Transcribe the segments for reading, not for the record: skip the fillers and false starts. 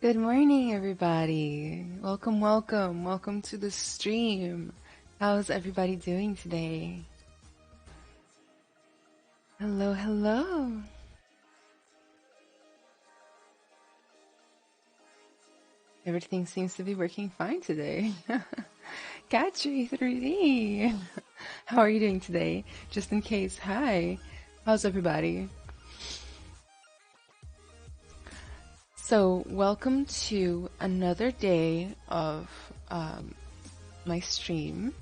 Good morning, everybody. Welcome to the stream. How's everybody doing today? Hello. Everything seems to be working fine today. Catchy 3D. How are you doing today? Just in case, hi. How's everybody? So, welcome to another day of my stream.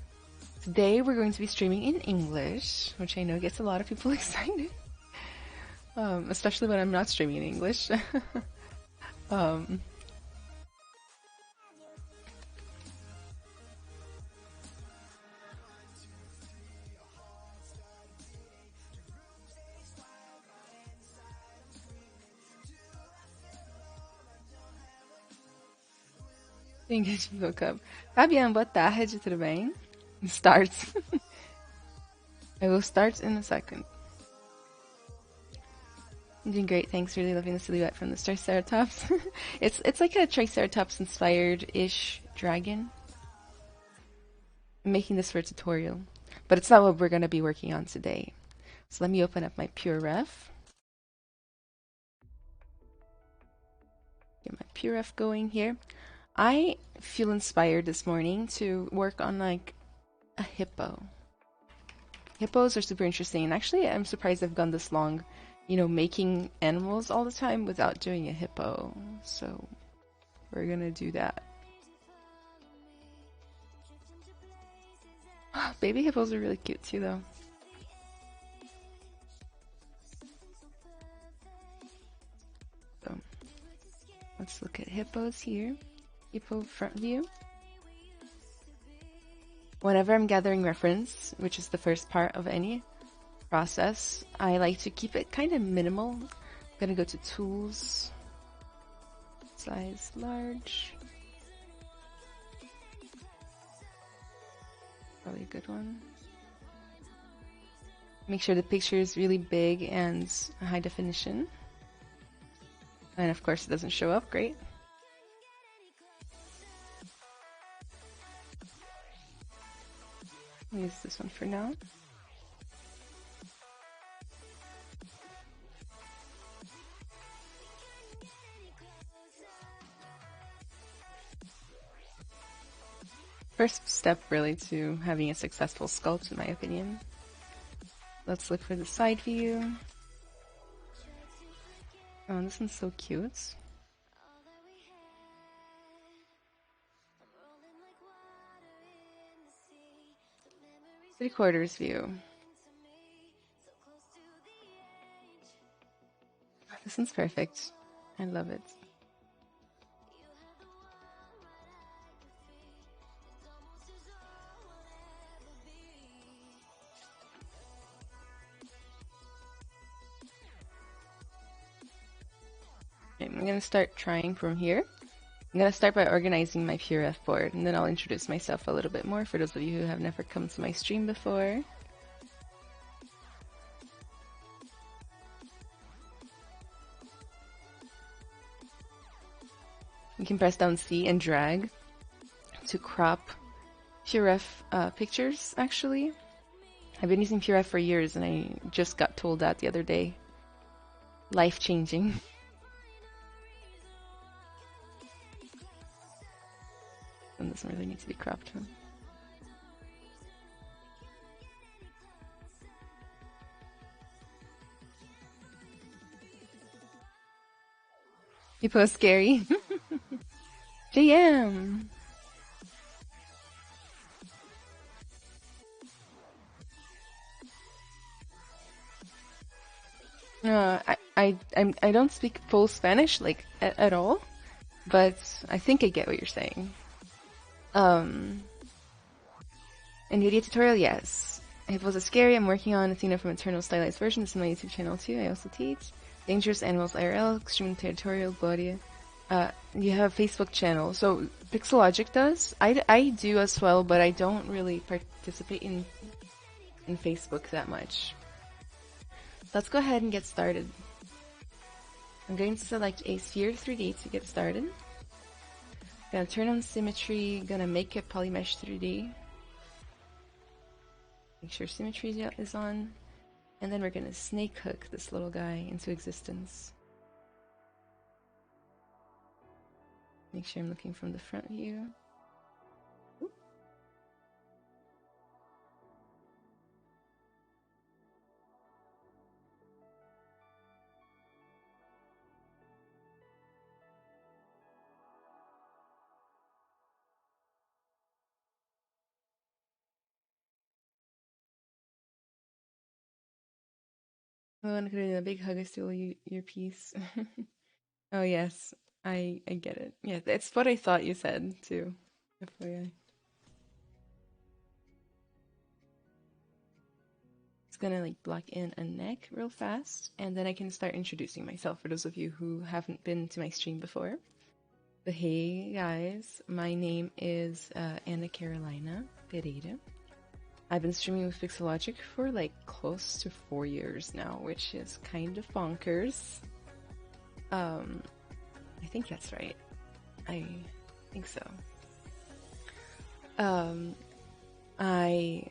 Today we're going to be streaming in English, which I know gets a lot of people excited, especially when I'm not streaming in English. English woke up. Fabian, boa tarde, tudo bem? Starts. I will start in a second. I'm doing great, thanks. Really loving the silhouette from the Triceratops. It's like a Triceratops inspired-ish dragon. I'm making this for a tutorial, but it's not what we're going to be working on today. So let me open up my PureRef. Get my PureRef going here. I feel inspired this morning to work on like a hippo. Hippos are super interesting, and actually I'm surprised I've gone this long, making animals all the time without doing a hippo. So we're gonna do that. Baby hippos are really cute too, though. So let's look at hippos here. Hippo front view. Whenever I'm gathering reference, which is the first part of any process, I like to keep it kind of minimal. I'm gonna go to tools, size large. Probably a good one. Make sure the picture is really big and high definition. And of course it doesn't show up, great. I'll use this one for now. First step really to having a successful sculpt, in my opinion. Let's look for the side view. Oh, this one's so cute. 3/4 view. This one's perfect. I love it. Okay, I'm going to start trying from here. I'm going to start by organizing my PureRef board, and then I'll introduce myself a little bit more for those of you who have never come to my stream before. You can press down C and drag to crop PureRef pictures, actually. I've been using PureRef for years, and I just got told that the other day. Life-changing. And doesn't really need to be cropped. Huh? You post scary. JM. I don't speak full Spanish like at all, but I think I get what you're saying. In video tutorial, yes. If it was a scary, I'm working on Athena from Eternal Stylized version. This is my YouTube channel too. I also teach Dangerous Animals IRL, Extreme Territorial, Gloria. You have a Facebook channel. So Pixologic does. I do as well, but I don't really participate in Facebook that much. Let's go ahead and get started. I'm going to select a sphere 3D to get started. Gonna turn on symmetry, gonna make it polymesh 3D. Make sure symmetry is on. And then we're gonna snake hook this little guy into existence. Make sure I'm looking from the front view. Oh, and a big hug is still your piece. Oh yes, I get it. Yeah, that's what I thought you said too. FYI. It's gonna like block in a neck real fast, and then I can start introducing myself for those of you who haven't been to my stream before. But hey guys, my name is Anna Carolina Pereira. I've been streaming with Pixologic for like close to 4 years now, which is kind of bonkers. I think that's right. I think so. I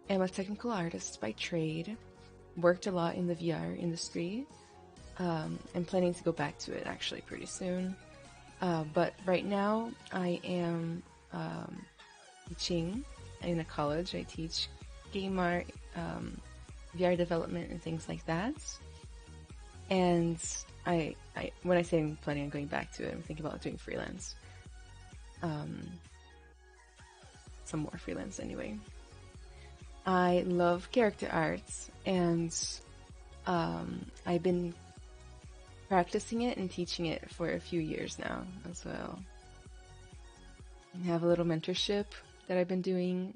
am a technical artist by trade. Worked a lot in the VR industry. I'm planning to go back to it actually pretty soon. But right now I am teaching in a college. I teach game art, VR development, and things like that. And I when I say I'm planning on going back to it, I'm thinking about doing freelance. Some more freelance anyway. I love character arts, and I've been practicing it and teaching it for a few years now as well. I have a little mentorship that I've been doing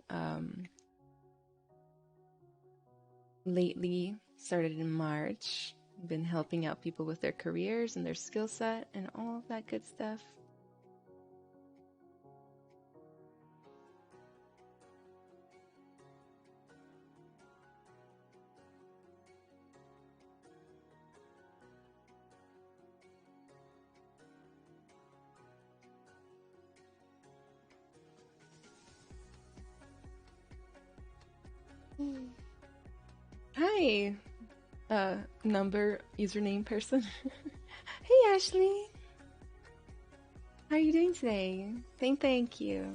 lately, started in March. Been helping out people with their careers and their skill set and all of that good stuff. Hi, number username person. Hey Ashley, how are you doing today? Thank you.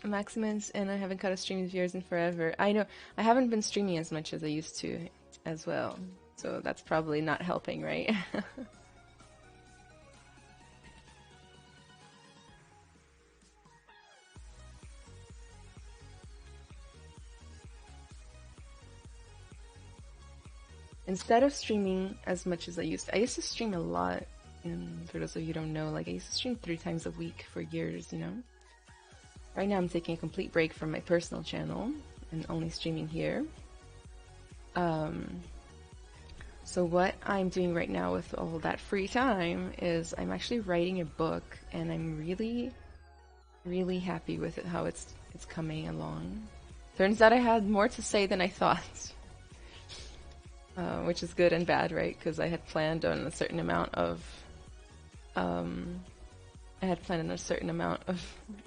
Maximus and I haven't caught a stream with viewers in forever. I know I haven't been streaming as much as I used to as well, so that's probably not helping, right? Instead of streaming as much as I used to stream a lot. And for those of you who don't know, like I used to stream 3 times a week for years, you know. Right now I'm taking a complete break from my personal channel and only streaming here. So what I'm doing right now with all that free time is I'm actually writing a book, and I'm really, really happy with it, how it's coming along. Turns out I had more to say than I thought. Which is good and bad, right? Because I had planned on a certain amount of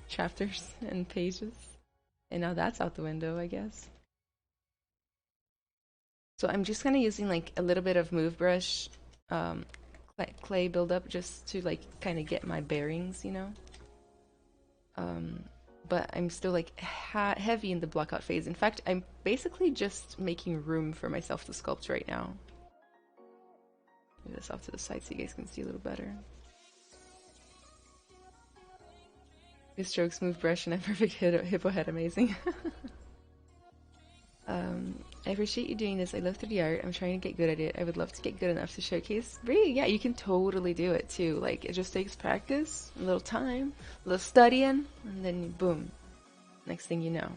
chapters and pages, and now that's out the window, I guess. So I'm just kind of using like a little bit of move brush, clay buildup, just to like kind of get my bearings, you know. But I'm still like heavy in the blockout phase. In fact, I'm basically just making room for myself to sculpt right now. Move this off to the side so you guys can see a little better. Good strokes, move brush, and a perfect hippo head. Amazing. I appreciate you doing this. I love 3D art. I'm trying to get good at it. I would love to get good enough to showcase. Really, yeah, you can totally do it too. Like, it just takes practice, a little time, a little studying, and then boom. Next thing you know.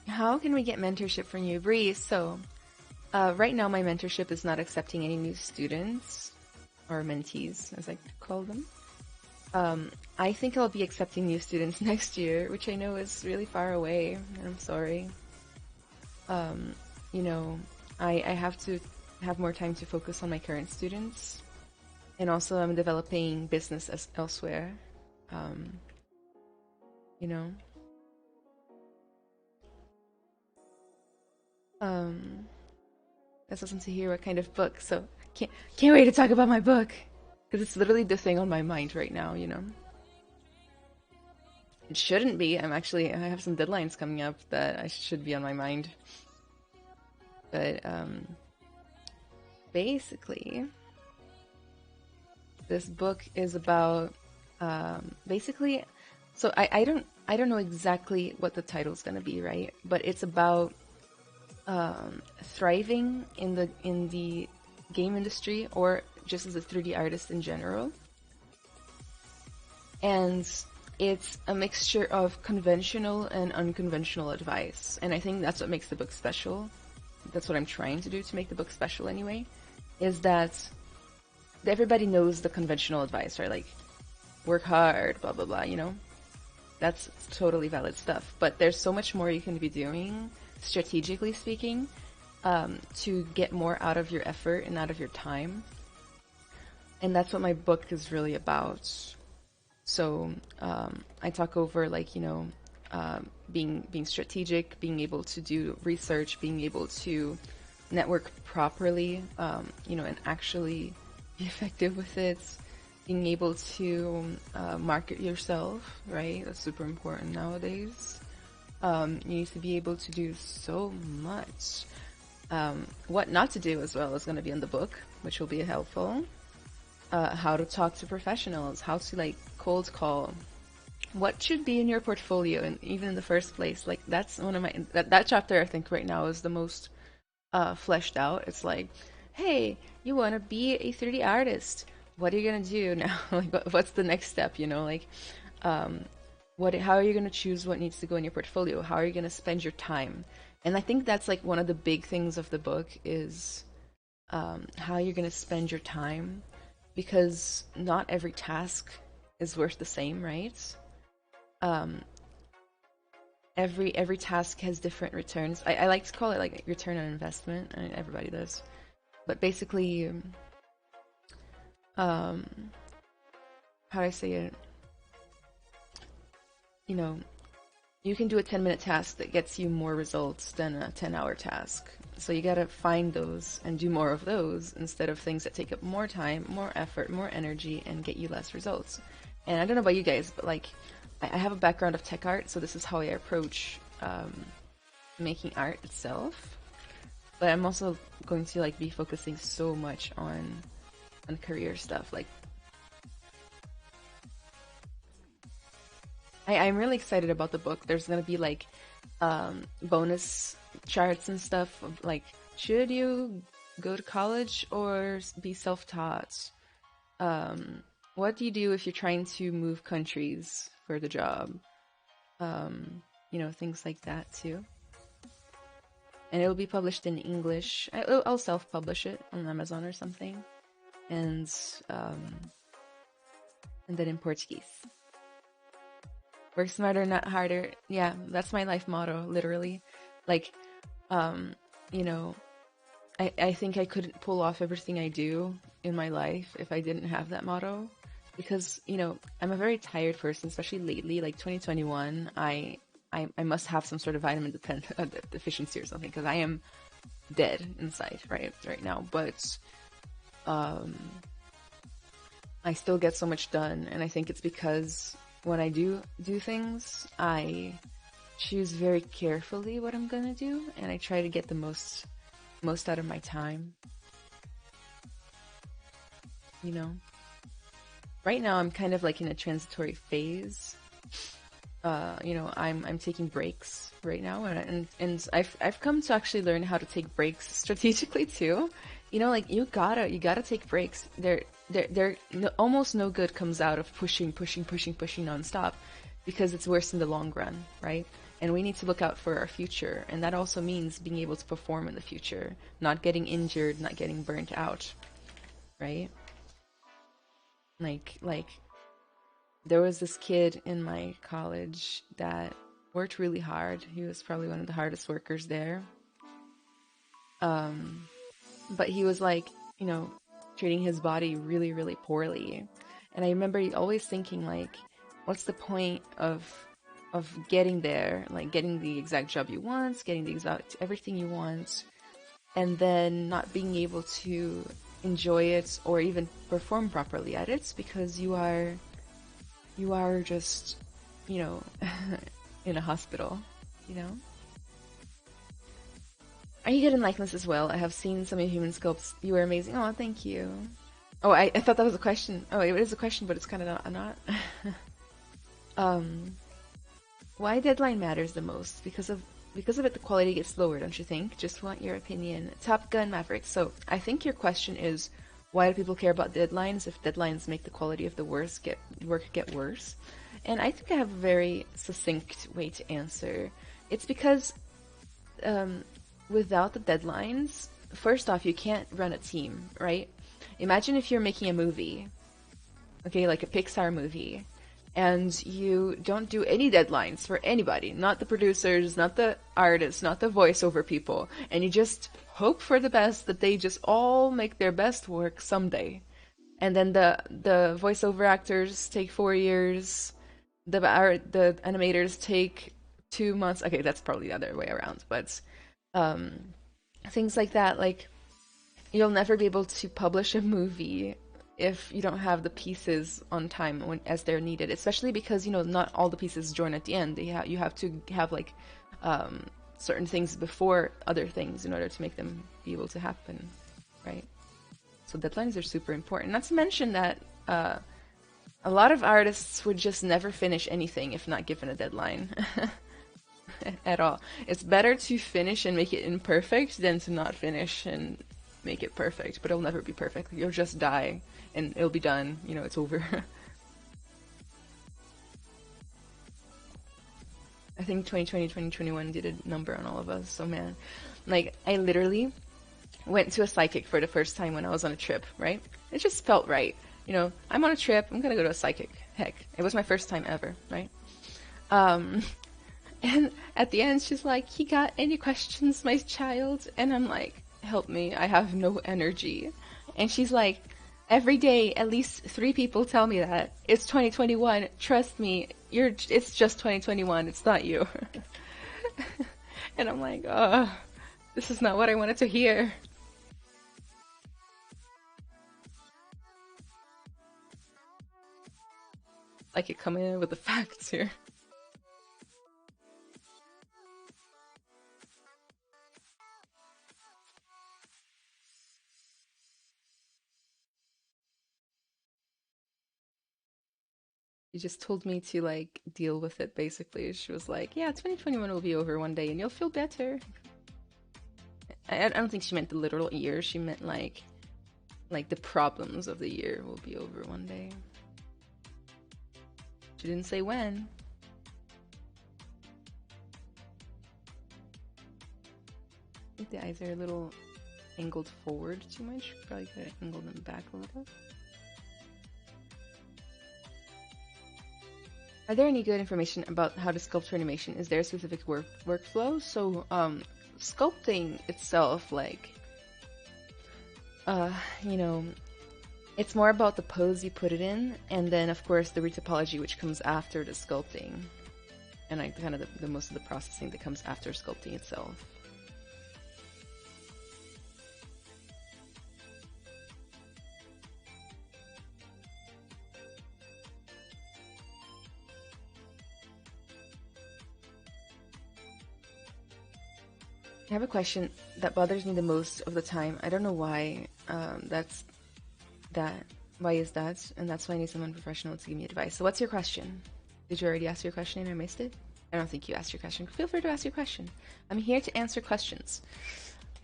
How can we get mentorship from you, Bree? So, right now my mentorship is not accepting any new students, or mentees, as I call them. I think I'll be accepting new students next year, which I know is really far away, and I'm sorry. Um, you know, I have to have more time to focus on my current students, and also I'm developing business as elsewhere. Um, you know, um, that's awesome to hear what kind of book. So can't wait to talk about my book because it's literally the thing on my mind right now. You know, it shouldn't be. I have some deadlines coming up that I should be on my mind, but basically, this book is about basically. So I don't know exactly what the title's gonna be, right? But it's about thriving in the game industry or just as a 3D artist in general. And it's a mixture of conventional and unconventional advice. And I think that's what makes the book special. That's what I'm trying to do to make the book special anyway, is that everybody knows the conventional advice, right? Like, work hard, blah, blah, blah, you know? That's totally valid stuff. But there's so much more you can be doing, strategically speaking, to get more out of your effort and out of your time. And that's what my book is really about. So I talk over like, you know, being strategic, being able to do research, being able to network properly, you know, and actually be effective with it. Being able to market yourself, right? That's super important nowadays. You need to be able to do so much. What not to do as well is going to be in the book, which will be helpful. How to talk to professionals, how to like cold call, what should be in your portfolio, and even in the first place. Like that's one of my that chapter I think right now is the most fleshed out. It's like, hey, you want to be a 3D artist. What are you gonna do now? Like, what's the next step? You know, like, how are you gonna choose what needs to go in your portfolio? How are you gonna spend your time? And I think that's like one of the big things of the book is how you're gonna spend your time, because not every task is worth the same, right? Um, every task has different returns. I like to call it like return on investment. I mean, everybody does, but basically, um, how do I say it? You know, you can do a 10-minute task that gets you more results than a 10-hour task. So you gotta find those and do more of those instead of things that take up more time, more effort, more energy, and get you less results. And I don't know about you guys, but like, I have a background of tech art, so this is how I approach making art itself. But I'm also going to like be focusing so much on career stuff. Like, I'm really excited about the book. There's gonna be like bonus charts and stuff of like, should you go to college or be self-taught? What do you do if you're trying to move countries for the job? You know, things like that too. And it'll be published in English. I'll self-publish it on Amazon or something, and then in Portuguese. Work smarter, not harder. Yeah, that's my life motto, literally. Like, you know, I think I couldn't pull off everything I do in my life if I didn't have that motto. Because, you know, I'm a very tired person, especially lately, like 2021, I must have some sort of vitamin deficiency or something, because I am dead inside right now. But I still get so much done, and I think it's because when I do things, I choose very carefully what I'm gonna do, and I try to get the most out of my time. You know, right now I'm kind of like in a transitory phase. You know, I'm taking breaks right now, and I've come to actually learn how to take breaks strategically too. You know, like you gotta take breaks. Almost no good comes out of pushing nonstop, because it's worse in the long run, right? And we need to look out for our future, and that also means being able to perform in the future, not getting injured, not getting burnt out, right? Like there was this kid in my college that worked really hard. He was probably one of the hardest workers there. But he was like, you know, treating his body really, really poorly. And I remember always thinking like, what's the point of getting there, like getting the exact job you want, getting the exact everything you want, and then not being able to enjoy it or even perform properly at it because you are just, you know, in a hospital, you know? Are you good in likeness as well? I have seen some of your human sculpts. You were amazing. Oh, thank you. Oh, I thought that was a question. Oh, it is a question, but it's kind of not. um, why deadline matters the most? Because of it, the quality gets lower, don't you think? Just want your opinion. Top Gun Maverick. So I think your question is, why do people care about deadlines if deadlines make the quality of the work get worse? And I think I have a very succinct way to answer. It's because without the deadlines, first off, you can't run a team, right? Imagine if you're making a movie, okay, like a Pixar movie, and you don't do any deadlines for anybody, not the producers, not the artists, not the voiceover people, and you just hope for the best that they just all make their best work someday. And then the voiceover actors take 4 years, the animators take 2 months. Okay, that's probably the other way around, but um, things like that. Like you'll never be able to publish a movie if you don't have the pieces on time as they're needed. Especially because not all the pieces join at the end. You have to have like certain things before other things in order to make them be able to happen, right? So deadlines are super important. Not to mention that a lot of artists would just never finish anything if not given a deadline. At all. It's better to finish and make it imperfect than to not finish and make it perfect, but it'll never be perfect. You'll just die and it'll be done. It's over. I think 2020, 2021 did a number on all of us. So man, like I literally went to a psychic for the first time when I was on a trip, right? It just felt right. I'm on a trip, I'm gonna go to a psychic. Heck, it was my first time ever, right? And at the end, she's like, "You got any questions, my child?" And I'm like, "Help me, I have no energy." And she's like, "Every day, at least 3 people tell me that. It's 2021. Trust me, it's just 2021. It's not you." And I'm like, "Oh, this is not what I wanted to hear." Like it coming in with the facts here. She just told me to like deal with it basically. She was like, "Yeah, 2021 will be over one day and you'll feel better." I don't think she meant the literal year. She meant like the problems of the year will be over one day. She didn't say when. I think the eyes are a little angled forward too much. Probably could angle them back a little. Are there any good information about how to sculpt for animation? Is there a specific workflow? So, sculpting itself, like, it's more about the pose you put it in, and then of course the retopology, which comes after the sculpting, and like kind of the most of the processing that comes after sculpting itself. I have a question that bothers me the most of the time. I don't know why. That's that. Why is that? And that's why I need someone professional to give me advice. So, what's your question? Did you already ask your question and I missed it? I don't think you asked your question. Feel free to ask your question. I'm here to answer questions.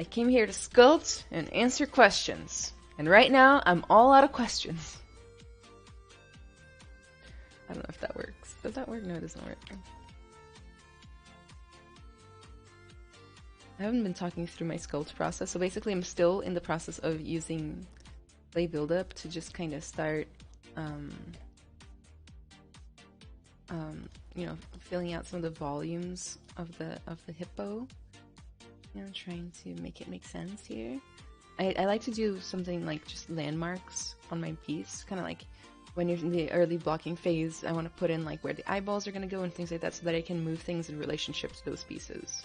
I came here to sculpt and answer questions. And right now, I'm all out of questions. I don't know if that works. Does that work? No, it doesn't work. I haven't been talking through my sculpt process, so basically I'm still in the process of using Play Buildup to just kind of start you know, filling out some of the volumes of the hippo. You know, trying to make it make sense here. I like to do something like just landmarks on my piece, kind of like when you're in the early blocking phase, I want to put in like where the eyeballs are going to go and things like that so that I can move things in relationship to those pieces.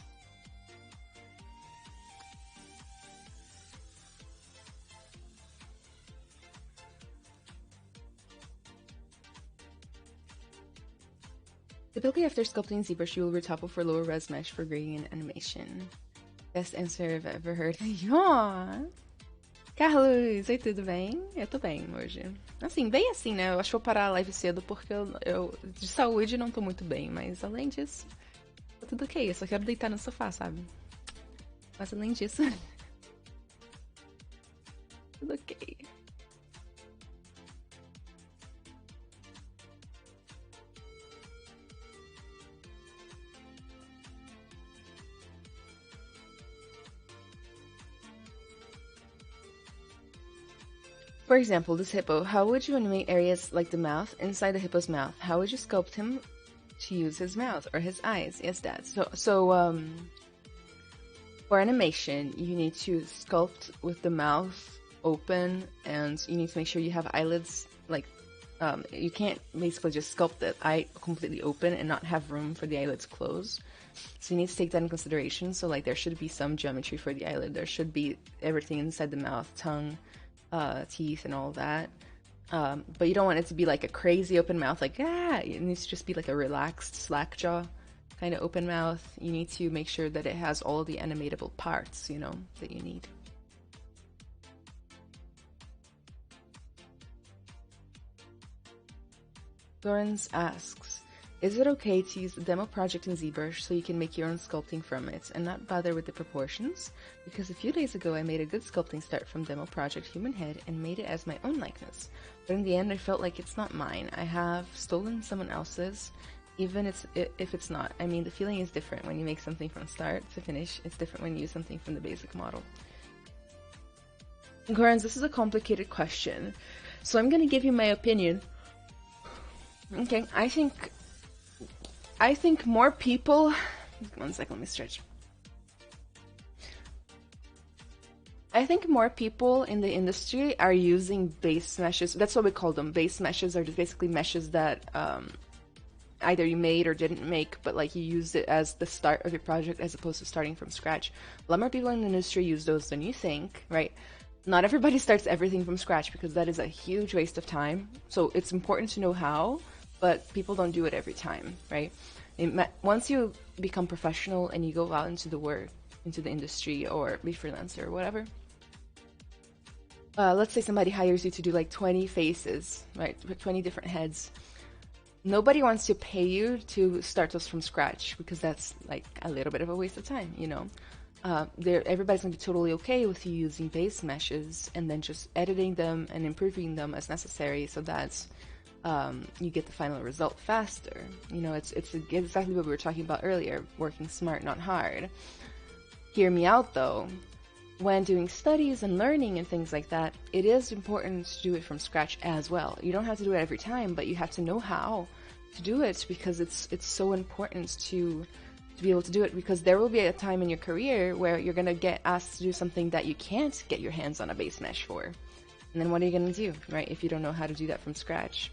Typically after sculpting ZBrush, you will retopple for lower res mesh for gradient animation. Best answer I've ever heard. Yeah! Carlos, oi, tudo bem? Eu tô bem hoje. Assim, bem assim, né? Eu acho que vou parar a live cedo porque eu de saúde não tô muito bem, mas além disso, tá tudo ok. Eu só quero deitar no sofá, sabe? Mas além disso, tudo ok. For example, this hippo, how would you animate areas like the mouth inside the hippo's mouth? How would you sculpt him to use his mouth or his eyes? Yes, Dad. So for animation, you need to sculpt with the mouth open, and you need to make sure you have eyelids, like, you can't basically just sculpt the eye completely open and not have room for the eyelids closed. So you need to take that in consideration. So like there should be some geometry for the eyelid. There should be everything inside the mouth, tongue, teeth and all that. But you don't want it to be like a crazy open mouth, like, it needs to just be like a relaxed slack jaw kind of open mouth. You need to make sure that it has all the animatable parts, you know, that you need. Lawrence asks, is it okay to use the demo project in ZBrush so you can make your own sculpting from it and not bother with the proportions? Because a few days ago I made a good sculpting start from demo project human head and made it as my own likeness. But in the end I felt like it's not mine. I have stolen someone else's, even if it's not. I mean, the feeling is different when you make something from start to finish. It's different when you use something from the basic model. Gorans, this is a complicated question. So I'm going to give you my opinion. Okay, I think more people... One second, let me stretch. I think more people in the industry are using base meshes. That's what we call them. Base meshes are just basically meshes that either you made or didn't make, but like you used it as the start of your project as opposed to starting from scratch. A lot more people in the industry use those than you think, right? Not everybody starts everything from scratch because that is a huge waste of time. So it's important to know how, but people don't do it every time, right? Once you become professional and you go out into the work, into the industry or be freelancer or whatever, let's say somebody hires you to do like 20 faces, right? 20 different heads. Nobody wants to pay you to start those from scratch because that's like a little bit of a waste of time, you know? Everybody's gonna be totally okay with you using base meshes and then just editing them and improving them as necessary so that you get the final result faster. You know, it's exactly what we were talking about earlier, working smart, not hard. Hear me out though. When doing studies and learning and things like that, it is important to do it from scratch as well. You don't have to do it every time, but you have to know how to do it because it's so important to be able to do it, because there will be a time in your career where you're going to get asked to do something that you can't get your hands on a base mesh for. And then what are you going to do, right? If you don't know how to do that from scratch,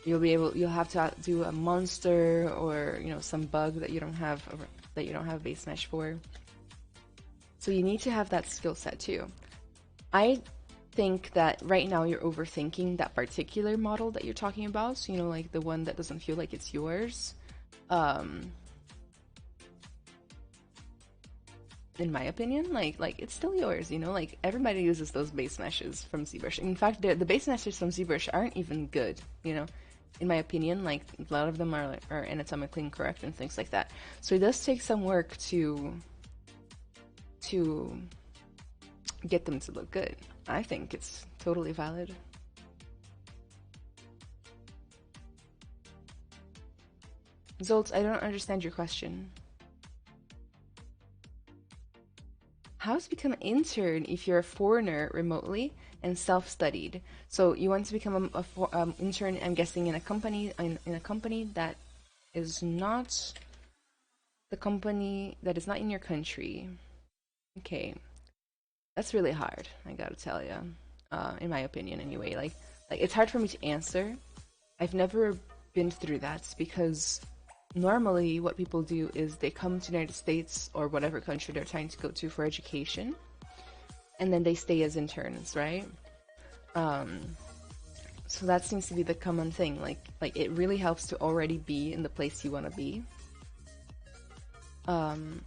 you'll have to do a monster or, you know, some bug that you don't have base mesh for. So you need to have that skill set too. I think that right now you're overthinking that particular model that you're talking about. So, you know, like the one that doesn't feel like it's yours. In my opinion, like it's still yours, you know, like everybody uses those base meshes from ZBrush. In fact, the base meshes from ZBrush aren't even good, you know, in my opinion. Like a lot of them are anatomically incorrect and things like that. So it does take some work to get them to look good. I think it's totally valid. Zoltz, I don't understand your question. How to become an intern if you're a foreigner remotely and self-studied? So you want to become an intern, I'm guessing, in a company that is not the company that is not in your country, okay, that's really hard. I gotta tell you, in my opinion, anyway. Like it's hard for me to answer. I've never been through that because normally what people do is they come to the United States or whatever country they're trying to go to for education, and then they stay as interns, right? Um, so that seems to be the common thing. Like it really helps to already be in the place you want to be. Um,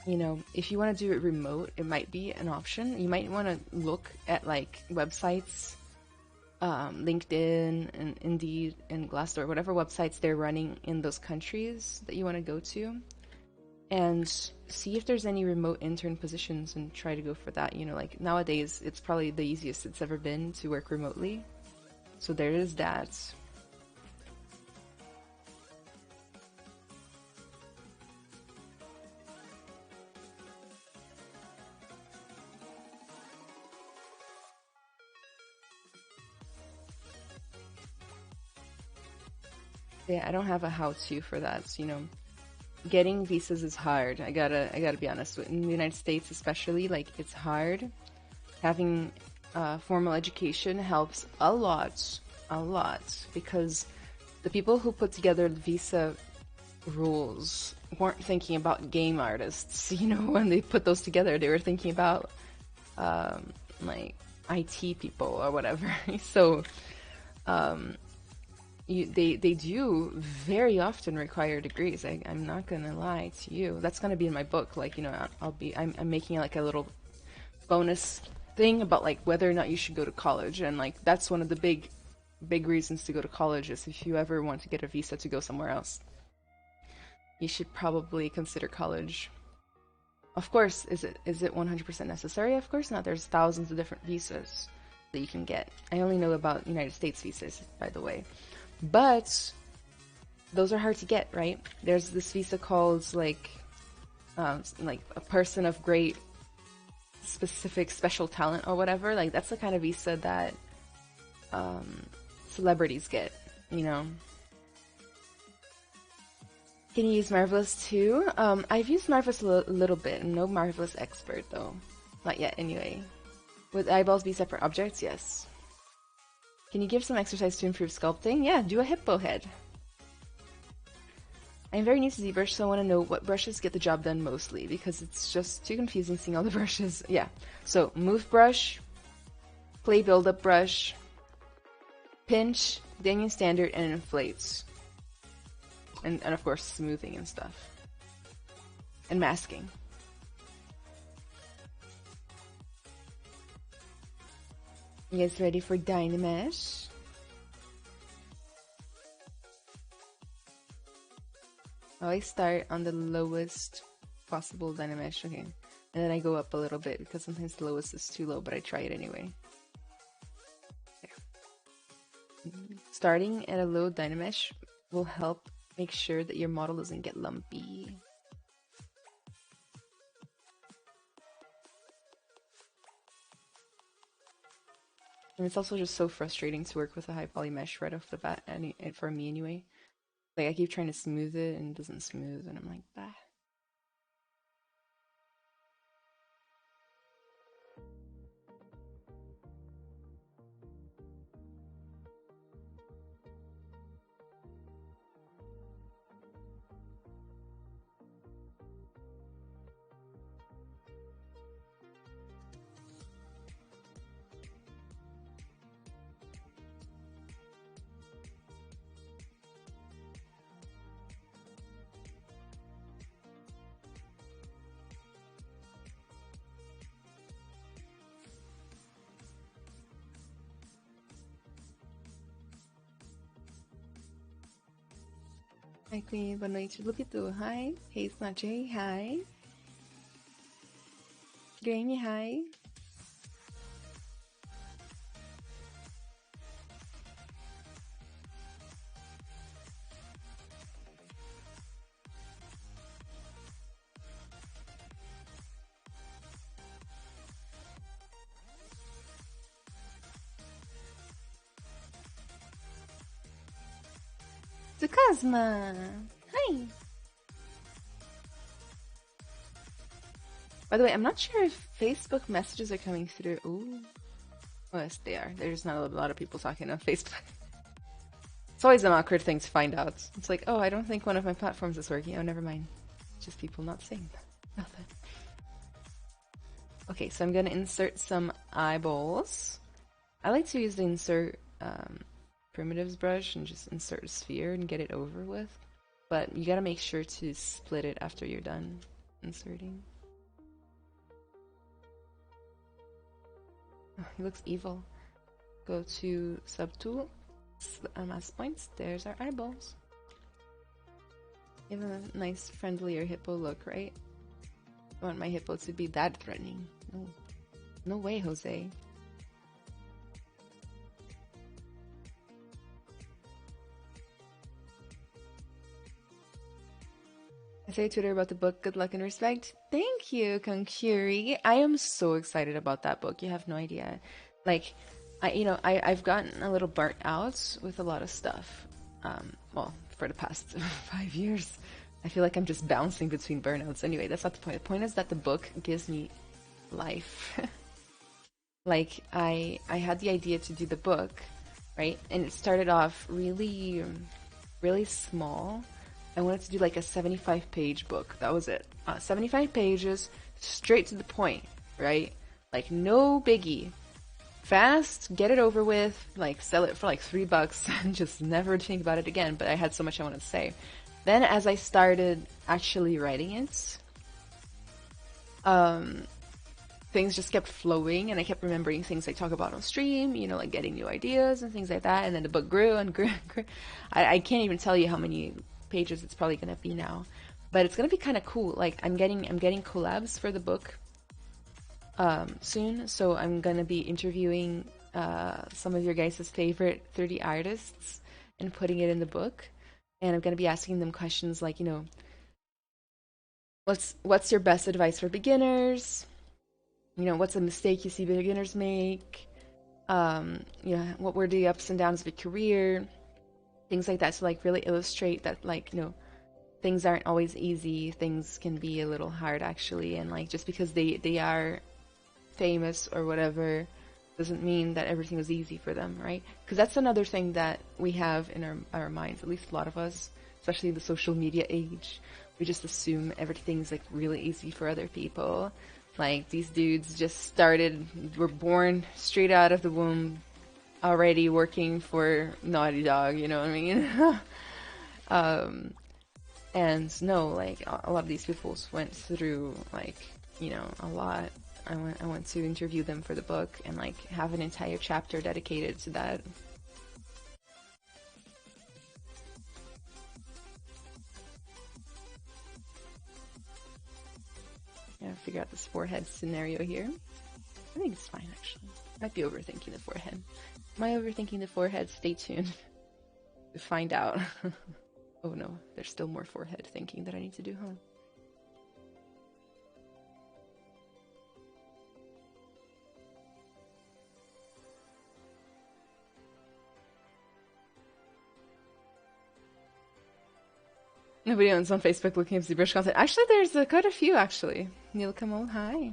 you know, if you want to do it remote, it might be an option. You might want to look at like websites, LinkedIn and Indeed and Glassdoor, whatever websites they're running in those countries that you want to go to, and see if there's any remote intern positions and try to go for that. You know, like nowadays, it's probably the easiest it's ever been to work remotely. So there is that. Yeah, I don't have a how-to for that. You know, getting visas is hard. I gotta be honest. In the United States, especially, like it's hard. Having formal education helps a lot, because the people who put together the visa rules weren't thinking about game artists. You know, when they put those together, they were thinking about like IT people or whatever. So they do very often require degrees. I'm not gonna lie to you. That's gonna be in my book. Like, you know, I'm making like a little bonus thing about like whether or not you should go to college, and like that's one of the big reasons to go to college is if you ever want to get a visa to go somewhere else, you should probably consider college. Of course, is it 100% necessary? Of course not. There's thousands of different visas that you can get. I only know about United States visas, by the way. But those are hard to get, right? There's this visa called like a person of great specific special talent or whatever. Like that's the kind of visa that celebrities get, you know. Can you use Marvelous too? I've used Marvelous a little bit. I'm no Marvelous expert though. Not yet, anyway. Would eyeballs be separate objects? Yes. Can you give some exercise to improve sculpting? Yeah, do a hippo head. I'm very new to ZBrush, so I want to know what brushes get the job done mostly, because it's just too confusing seeing all the brushes. Yeah, so move brush, play build-up brush, pinch, Daniel standard, and inflates. And of course, smoothing and stuff. And masking. You guys ready for Dynamesh? I always start on the lowest possible Dynamesh, okay. And then I go up a little bit because sometimes the lowest is too low, but I try it anyway. There. Starting at a low Dynamesh will help make sure that your model doesn't get lumpy. And it's also just so frustrating to work with a high poly mesh right off the bat, and for me anyway. Like I keep trying to smooth it and it doesn't smooth, and I'm like, bah. Hi Queen, boa noite. Look at you. Hi. Hey, Snatchy. Hi. Grammy, hi. Sukasma! Hi! By the way, I'm not sure if Facebook messages are coming through. Ooh. Oh, yes, they are. There's not a lot of people talking on Facebook. It's always an awkward thing to find out. It's like, oh, I don't think one of my platforms is working. Oh, never mind. It's just people not saying nothing. Okay, so I'm going to insert some eyeballs. I like to use the insert primitives brush and just insert a sphere and get it over with. But you gotta make sure to split it after you're done inserting. Oh, he looks evil. Go to subtool, mask points, there's our eyeballs. Give him a nice friendlier hippo look, right? I want my hippo to be that threatening. No, no way, Jose. I say Twitter about the book, good luck and respect. Thank you, Kankuri. I am so excited about that book. You have no idea. Like, I've gotten a little burnt out with a lot of stuff. Well, for the past 5 years. I feel like I'm just bouncing between burnouts. Anyway, that's not the point. The point is that the book gives me life. Like, I had the idea to do the book, right? And it started off really, really small. I wanted to do like a 75-page book. That was it. 75 pages, straight to the point, right? Like, no biggie. Fast, get it over with, like, sell it for like $3 and just never think about it again. But I had so much I wanted to say. Then as I started actually writing it, things just kept flowing, and I kept remembering things I talk about on stream, you know, like getting new ideas and things like that. And then the book grew and grew and grew. I can't even tell you how many pages it's probably gonna be now, but it's gonna be kind of cool. Like, I'm getting collabs for the book soon, so I'm gonna be interviewing some of your guys' favorite 3D artists and putting it in the book. And I'm gonna be asking them questions like, you know, what's your best advice for beginners? You know, what's a mistake you see beginners make? You know, what were the ups and downs of your career? Things like that, to like really illustrate that, like, you know, things aren't always easy. Things can be a little hard actually, and like, just because they are famous or whatever doesn't mean that everything is easy for them, right? Because that's another thing that we have in our minds, at least a lot of us, especially in the social media age. We just assume everything's like really easy for other people. Like, these dudes just were born straight out of the womb already working for Naughty Dog, you know what I mean? And no, like, a lot of these people went through, like, you know, a lot. I went to interview them for the book and like have an entire chapter dedicated to that. Yeah, figure out this forehead scenario here. I think it's fine actually. Might be overthinking the forehead. Am I overthinking the forehead? Stay tuned to find out. Oh no, there's still more forehead thinking that I need to do, huh? Nobody owns on Facebook looking at ZBrush content. Actually, there's quite a few, actually. Neil Kamal, hi.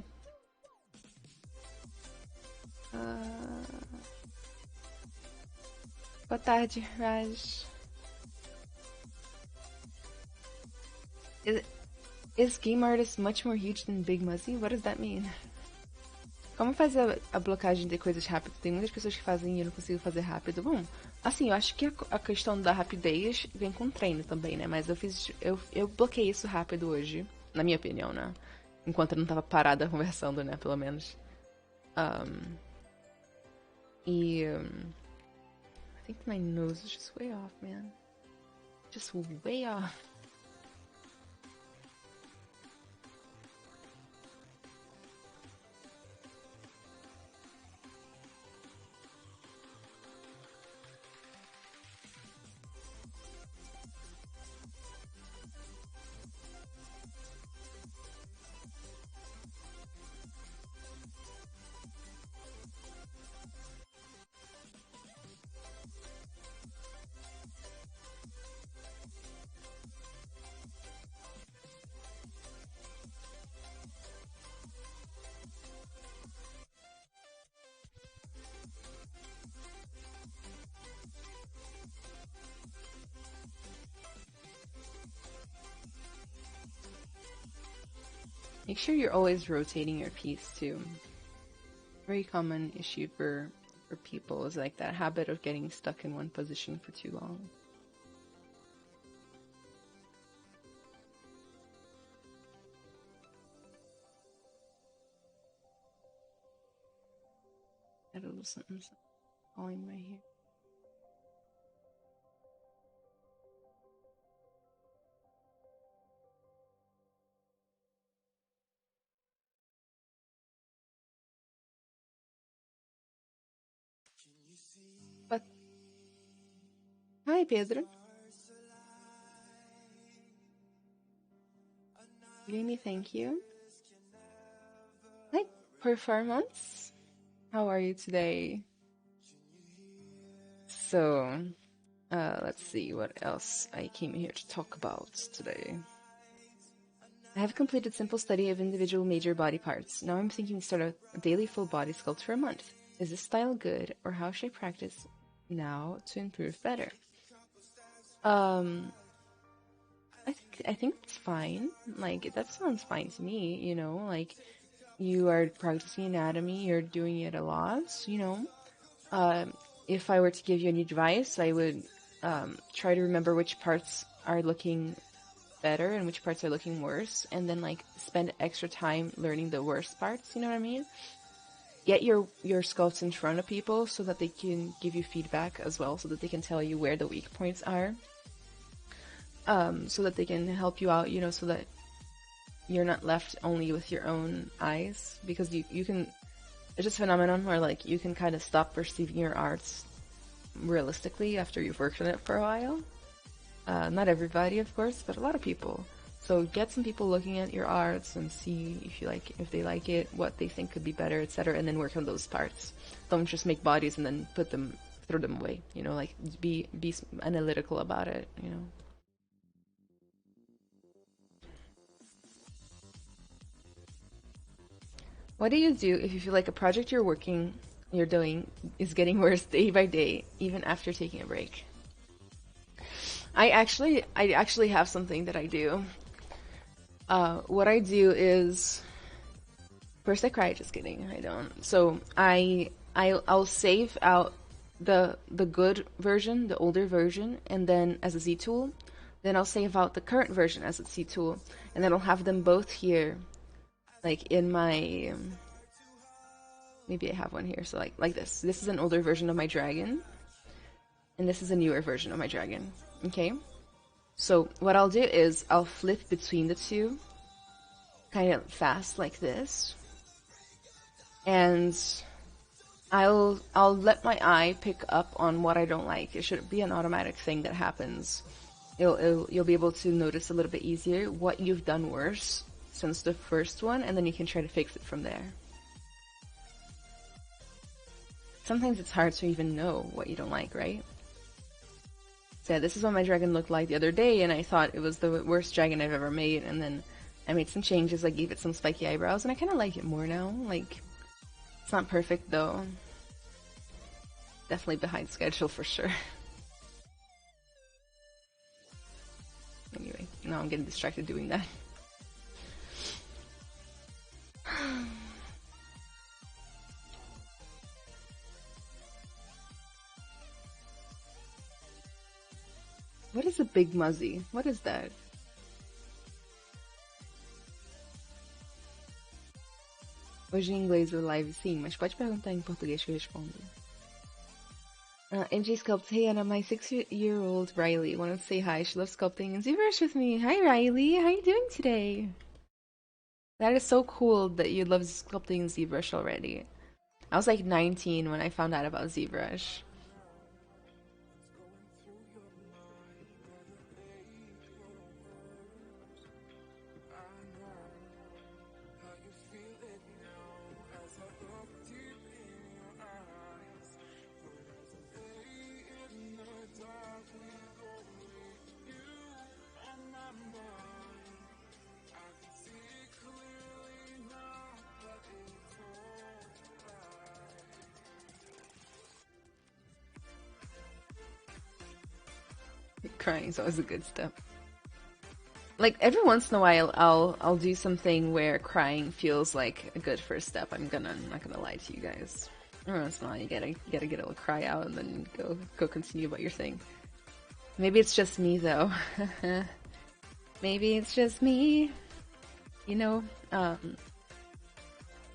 Boa tarde, Raj. Is game artist much more huge than Big Muzzy? What does that mean? Como fazer a blocagem de coisas rápido? Tem muitas pessoas que fazem e eu não consigo fazer rápido. Bom, assim, eu acho que a questão da rapidez vem com treino também, né? Mas eu bloqueei isso rápido hoje, na minha opinião, né? Enquanto eu não tava parada conversando, né? Pelo menos. I think my nose is just way off, man. Just way off. Make sure you're always rotating your piece too. Very common issue for people is like that habit of getting stuck in one position for too long. Add a little something falling my hair. But hi, Pedro. Jamie, thank you. Hi, performance. How are you today? So, let's see what else I came here to talk about today. I have completed simple study of individual major body parts. Now I'm thinking to start a daily full body sculpt for a month. Is this style good, or how should I practice now to improve better? Um, I think it's fine. Like that sounds fine to me. You know, like you are practicing anatomy, you're doing it a lot. You know, if I were to give you any advice, I would try to remember which parts are looking better and which parts are looking worse, and then like spend extra time learning the worst parts. You know what I mean? Get your sculpts in front of people so that they can give you feedback as well, so that they can tell you where the weak points are, so that they can help you out. You know, so that you're not left only with your own eyes, because you can. It's just a phenomenon where like you can kind of stop perceiving your arts realistically after you've worked on it for a while. Not everybody, of course, but a lot of people. So get some people looking at your arts and see if they like it, what they think could be better, etc., and then work on those parts. Don't just make bodies and then throw them away. You know, like be analytical about it. You know. What do you do if you feel like a project you're doing is getting worse day by day, even after taking a break? I actually have something that I do. What I do is first I cry. Just kidding, I don't. So I'll save out the good version, the older version, and then as a Z tool. Then I'll save out the current version as a Z tool, and then I'll have them both here, like in my. Maybe I have one here. So like this. This is an older version of my dragon, and this is a newer version of my dragon. Okay. So what I'll do is I'll flip between the two, kind of fast like this, and I'll let my eye pick up on what I don't like. It should be an automatic thing that happens. You'll be able to notice a little bit easier what you've done worse since the first one, and then you can try to fix it from there. Sometimes it's hard to even know what you don't like, right? So yeah, this is what my dragon looked like the other day, and I thought it was the worst dragon I've ever made, and then I made some changes. I gave it some spiky eyebrows, and I kind of like it more now. Like, it's not perfect, though. Definitely behind schedule for sure. Anyway, now I'm getting distracted doing that. What is a big muzzy? What is that? Hoje em inglês o live sim, mas pode perguntar em português que eu respondo. NG Sculpt, hey Anna, my 6-year-old Riley wanted to say hi. She loves sculpting and ZBrush with me. Hi Riley, how are you doing today? That is so cool that you love sculpting ZBrush already. I was like 19 when I found out about ZBrush. Crying is always a good step. like every once in a while I'll do something where crying feels like a good first step. I'm not gonna lie to you guys. Every once in a while you gotta get a cry out and then go continue what you're saying. Maybe it's just me though. Maybe it's just me. You know, I'll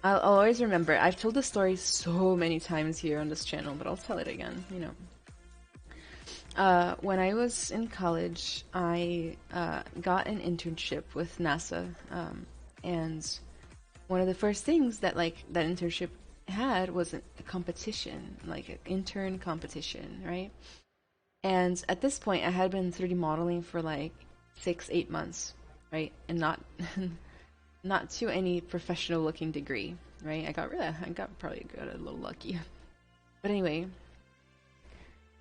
always remember. I've told this story so many times here on this channel, but I'll tell it again. You know, when I was in college, I got an internship with NASA, and one of the first things that that internship had was a competition, like an intern competition, right? And at this point, I had been 3D modeling for like 6, 8 months, right? And not not to any professional looking degree, right? I got probably got a little lucky. But anyway,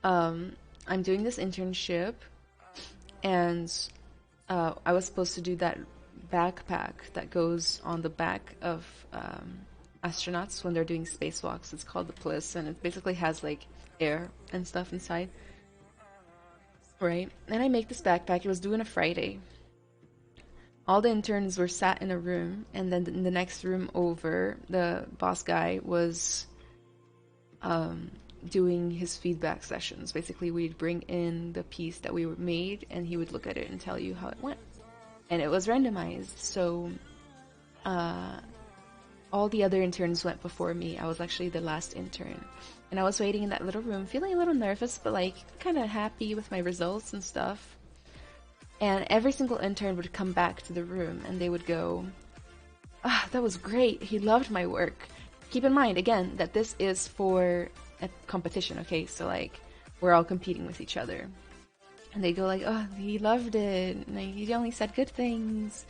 I'm doing this internship, and I was supposed to do that backpack that goes on the back of astronauts when they're doing spacewalks. It's called the Bliss, and it basically has like air and stuff inside, right? And I make this backpack. It was due on a Friday. All the interns were sat in a room, and then in the next room over, the boss guy was doing his feedback sessions. Basically, we'd bring in the piece that we made, and he would look at it and tell you how it went. And it was randomized, so all the other interns went before me. I was actually the last intern. And I was waiting in that little room, feeling a little nervous, but like kind of happy with my results and stuff. And every single intern would come back to the room and they would go, "Ah, that was great. He loved my work." Keep in mind, again, that this is for a competition, okay? So like, we're all competing with each other. And they go like, "Oh, he loved it. Like, he only said good things."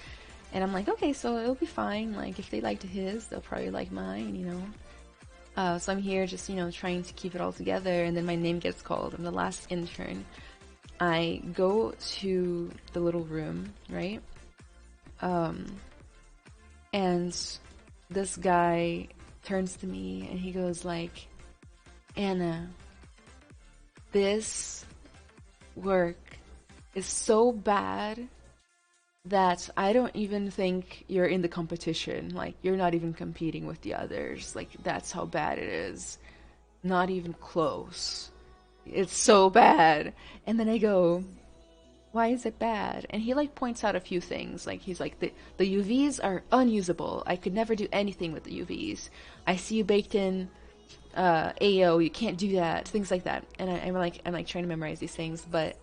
And I'm like, okay, so it'll be fine. Like, if they liked his, they'll probably like mine, you know? So I'm here just, you know, trying to keep it all together. And then my name gets called. I'm the last intern. I go to the little room, right? And this guy turns to me and he goes like, "Anna, this work is so bad that I don't even think you're in the competition. Like, you're not even competing with the others. Like, that's how bad it is. Not even close. It's so bad." And then I go, "Why is it bad?" And he like points out a few things. Like, he's like, the UVs are unusable. I could never do anything with the UVs. I see you baked in AO. You can't do that. Things like that. And I'm like trying to memorize these things. But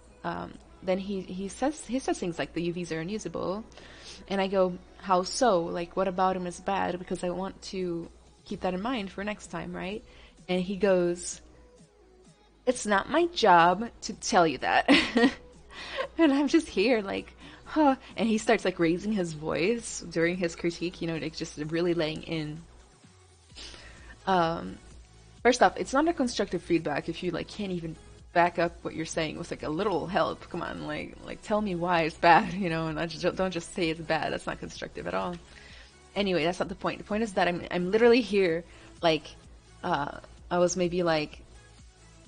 then he says things like the UVs are unusable. And I go, "How so? Like, what about him is bad?" Because I want to keep that in mind for next time, right? And he goes, "It's not my job to tell you that." And I'm just here like, huh. And he starts like raising his voice during his critique, you know, like just really laying in. First off, it's not a constructive feedback if you like can't even back up what you're saying with like a little help. Come on, like tell me why it's bad, you know, and don't just say it's bad. That's not constructive at all. Anyway, that's not the point. The point is that I'm literally here like I was maybe like,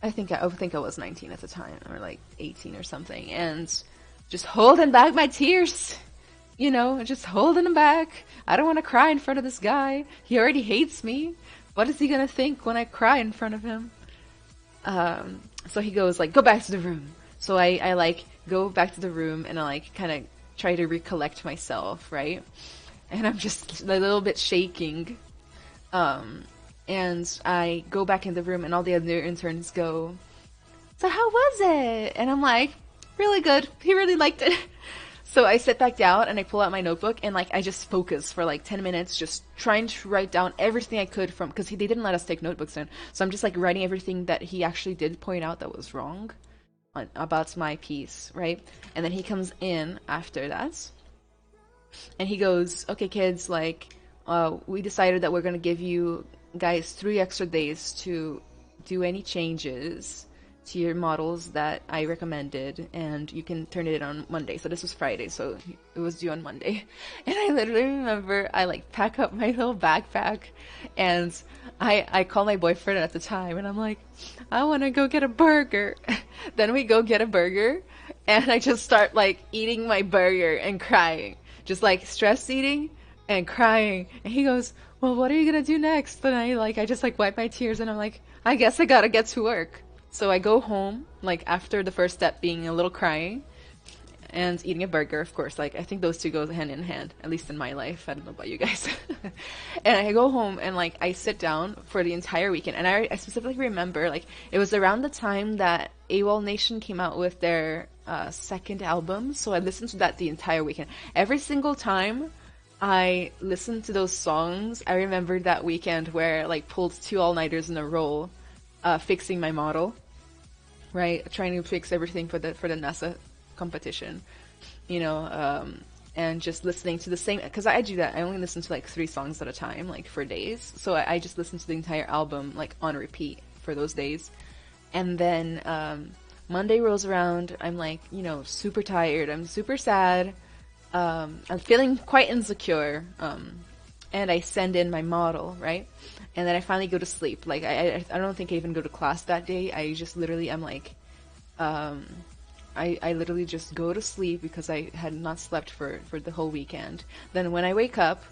I think I was 19 at the time, or like 18 or something, and just holding back my tears, you know, just holding them back. I don't want to cry in front of this guy. He already hates me. What is he gonna think when I cry in front of him? So he goes like, "Go back to the room." So I like go back to the room and I like kind of try to recollect myself, right? And I'm just a little bit shaking. And I go back in the room and all the other interns go, "So how was it?" And I'm like, "Really good. He really liked it." So I sit back down and I pull out my notebook and like I just focus for like 10 minutes just trying to write down everything I could from, because they didn't let us take notebooks in. So I'm just like writing everything that he actually did point out that was wrong about my piece, right? And then he comes in after that and he goes, "Okay, kids, like we decided that we're going to give you guys 3 extra days to do any changes to your models that I recommended, and you can turn it in on Monday." So this was Friday, so it was due on Monday. And I literally remember I like pack up my little backpack and I call my boyfriend at the time and I'm like, "I want to go get a burger." Then we go get a burger and I just start like eating my burger and crying, just like stress eating and crying. And he goes, "Well, what are you gonna do next?" And I just like wipe my tears and I'm like, "I guess I gotta get to work." So I go home, like after the first step being a little crying and eating a burger, of course. Like I think those two go hand in hand, at least in my life. I don't know about you guys. And I go home and like I sit down for the entire weekend. And I specifically remember like it was around the time that AWOL Nation came out with their second album. So I listened to that the entire weekend. Every single time I listened to those songs, I remembered that weekend where I like pulled 2 all-nighters in a row, fixing my model, right? Trying to fix everything for the NASA competition, you know, and just listening to the same, because I do that. I only listen to like 3 songs at a time, like for days. So I just listen to the entire album like on repeat for those days. And then Monday rolls around, I'm like, you know, super tired, I'm super sad, I'm feeling quite insecure, and I send in my model, right? And then I finally go to sleep. Like I don't think I even go to class that day. I just literally am like, I literally just go to sleep because I had not slept for the whole weekend. Then when I wake up,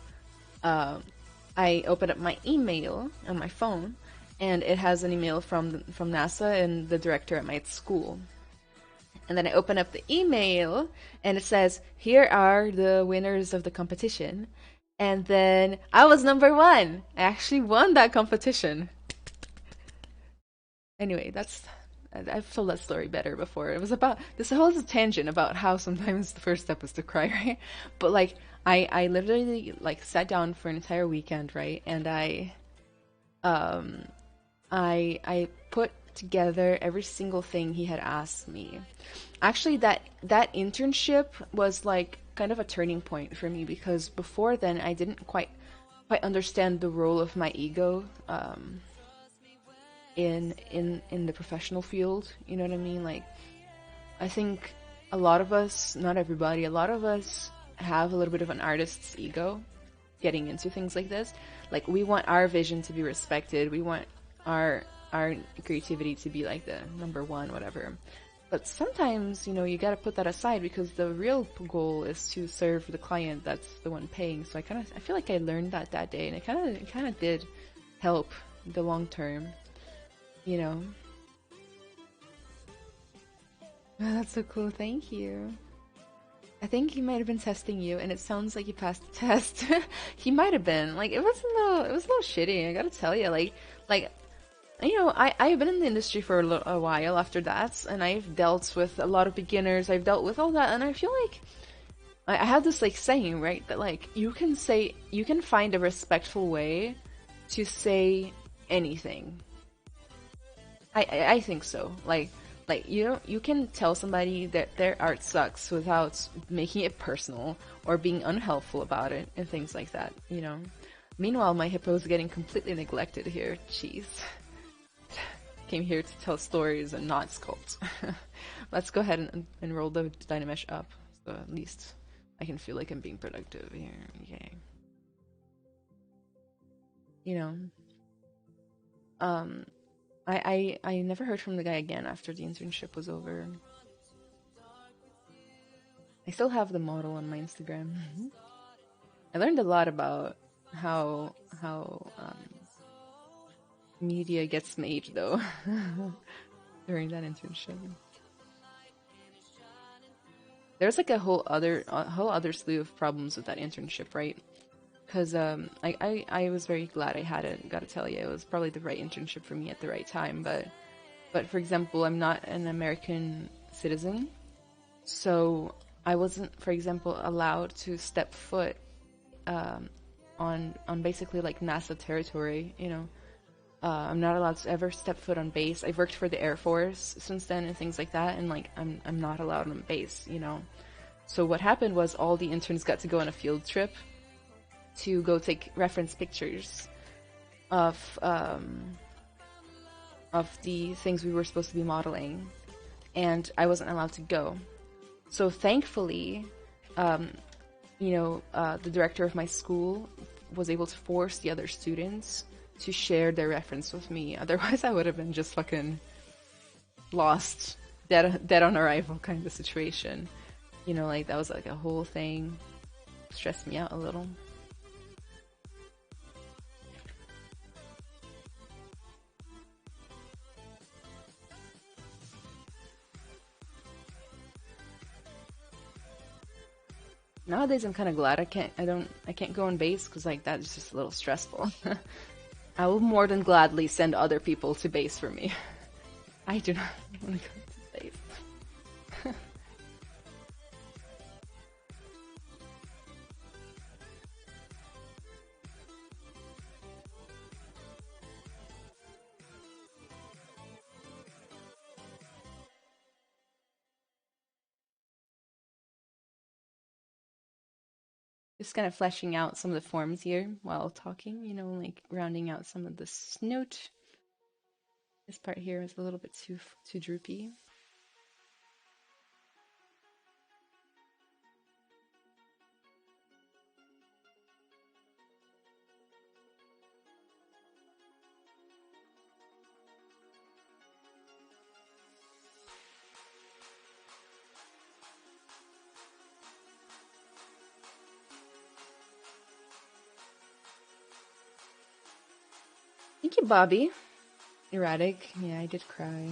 I open up my email on my phone, and it has an email from NASA and the director at my school. And then I open up the email, and it says, "Here are the winners of the competition." And then I was number 1. I actually won that competition. Anyway, I've told that story better before. It was about this whole tangent about how sometimes the first step is to cry, right? But like I literally like sat down for an entire weekend, right? And I put together every single thing he had asked me. Actually, that internship was like kind of a turning point for me, because before then I didn't quite understand the role of my ego in the professional field. You know what I mean? Like I think a lot of us, not everybody, a lot of us have a little bit of an artist's ego getting into things like this. Like we want our vision to be respected. We want our creativity to be like the number 1, whatever. But sometimes, you know, you gotta put that aside, because the real goal is to serve the client that's the one paying. So I feel like I learned that day, and it kind of did help the long term, you know. Oh, that's so cool. Thank you. I think he might have been testing you, and it sounds like you passed the test. He might have been. Like it was a little shitty. I gotta tell you, like you know, I've been in the industry for a while after that, and I've dealt with a lot of beginners. I've dealt with all that, and I feel like I have this like saying, right, that like you can find a respectful way to say anything. I think so. Like you know, you can tell somebody that their art sucks without making it personal or being unhelpful about it and things like that, you know. Meanwhile, my hippo is getting completely neglected here. Jeez. Came here to tell stories and not sculpt. Let's go ahead and roll the Dynamesh up, so at least I can feel like I'm being productive here. Yay. You know, I never heard from the guy again after the internship was over. I still have the model on my Instagram. I learned a lot about how media gets made, though, during that internship. There's like a whole other slew of problems with that internship, right? Because I was very glad I had it. Gotta tell you, it was probably the right internship for me at the right time. But for example, I'm not an American citizen, so I wasn't, for example, allowed to step foot on basically like NASA territory. You know, I'm not allowed to ever step foot on base. I've worked for the Air Force since then and things like that, and like I'm not allowed on base. You know, so what happened was all the interns got to go on a field trip to go take reference pictures of the things we were supposed to be modeling, and I wasn't allowed to go. So thankfully, you know, the director of my school was able to force the other students to share their reference with me. Otherwise, I would have been just fucking lost dead on arrival kind of situation. You know, like that was like a whole thing. Stressed me out a little. Nowadays, I'm kind of glad I can't go on base because like that is just a little stressful. I will more than gladly send other people to base for me. I do not want to go to base. Just kind of fleshing out some of the forms here while talking, you know, like rounding out some of the snoot. This part here is a little bit too droopy. Thank you, Bobby. Erratic. Yeah, I did cry.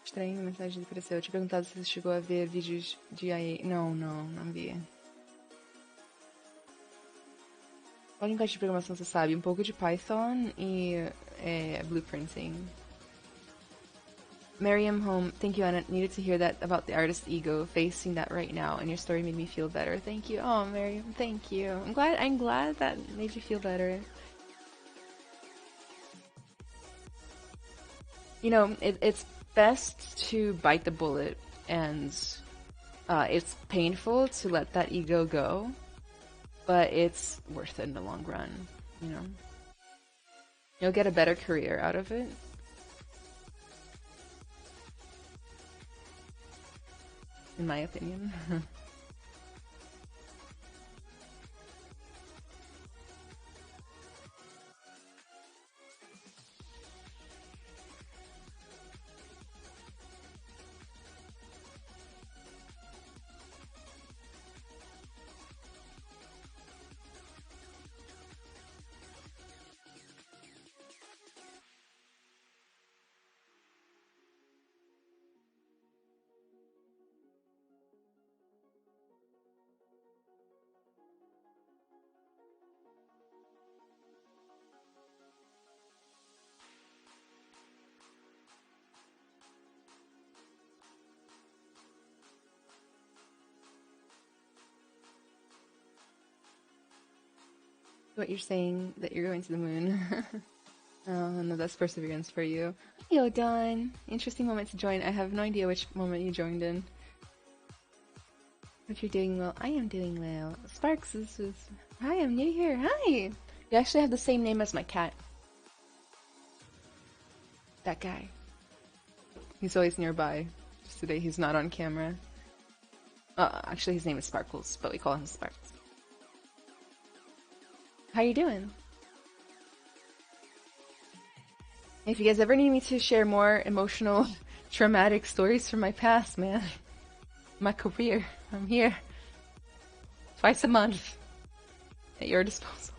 Estranho, mensagem apareceu. Eu tinha perguntado se você chegou a ver vídeos de IA. Não vi. Qual linguagem de programação você sabe? Um pouco de Python e blueprinting. Miriam Home, thank you, Anna. Needed to hear that about the artist's ego, facing that right now, and your story made me feel better. Thank you. Oh, Miriam, thank you. I'm glad that made you feel better. You know, it's best to bite the bullet, and it's painful to let that ego go, but it's worth it in the long run, you know? You'll get a better career out of it. In my opinion. What you're saying, that you're going to the moon. Oh, no, that's perseverance for you. Yo, Don. Interesting moment to join. I have no idea which moment you joined in. But you're doing well. I am doing well. Sparks, this is... Hi, I'm new here. Hi! You actually have the same name as my cat. That guy. He's always nearby. Just today he's not on camera. Actually his name is Sparkles, but we call him Sparks. How you doing? If you guys ever need me to share more emotional, traumatic stories from my past, man, my career, I'm here. Twice a month. At your disposal.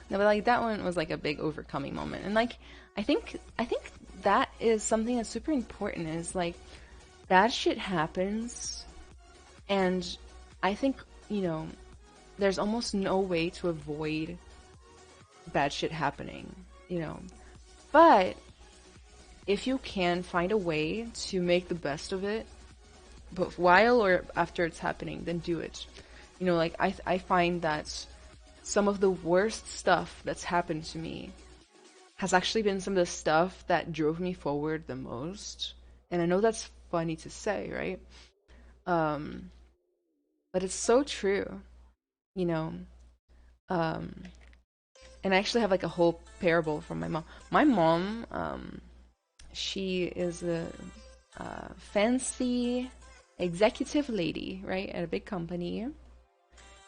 No, but like that one was like a big overcoming moment. And like, I think that is something that's super important, is like, bad shit happens, and I think, you know, there's almost no way to avoid bad shit happening, you know. But if you can find a way to make the best of it, but while or after it's happening, then do it. You know, like I find that some of the worst stuff that's happened to me has actually been some of the stuff that drove me forward the most. And I know that's funny to say, right? But it's so true. You know, and I actually have like a whole parable from my mom. My mom, she is a fancy executive lady, right, at a big company,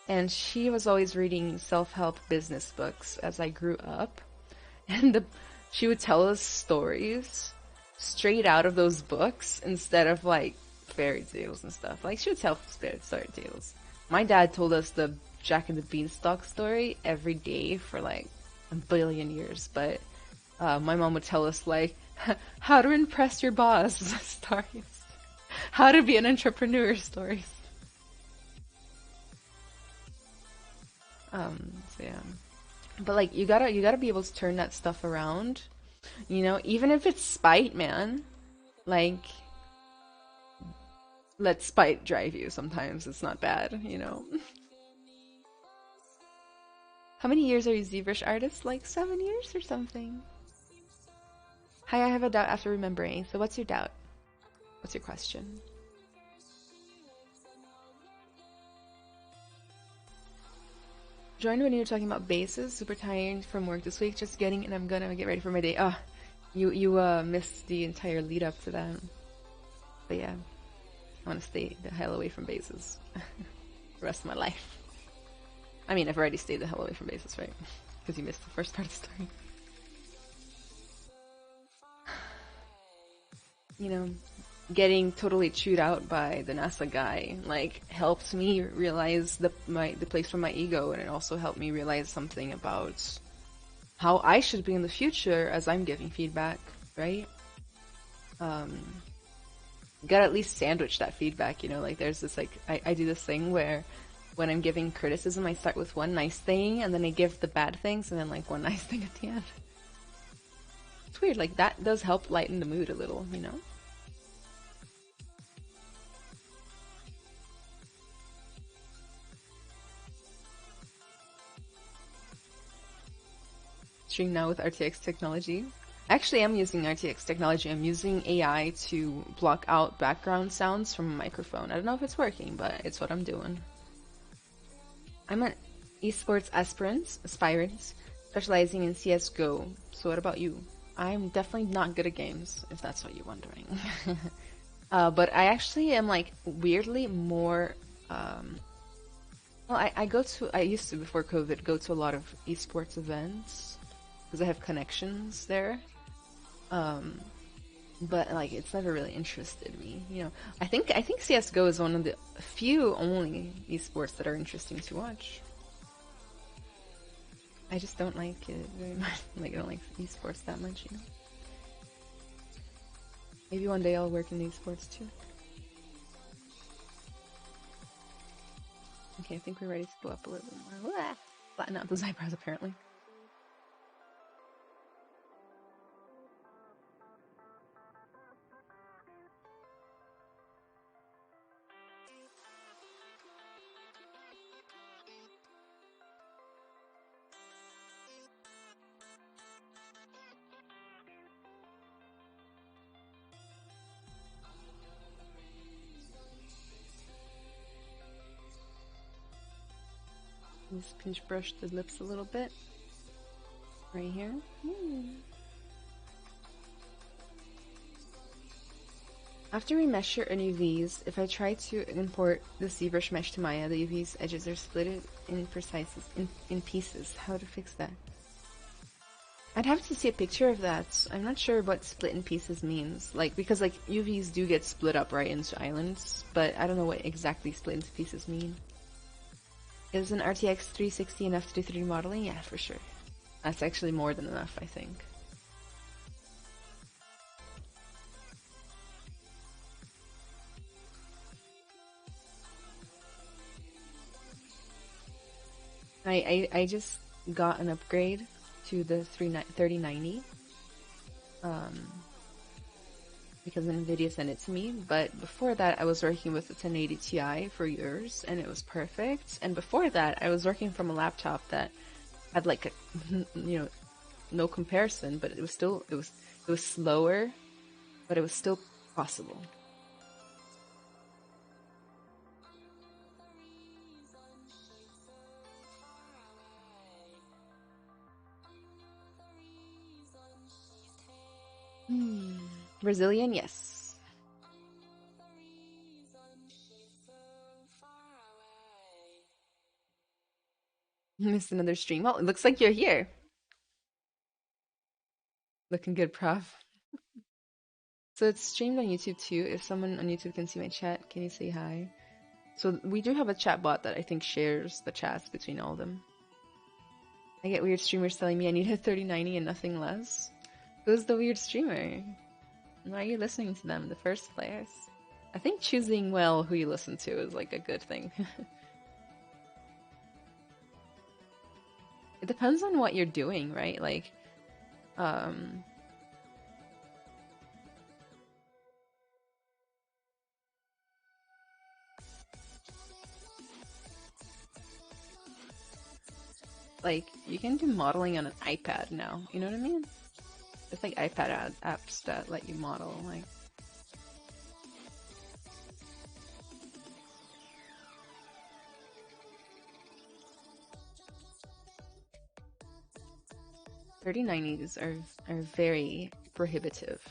and she was always reading self-help business books as I grew up. And she would tell us stories straight out of those books instead of like fairy tales and stuff. Like she would tell fairy tales. My dad told us the Jack and the Beanstalk story every day for like a billion years, but my mom would tell us like how to impress your boss stories, how to be an entrepreneur stories. So yeah, but like you gotta be able to turn that stuff around, even if it's spite, man. Like let spite drive you. Sometimes it's not bad. How many years are you ZBrush artist? Like 7 years or something. Hi, I have a doubt after remembering. So what's your doubt? What's your question? Joined when you were talking about bases. Super tired from work this week. Just getting and I'm gonna get ready for my day. Ah, you missed the entire lead up to that. But yeah, I want to stay the hell away from bases the rest of my life. I mean, I've already stayed the hell away from bases, right? Because you missed the first part of the story. You know, getting totally chewed out by the NASA guy like helped me realize the place for my ego, and it also helped me realize something about how I should be in the future as I'm giving feedback, right? Um, gotta at least sandwich that feedback, like there's this like I do this thing where when I'm giving criticism I start with one nice thing and then I give the bad things and then like one nice thing at the end. It's weird, like that does help lighten the mood a little. Stream now with RTX technology. Actually, I'm using RTX technology. I'm using AI to block out background sounds from a microphone. I don't know if it's working, but it's what I'm doing. I'm an esports aspirant, specializing in CSGO. So what about you? I'm definitely not good at games, if that's what you're wondering. But I actually am like weirdly more. Well, I used to before COVID go to a lot of esports events because I have connections there. Um, but like it's never really interested me. I think CS:GO is one of the few only esports that are interesting to watch. I just don't like it very much. Like I don't like esports that much. Maybe one day I'll work in esports too. Okay, I think we're ready to go up a little bit more. Flatten out those eyebrows apparently. Just pinch brush the lips a little bit. Right here. After we measure in UVs, if I try to import the ZBrush mesh to Maya, the UV's edges are split in pieces. How to fix that? I'd have to see a picture of that. I'm not sure what split in pieces means. Like, because like UVs do get split up right into islands, but I don't know what exactly split into pieces mean. Is an RTX 360 enough to do 3D modeling? Yeah, for sure. That's actually more than enough, I think. I just got an upgrade to the 3090 because NVIDIA sent it to me, but before that I was working with the 1080 Ti for years and it was perfect, and before that I was working from a laptop that had like no comparison, but it was still it was slower, but it was still possible. Brazilian, yes. Missed another stream. Well, it looks like you're here. Looking good, prof. So it's streamed on YouTube too. If someone on YouTube can see my chat, can you say hi? So we do have a chat bot that I think shares the chats between all of them. I get weird streamers telling me I need a 3090 and nothing less. Who's the weird streamer? Why are you listening to them in the first place? I think choosing well who you listen to is like a good thing. It depends on what you're doing, right? Like you can do modeling on an iPad now. You know what I mean? It's like iPad apps that let you model. Like 3090s are very prohibitive.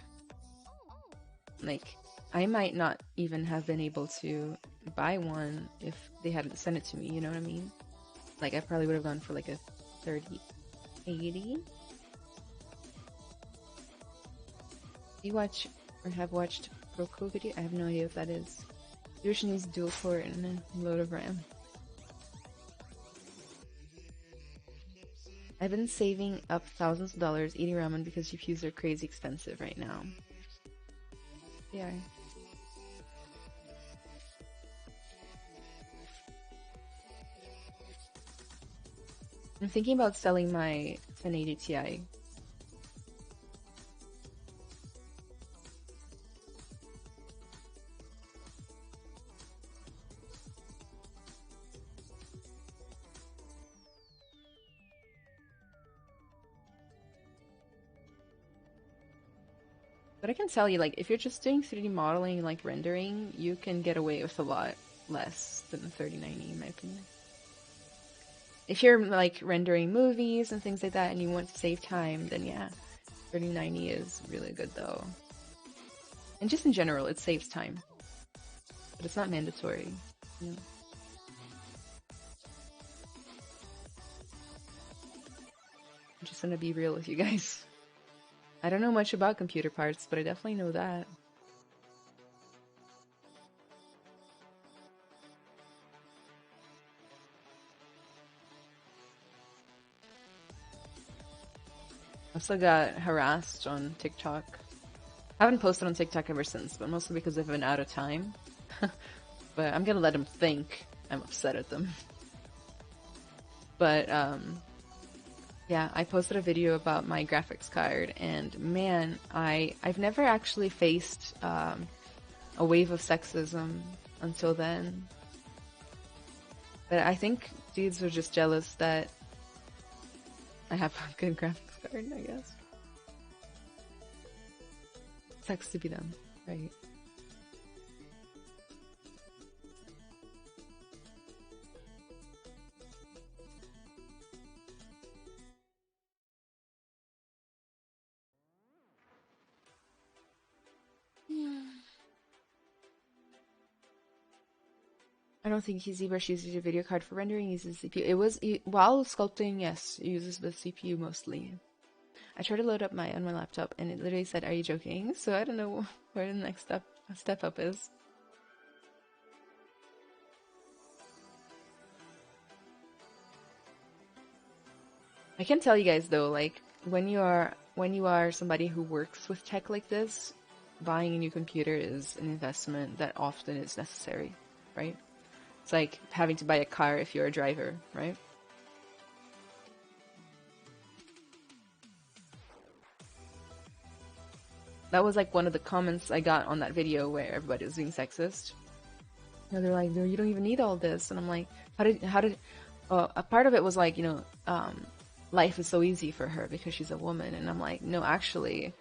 Like I might not even have been able to buy one if they hadn't sent it to me. You know what I mean? Like I probably would have gone for like a 3080. You watch or have watched Roku video? I have no idea what that is. Yoshi needs dual core and a load of RAM. I've been saving up thousands of dollars eating ramen because GPUs are crazy expensive right now. Yeah. I'm thinking about selling my 1080 Ti. But I can tell you, like, if you're just doing 3D modeling, like rendering, you can get away with a lot less than the 3090, in my opinion. If you're, like, rendering movies and things like that and you want to save time, then yeah, 3090 is really good, though. And just in general, it saves time. But it's not mandatory, you know? I'm just gonna be real with you guys. I don't know much about computer parts, but I definitely know that. I also got harassed on TikTok. I haven't posted on TikTok ever since, but mostly because I've been out of time. But I'm gonna let them think I'm upset at them. But, yeah, I posted a video about my graphics card, and man, I've never actually faced a wave of sexism until then. But I think dudes were just jealous that I have a good graphics card, I guess. Sucks to be them, right? I don't think ZBrush uses your video card for rendering, uses CPU. While sculpting, yes, it uses the CPU mostly. I tried to load up on my laptop and it literally said, "Are you joking?" So I don't know where the next step up is. I can tell you guys though, like when you are somebody who works with tech like this, buying a new computer is an investment that often is necessary, right? It's like having to buy a car if you're a driver, right? That was like one of the comments I got on that video where everybody was being sexist. You know, they're like, "No, you don't even need all this," and I'm like, how did? A part of it was like, life is so easy for her because she's a woman, and I'm like, no, actually,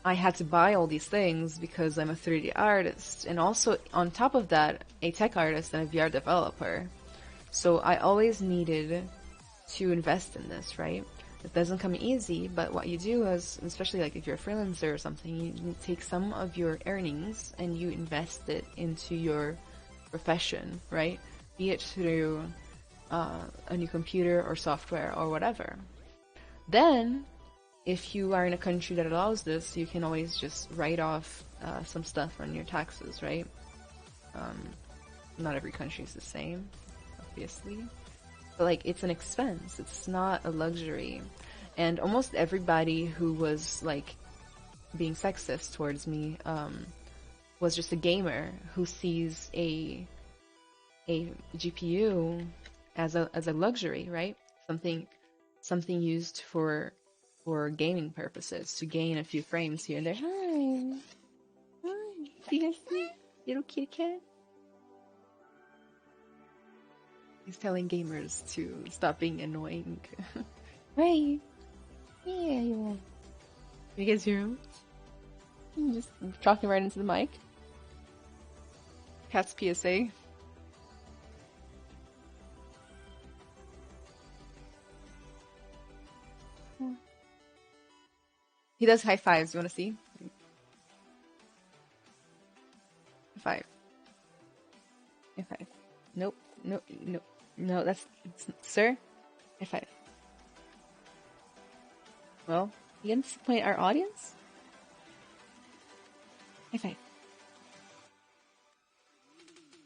I had to buy all these things because I'm a 3D artist, and also on top of that, a tech artist and a VR developer. So I always needed to invest in this, right? It doesn't come easy, but what you do is, especially like if you're a freelancer or something, you take some of your earnings and you invest it into your profession, right? Be it through a new computer or software or whatever. Then if you are in a country that allows this, you can always just write off some stuff on your taxes, right? Not every country is the same, obviously. But like, it's an expense. It's not a luxury. And almost everybody who was like being sexist towards me was just a gamer who sees a GPU as a luxury, right? Something used for gaming purposes to gain a few frames here and there. Hi, hi, see, little kitty cat. He's telling gamers to stop being annoying. Right? Yeah, you are. You guys hear him? Just talking right into the mic. Cat's PSA. He does high fives. You want to see? High five. High five. Nope. No. No. No. That's sir. High five. Well, you gonna disappoint our audience? High five.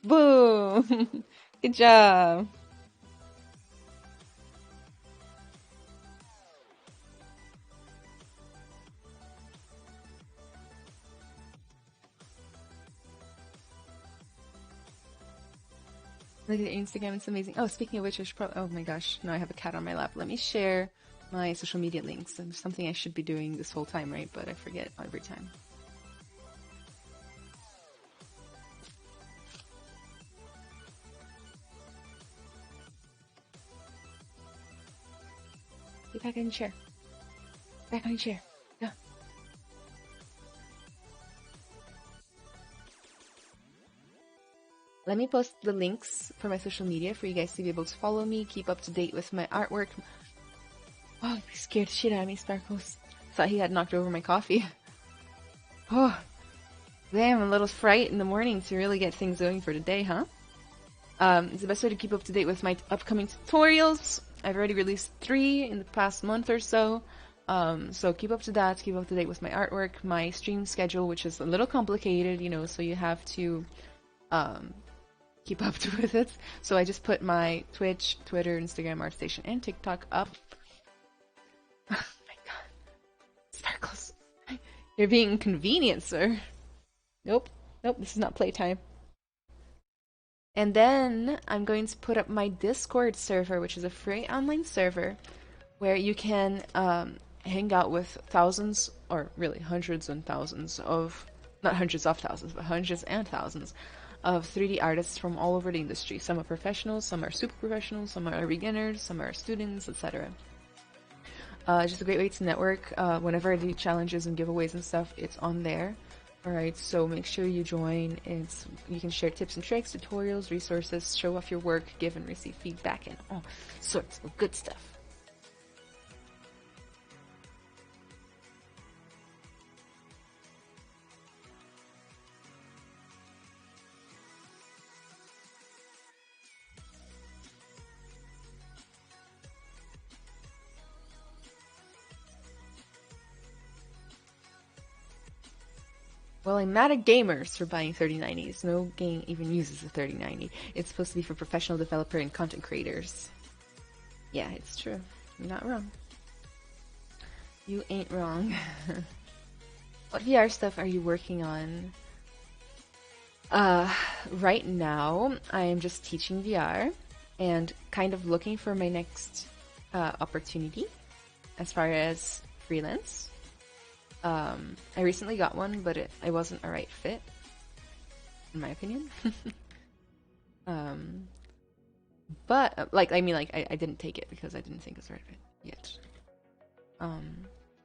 Boom! Good job. Look at Instagram, it's amazing. Oh, speaking of which, I should probably, oh my gosh, now I have a cat on my lap. Let me share my social media links. It's something I should be doing this whole time, right? But I forget every time. Get back on your chair. Back on your chair. Go. Let me post the links for my social media for you guys to be able to follow me, keep up to date with my artwork. Oh, he scared the shit out of me, Sparkles. Thought he had knocked over my coffee. Oh, damn, a little fright in the morning to really get things going for today, huh? It's the best way to keep up to date with my upcoming tutorials. I've already released 3 in the past month or so. So keep up to that, keep up to date with my artwork, my stream schedule, which is a little complicated, you know, so you have to keep up with it. So I just put my Twitch, Twitter, Instagram, ArtStation, and TikTok up. Oh my god. Sparkles. You're being inconvenient, sir. Nope. Nope, this is not playtime. And then I'm going to put up my Discord server, which is a free online server where you can hang out with thousands, or really hundreds and thousands of, not hundreds of thousands, but hundreds and thousands of 3D artists from all over the industry. Some are professionals, some are super professionals, some are beginners, some are students, etc. Just a great way to network. Whenever I do challenges and giveaways and stuff, it's on there. Alright, so make sure you join. You can share tips and tricks, tutorials, resources, show off your work, give and receive feedback, and all sorts of good stuff. Well, I'm mad at gamers for buying 3090s. No game even uses a 3090. It's supposed to be for professional developer and content creators. Yeah, it's true. You're not wrong. You ain't wrong. What VR stuff are you working on? Right now, I am just teaching VR and kind of looking for my next opportunity as far as freelance. I recently got one, but it wasn't a right fit, in my opinion. But like, I mean, like, I didn't take it because I didn't think it was the right fit yet.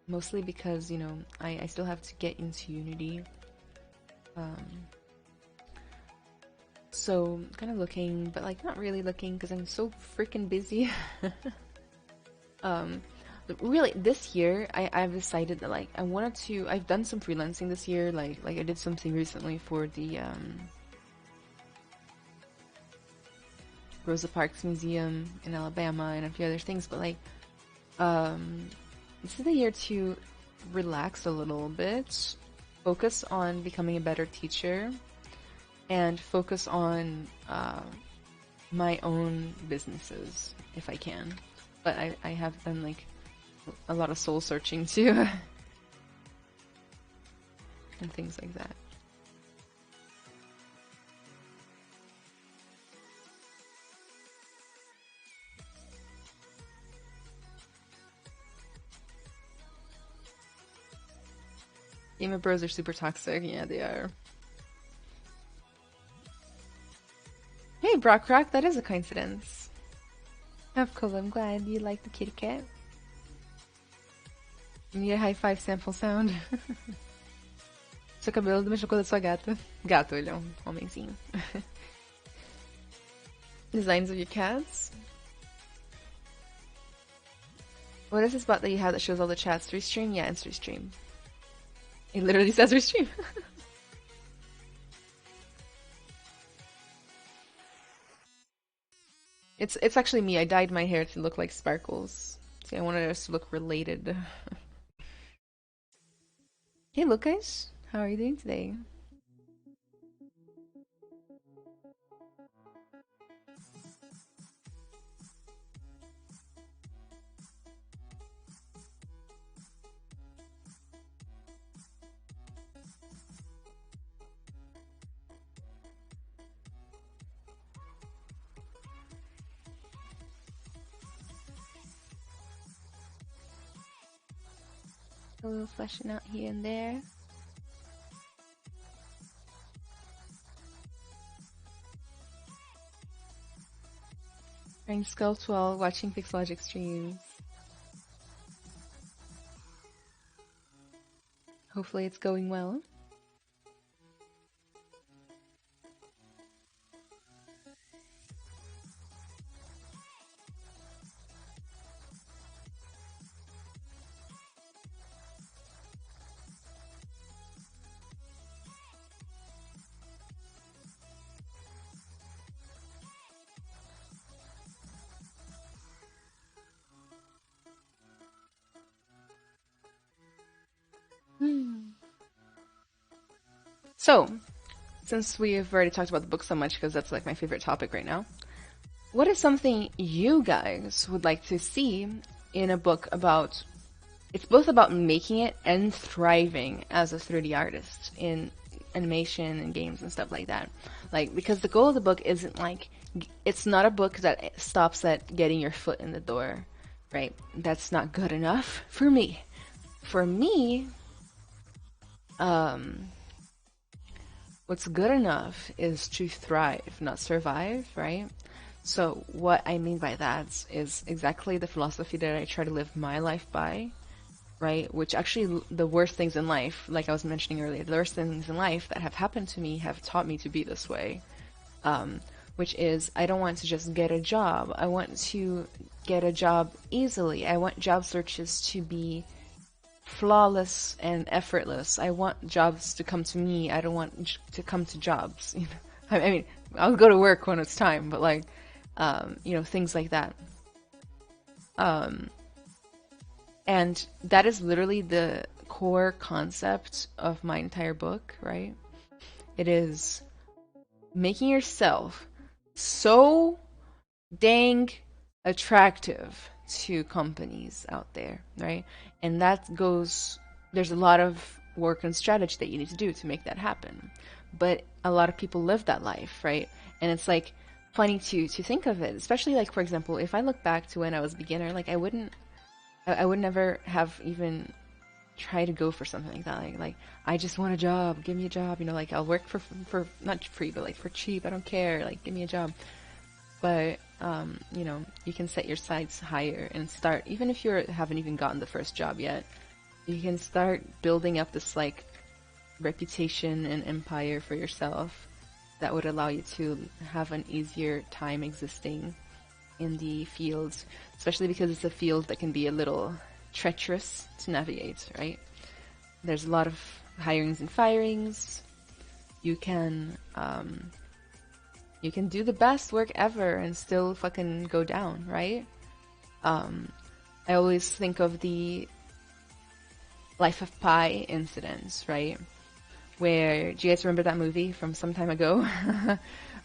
Mostly because, you know, I still have to get into Unity. So kind of looking, but like not really looking because I'm so freaking busy. Really, this year I've decided that like I've done some freelancing this year. Like I did something recently for the Rosa Parks Museum in Alabama and a few other things. But like this is the year to relax a little bit, focus on becoming a better teacher, and focus on my own businesses if I can. But I have done like a lot of soul searching too, and things like that. Gamer bros are super toxic. Yeah, they are. Hey, Brock Rock, that is a coincidence. Of course, I'm glad you like the kitty cat. You need a high five sample sound. Seu cabelo mexeu com a da sua gata. Gato, ele é um homenzinho. Designs of your cats. What is this bot that you have that shows all the chats? Restream? Yeah, it's Restream. It literally says Restream. It's actually me. I dyed my hair to look like Sparkles. See, I wanted us to look related. Hey Lucas, how are you doing today? A little fleshing out here and there. Trying to sculpt while watching Pixologic streams. Hopefully it's going well. So, since we've already talked about the book so much, because that's like my favorite topic right now, what is something you guys would like to see in a book about? It's both about making it and thriving as a 3D artist in animation and games and stuff like that. Like, because the goal of the book isn't like, it's not a book that stops at getting your foot in the door, right? That's not good enough for me. For me, what's good enough is to thrive, not survive, right? So what I mean by that is exactly the philosophy that I try to live my life by, right? Which actually the worst things in life, like I was mentioning earlier, the worst things in life that have happened to me have taught me to be this way. Which is, I don't want to just get a job. I want to get a job easily. I want job searches to be flawless and effortless. I want jobs to come to me. I don't want to come to jobs. I mean, I'll go to work when it's time, but like, things like that. And that is literally the core concept of my entire book, right? It is making yourself so dang attractive to companies out there, right? And that goes, there's a lot of work and strategy that you need to do to make that happen. But a lot of people live that life, right? And it's like funny to think of it, especially like, for example, if I look back to when I was a beginner, like I would never have even try to go for something like that. Like I just want a job, give me a job, like I'll work for not free, but like for cheap, I don't care, like give me a job. But you can set your sights higher and start, even if you haven't even gotten the first job yet, you can start building up this like reputation and empire for yourself that would allow you to have an easier time existing in the field, especially because it's a field that can be a little treacherous to navigate, right? There's a lot of hirings and firings. You can do the best work ever and still fucking go down, right? I always think of the Life of Pi incidents, right? Where, do you guys remember that movie from some time ago?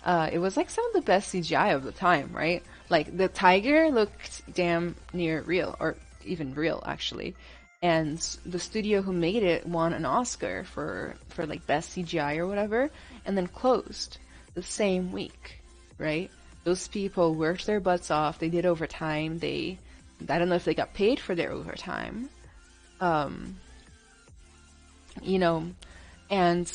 It was like some of the best CGI of the time, right? Like the tiger looked damn near real, or even real actually. And the studio who made it won an Oscar for like best CGI or whatever, and then closed the same week, right? Those people worked their butts off. They did overtime. I don't know if they got paid for their overtime. Um, you know, and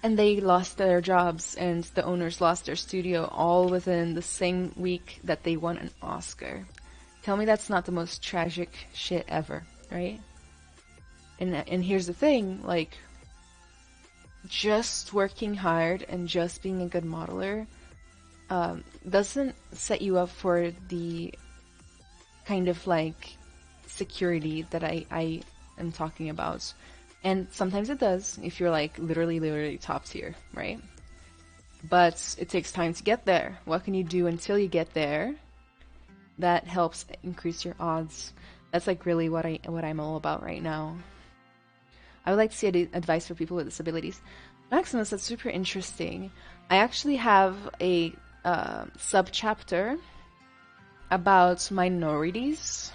they lost their jobs, and the owners lost their studio all within the same week that they won an Oscar. Tell me that's not the most tragic shit ever, right? And here's the thing, like, just working hard and just being a good modeler doesn't set you up for the kind of like security that I am talking about. And sometimes it does if you're like literally top tier, right? But it takes time to get there. What can you do until you get there that helps increase your odds? That's like really what I'm all about right now. I would like to see advice for people with disabilities. Maximus, that's super interesting. I actually have a sub-chapter about minorities.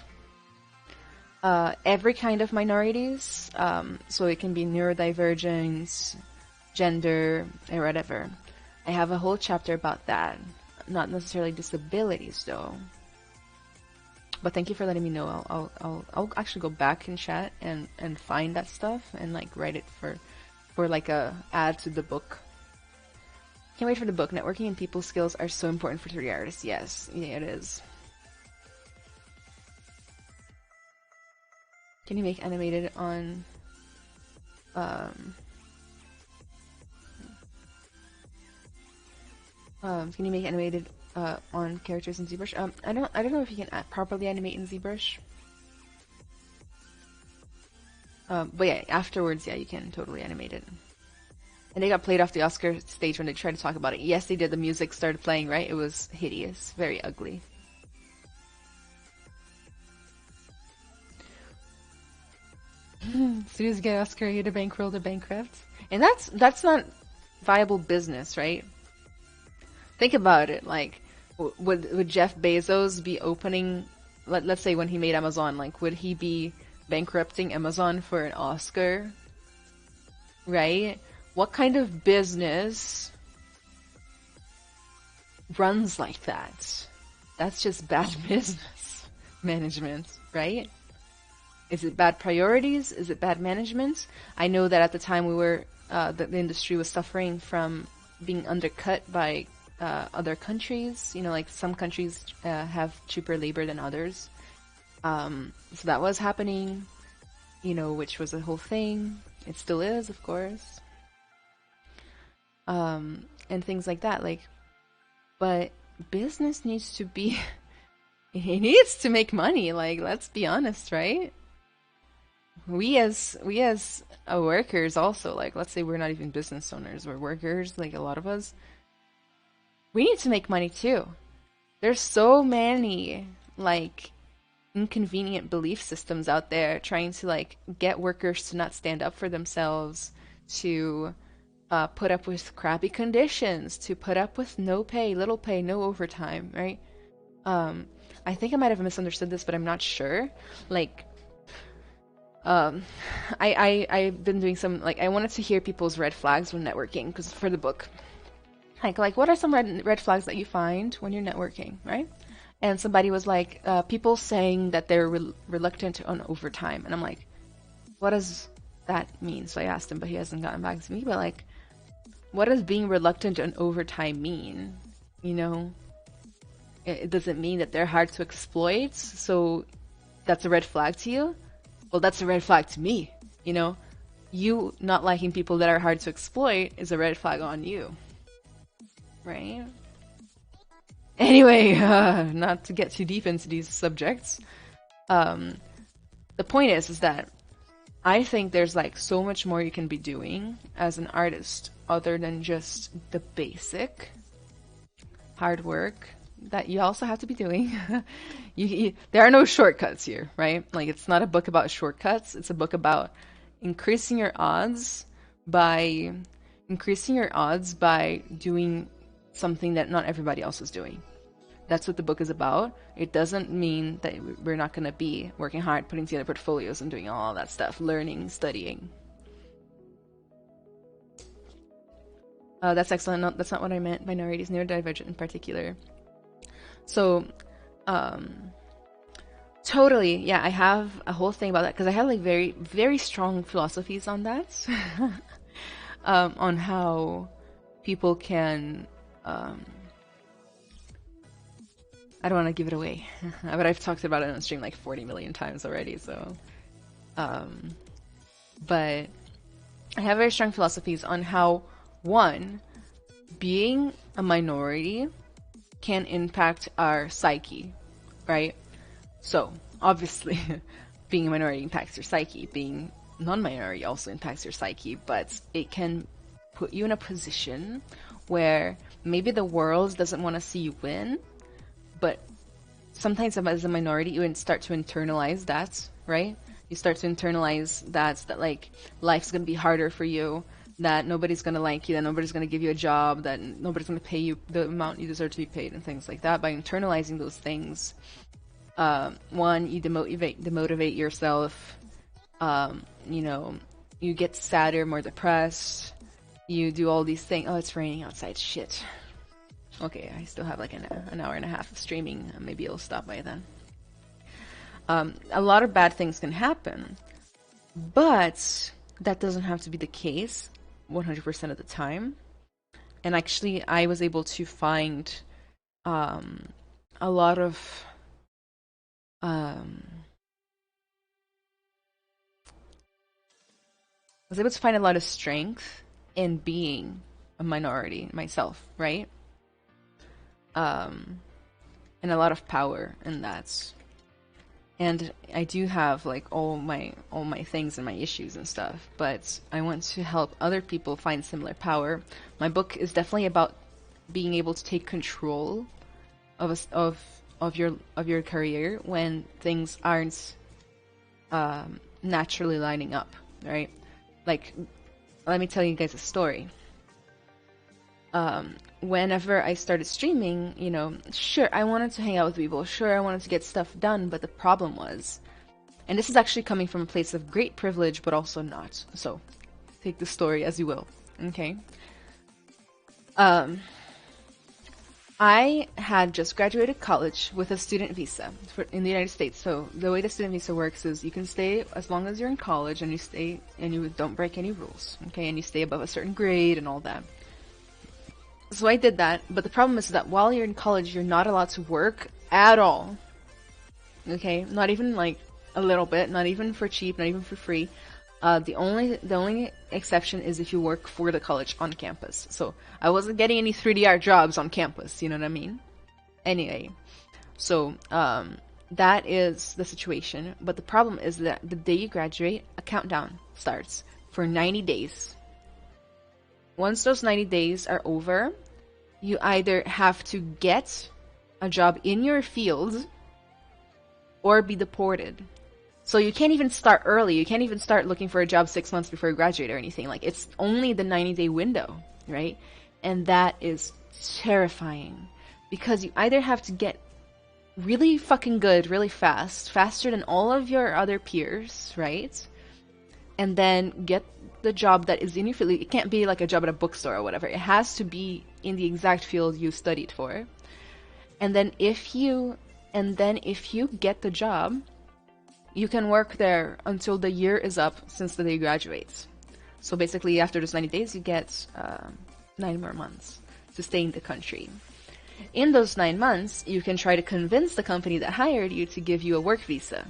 Every kind of minorities. So it can be neurodivergent, gender, or whatever. I have a whole chapter about that. Not necessarily disabilities, though. But thank you for letting me know. I'll actually go back in chat and find that stuff and like write it for like a add to the book. Can't wait for the book. Networking and people skills are so important for 3D artists. Yes, yeah, it is. Can you make animated on can you make animated on characters in ZBrush? I don't know if you can properly animate in ZBrush. But yeah, afterwards, yeah, you can totally animate it. And they got played off the Oscar stage when they tried to talk about it. Yes, they did. The music started playing, right? It was hideous, very ugly. Studios get Oscar, you to bankroll the bankrupt, and that's not viable business, right? Think about it. Like, would Jeff Bezos be opening? Let's say when he made Amazon, like, would he be bankrupting Amazon for an Oscar? Right? What kind of business runs like that? That's just bad business management, right? Is it bad priorities? Is it bad management? I know that at the time we were, the industry was suffering from being undercut by other countries. You know, like some countries have cheaper labor than others. So that was happening, you know, which was a whole thing. It still is, of course. And things like that. Like, but business needs to be, it needs to make money. Like, let's be honest, right? We as workers also, like, let's say we're not even business owners, we're workers, like a lot of us. We need to make money too. There's so many like inconvenient belief systems out there trying to like get workers to not stand up for themselves, to put up with crappy conditions, to put up with no pay, little pay, no overtime, right? I think I might have misunderstood this, but I'm not sure. Like, I've been doing some, like, I wanted to hear people's red flags when networking, because for the book, like what are some red flags that you find when you're networking, right? And somebody was like, people saying that they're reluctant on overtime, and I'm like, what does that mean? So I asked him, but he hasn't gotten back to me. But like, what does being reluctant on overtime mean? You know, it doesn't mean that they're hard to exploit, so that's a red flag to you. Well, that's a red flag to me, you know? You not liking people that are hard to exploit is a red flag on you, right? Anyway, not to get too deep into these subjects, the point is that I think there's like so much more you can be doing as an artist other than just the basic hard work that you also have to be doing. There are no shortcuts here, right? Like, it's not a book about shortcuts. It's a book about increasing your odds by doing something that not everybody else is doing. That's what the book is about. It doesn't mean that we're not going to be working hard, putting together portfolios and doing all that stuff, learning, studying. That's excellent. No, that's not what I meant. Minorities, neurodivergent in particular. So, totally, yeah, I have a whole thing about that because I have like very, very strong philosophies on that. On how people can, I don't want to give it away, but I've talked about it on stream like 40 million times already, so, but I have very strong philosophies on how, one, being a minority can impact our psyche, right? So, obviously, being a minority impacts your psyche. Being non-minority also impacts your psyche, but it can put you in a position where maybe the world doesn't want to see you win, but sometimes as a minority, you start to internalize that, right? You start to internalize that like life's going to be harder for you, that nobody's going to like you, that nobody's going to give you a job, that nobody's going to pay you the amount you deserve to be paid, and things like that. By internalizing those things, one, you demotivate yourself, you know, you get sadder, more depressed, you do all these things. Oh, it's raining outside, shit. Okay, I still have like an hour and a half of streaming, maybe it'll stop by then. A lot of bad things can happen, but that doesn't have to be the case 100% of the time. And actually, I was able to find a lot of I was able to find a lot of strength in being a minority myself, right? And a lot of power in that. And I do have like all my things and my issues and stuff, but I want to help other people find similar power. My book is definitely about being able to take control of your career when things aren't naturally lining up, right? Like, let me tell you guys a story. Whenever I started streaming, you know, sure, I wanted to hang out with people, sure, I wanted to get stuff done, but the problem was, and this is actually coming from a place of great privilege, but also not, so take the story as you will, okay? I had just graduated college with a student visa in the United States. So the way the student visa works is you can stay as long as you're in college, and you don't break any rules, okay? And you stay above a certain grade and all that. So I did that, but the problem is that while you're in college, you're not allowed to work at all. Okay? Not even like a little bit, not even for cheap, not even for free. The only exception is if you work for the college on campus. So I wasn't getting any 3D art jobs on campus, you know what I mean? Anyway, so that is the situation. But the problem is that the day you graduate, a countdown starts for 90 days. Once those 90 days are over, you either have to get a job in your field or be deported. So you can't even start early. You can't even start looking for a job 6 months before you graduate or anything. Like, it's only the 90-day window, right? And that is terrifying because you either have to get really fucking good really fast, faster than all of your other peers, right? And then get the job that is in your field. It can't be like a job at a bookstore or whatever. It has to be in the exact field you studied for. And then if you get the job, you can work there until the year is up since the day you graduate. So basically, after those 90 days, you get 9 more months to stay in the country. In those 9 months, you can try to convince the company that hired you to give you a work visa.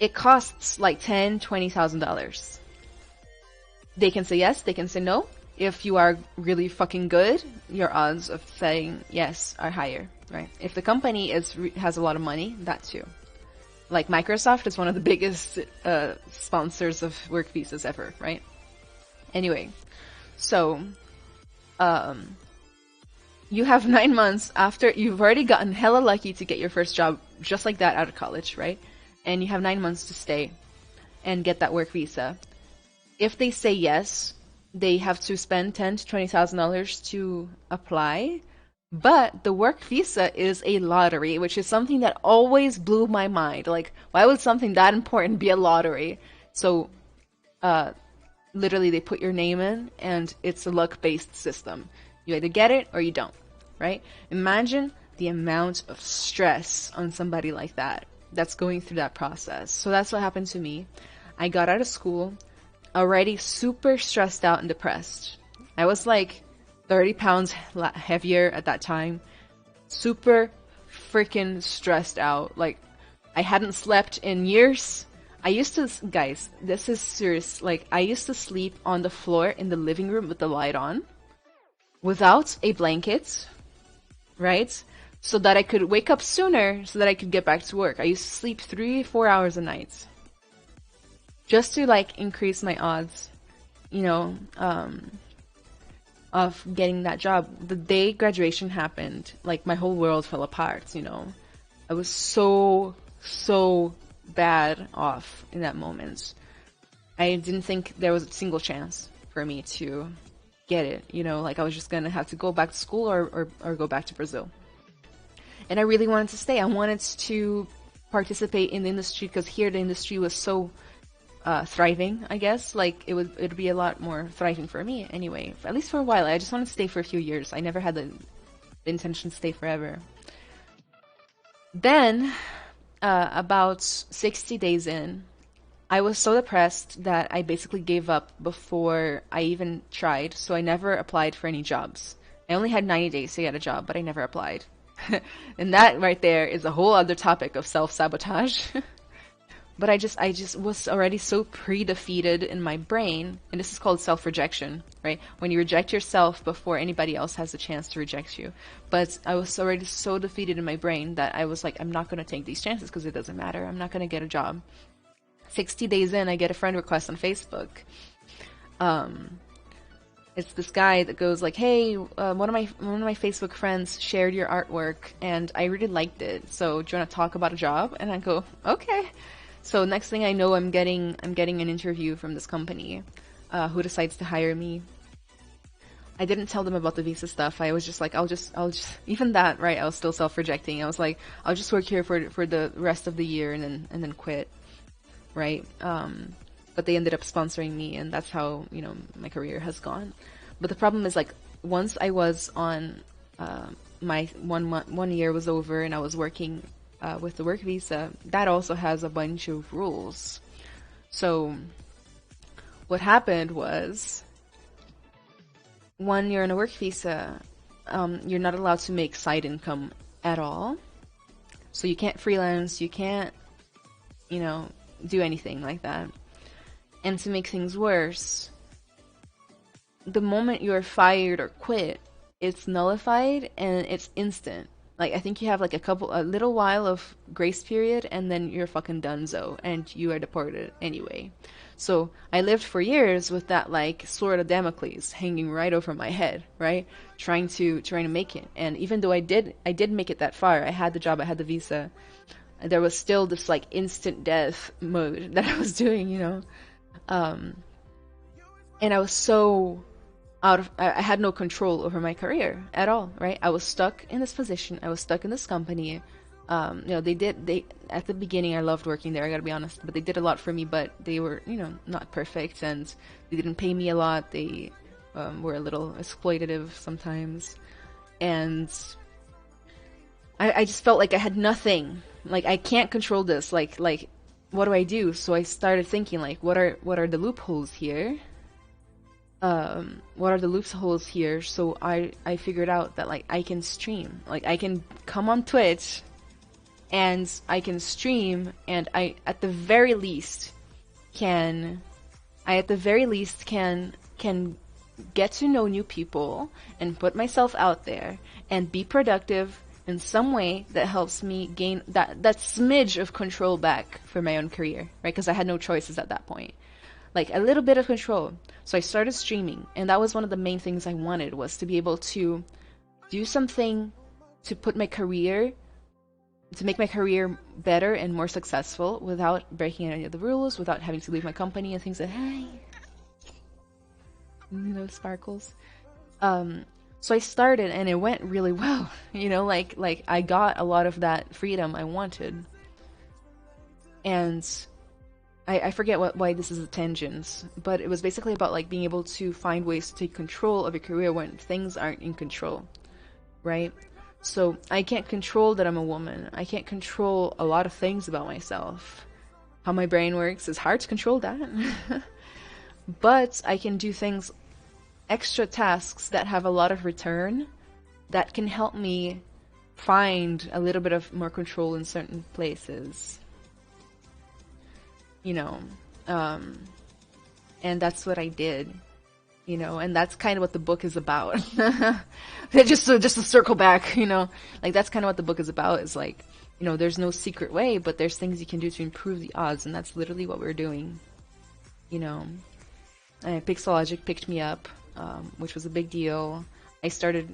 It costs like $10,000, $20,000. They can say yes, they can say no. If you are really fucking good, your odds of saying yes are higher, right? If the company has a lot of money, that too. Like Microsoft is one of the biggest sponsors of work visas ever, right? Anyway, so you have 9 months after you've already gotten hella lucky to get your first job just like that out of college, right? And you have 9 months to stay. and get that work visa. If they say yes, they have to spend $10,000 to $20,000 to apply. But the work visa is a lottery, which is something that always blew my mind. Like, why would something that important be a lottery? So, literally, they put your name in, and it's a luck-based system. You either get it or you don't, right? Imagine the amount of stress on somebody like that that's going through that process. So that's what happened to me. I got out of school already super stressed out and depressed. I was like 30 pounds heavier at that time. Super freaking stressed out. Like, I hadn't slept in years. I used to, guys, this is serious. Like, I used to sleep on the floor in the living room with the light on, without a blanket, right? So that I could wake up sooner, so that I could get back to work. I used to sleep 3-4 hours a night, just to like increase my odds, you know, of getting that job. The day graduation happened, like my whole world fell apart, you know. I was so bad off in that moment. I didn't think there was a single chance for me to get it, you know, like I was just gonna have to go back to school or go back to Brazil. And I really wanted to stay. I wanted to participate in the industry, because here the industry was so thriving, I guess. Like, it'd be a lot more thriving for me anyway, at least for a while. I just wanted to stay for a few years. I never had the intention to stay forever. Then, about 60 days in, I was so depressed that I basically gave up before I even tried, so I never applied for any jobs. I only had 90 days to get a job, but I never applied. And that right there is a whole other topic of self-sabotage. But I just was already so pre-defeated in my brain, and this is called self-rejection, right? When you reject yourself before anybody else has a chance to reject you. But I was already so defeated in my brain that I was like, I'm not going to take these chances because it doesn't matter. I'm not going to get a job. 60 days in, I get a friend request on Facebook. It's this guy that goes like, hey, one of my Facebook friends shared your artwork, and I really liked it. So do you want to talk about a job? And I go, okay. So next thing I know, I'm getting an interview from this company, who decides to hire me. I didn't tell them about the visa stuff. I was just like, I'll just even that, right? I was still self-rejecting. I was like, I'll just work here for the rest of the year and then quit, right? But they ended up sponsoring me, and that's how, you know, my career has gone. But the problem is, like, once I was on my 1 year was over and I was working with the work visa, that also has a bunch of rules. So what happened was, when you're on a work visa, you're not allowed to make side income at all. So you can't freelance, you can't, you know, do anything like that. And to make things worse, the moment you're fired or quit, it's nullified and it's instant. Like, I think you have like a little while of grace period, and then you're fucking donezo, and you are deported anyway. So I lived for years with that like sword of Damocles hanging right over my head, right? Trying to make it. And even though I did make it that far, I had the job, I had the visa, there was still this like instant death mode that I was doing, you know? And I was so I had no control over my career at all, right? I was stuck in this position. I was stuck in this company. You know, they at the beginning, I loved working there, I gotta be honest, but they did a lot for me, but they were, you know, not perfect, and they didn't pay me a lot. They were a little exploitative sometimes. And I just felt like I had nothing. Like, I can't control this. Like, what do I do? So I started thinking, like, what are the loopholes here? What are the loopholes here? So I figured out that, like, I can stream. Like, I can come on Twitch and I can stream, and I at the very least can get to know new people and put myself out there and be productive in some way that helps me gain that smidge of control back for my own career, right? Because I had no choices at that point. Like, a little bit of control. So I started streaming, and that was one of the main things I wanted, was to be able to do something to put my career to make my career better and more successful without breaking any of the rules, without having to leave my company and things like, hey, sparkles. So I started and it went really well, like I got a lot of that freedom I wanted. And I forget why this is a tangent, but it was basically about like being able to find ways to take control of your career when things aren't in control, right? So I can't control that I'm a woman. I can't control a lot of things about myself. How my brain works is hard to control that. But I can do things, extra tasks that have a lot of return that can help me find a little bit of more control in certain places. And that's what I did. And that's kind of what the book is about. just to circle back, like that's kind of what the book is about. Is like, there's no secret way, but there's things you can do to improve the odds, and that's literally what we're doing. And Pixologic picked me up, which was a big deal. I started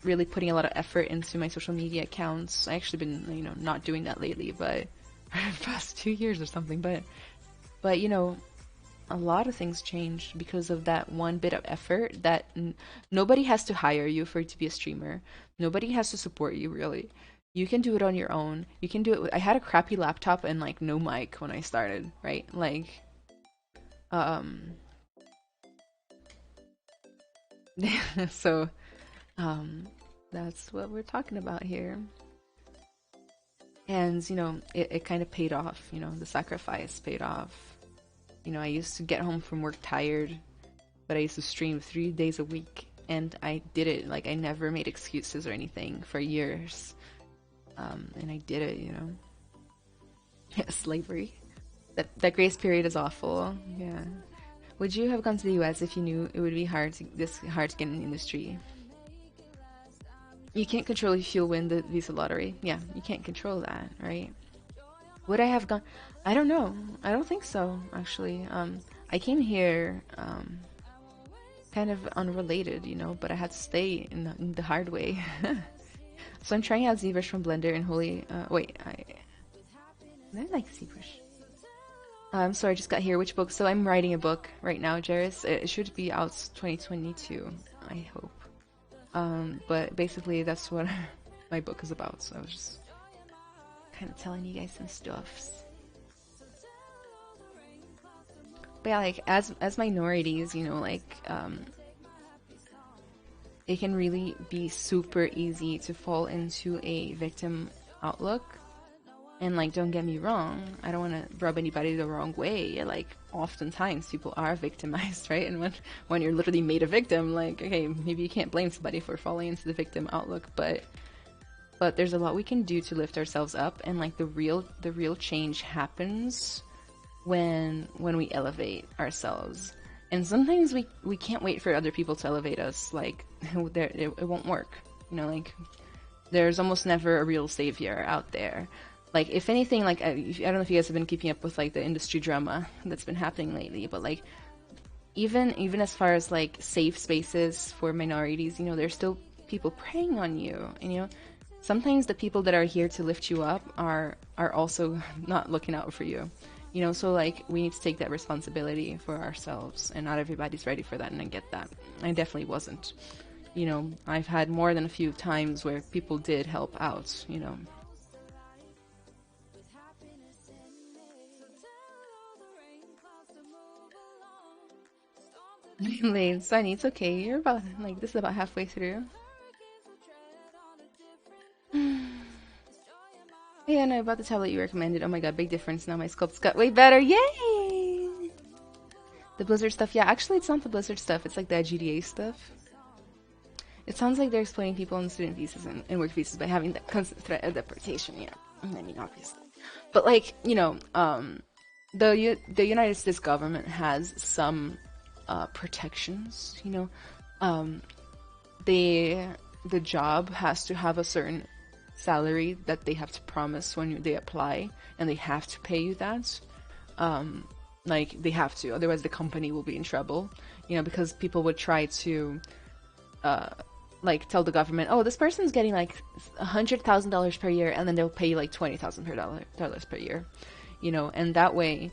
really putting a lot of effort into my social media accounts. I actually been, not doing that lately, but for the past 2 years or something. But a lot of things changed because of that one bit of effort that nobody has to hire you for it to be a streamer. Nobody has to support you, really. You can do it on your own. You can do it I had a crappy laptop and like no mic when I started, right? Like so that's what we're talking about here. And it kind of paid off, the sacrifice paid off. I used to get home from work tired, but I used to stream 3 days a week, and I did it. Like, I never made excuses or anything for years. And I did it, Yeah, slavery. That grace period is awful. Yeah. Would you have gone to the US if you knew it would be hard to get in the industry? You can't control if you'll win the visa lottery. Yeah, you can't control that, right? Would I have gone? I don't know. I don't think so, actually. I came here kind of unrelated, but I had to stay in the hard way. So I'm trying out ZBrush from Blender and Holy... I like ZBrush. I'm sorry, I just got here. Which book? So I'm writing a book right now, Jairus. It should be out 2022, I hope. But basically that's what my book is about, so I was just kind of telling you guys some stuffs. But yeah, like as minorities, it can really be super easy to fall into a victim outlook. And like, don't get me wrong, I don't want to rub anybody the wrong way. Like, oftentimes people are victimized, right? And when you're literally made a victim, like, okay, maybe you can't blame somebody for falling into the victim outlook, but there's a lot we can do to lift ourselves up, and like the real change happens when we elevate ourselves. And sometimes we can't wait for other people to elevate us. Like, it won't work. Like, there's almost never a real savior out there. Like, if anything, like, I don't know if you guys have been keeping up with, like, the industry drama that's been happening lately, but, like, even as far as, like, safe spaces for minorities, there's still people preying on you, and, sometimes the people that are here to lift you up are also not looking out for you, so, like, we need to take that responsibility for ourselves, and not everybody's ready for that, and I get that. I definitely wasn't. I've had more than a few times where people did help out, Late, Sunny, it's okay. You're about, like, this is about halfway through. Yeah, no, about the tablet you recommended. Oh my god, big difference. Now my sculpt's got way better. Yay! The Blizzard stuff. Yeah, actually, it's not the Blizzard stuff. It's like the GDA stuff. It sounds like they're exploiting people on student visas and work visas by having that constant threat of deportation. Yeah, I mean, obviously. But, like, the United States government has some protections, the job has to have a certain salary that they have to promise when they apply, and they have to pay you that. Like, they have to, otherwise the company will be in trouble, because people would try to like tell the government, oh, this person's getting like $100,000 per year, and then they'll pay you like $20,000 per year, and that way,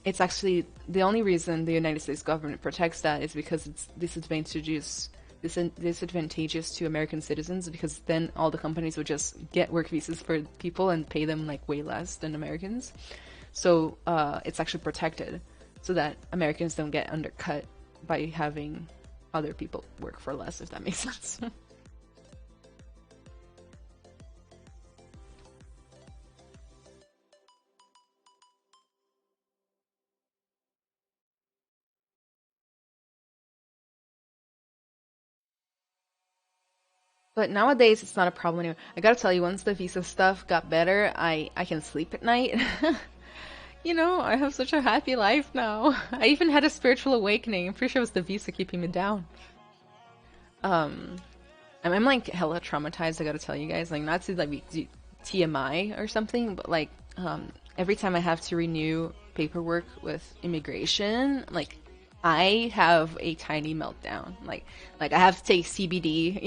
it's actually the only reason the United States government protects that is because it's disadvantageous to American citizens, because then all the companies would just get work visas for people and pay them like way less than Americans. So it's actually protected so that Americans don't get undercut by having other people work for less, if that makes sense. But nowadays, it's not a problem anymore. I gotta tell you, once the visa stuff got better, I can sleep at night. I have such a happy life now. I even had a spiritual awakening. I'm pretty sure it was the visa keeping me down. Um, I'm like hella traumatized. I gotta tell you guys, like not to like be TMI or something, but like every time I have to renew paperwork with immigration, like I have a tiny meltdown. Like I have to take CBD.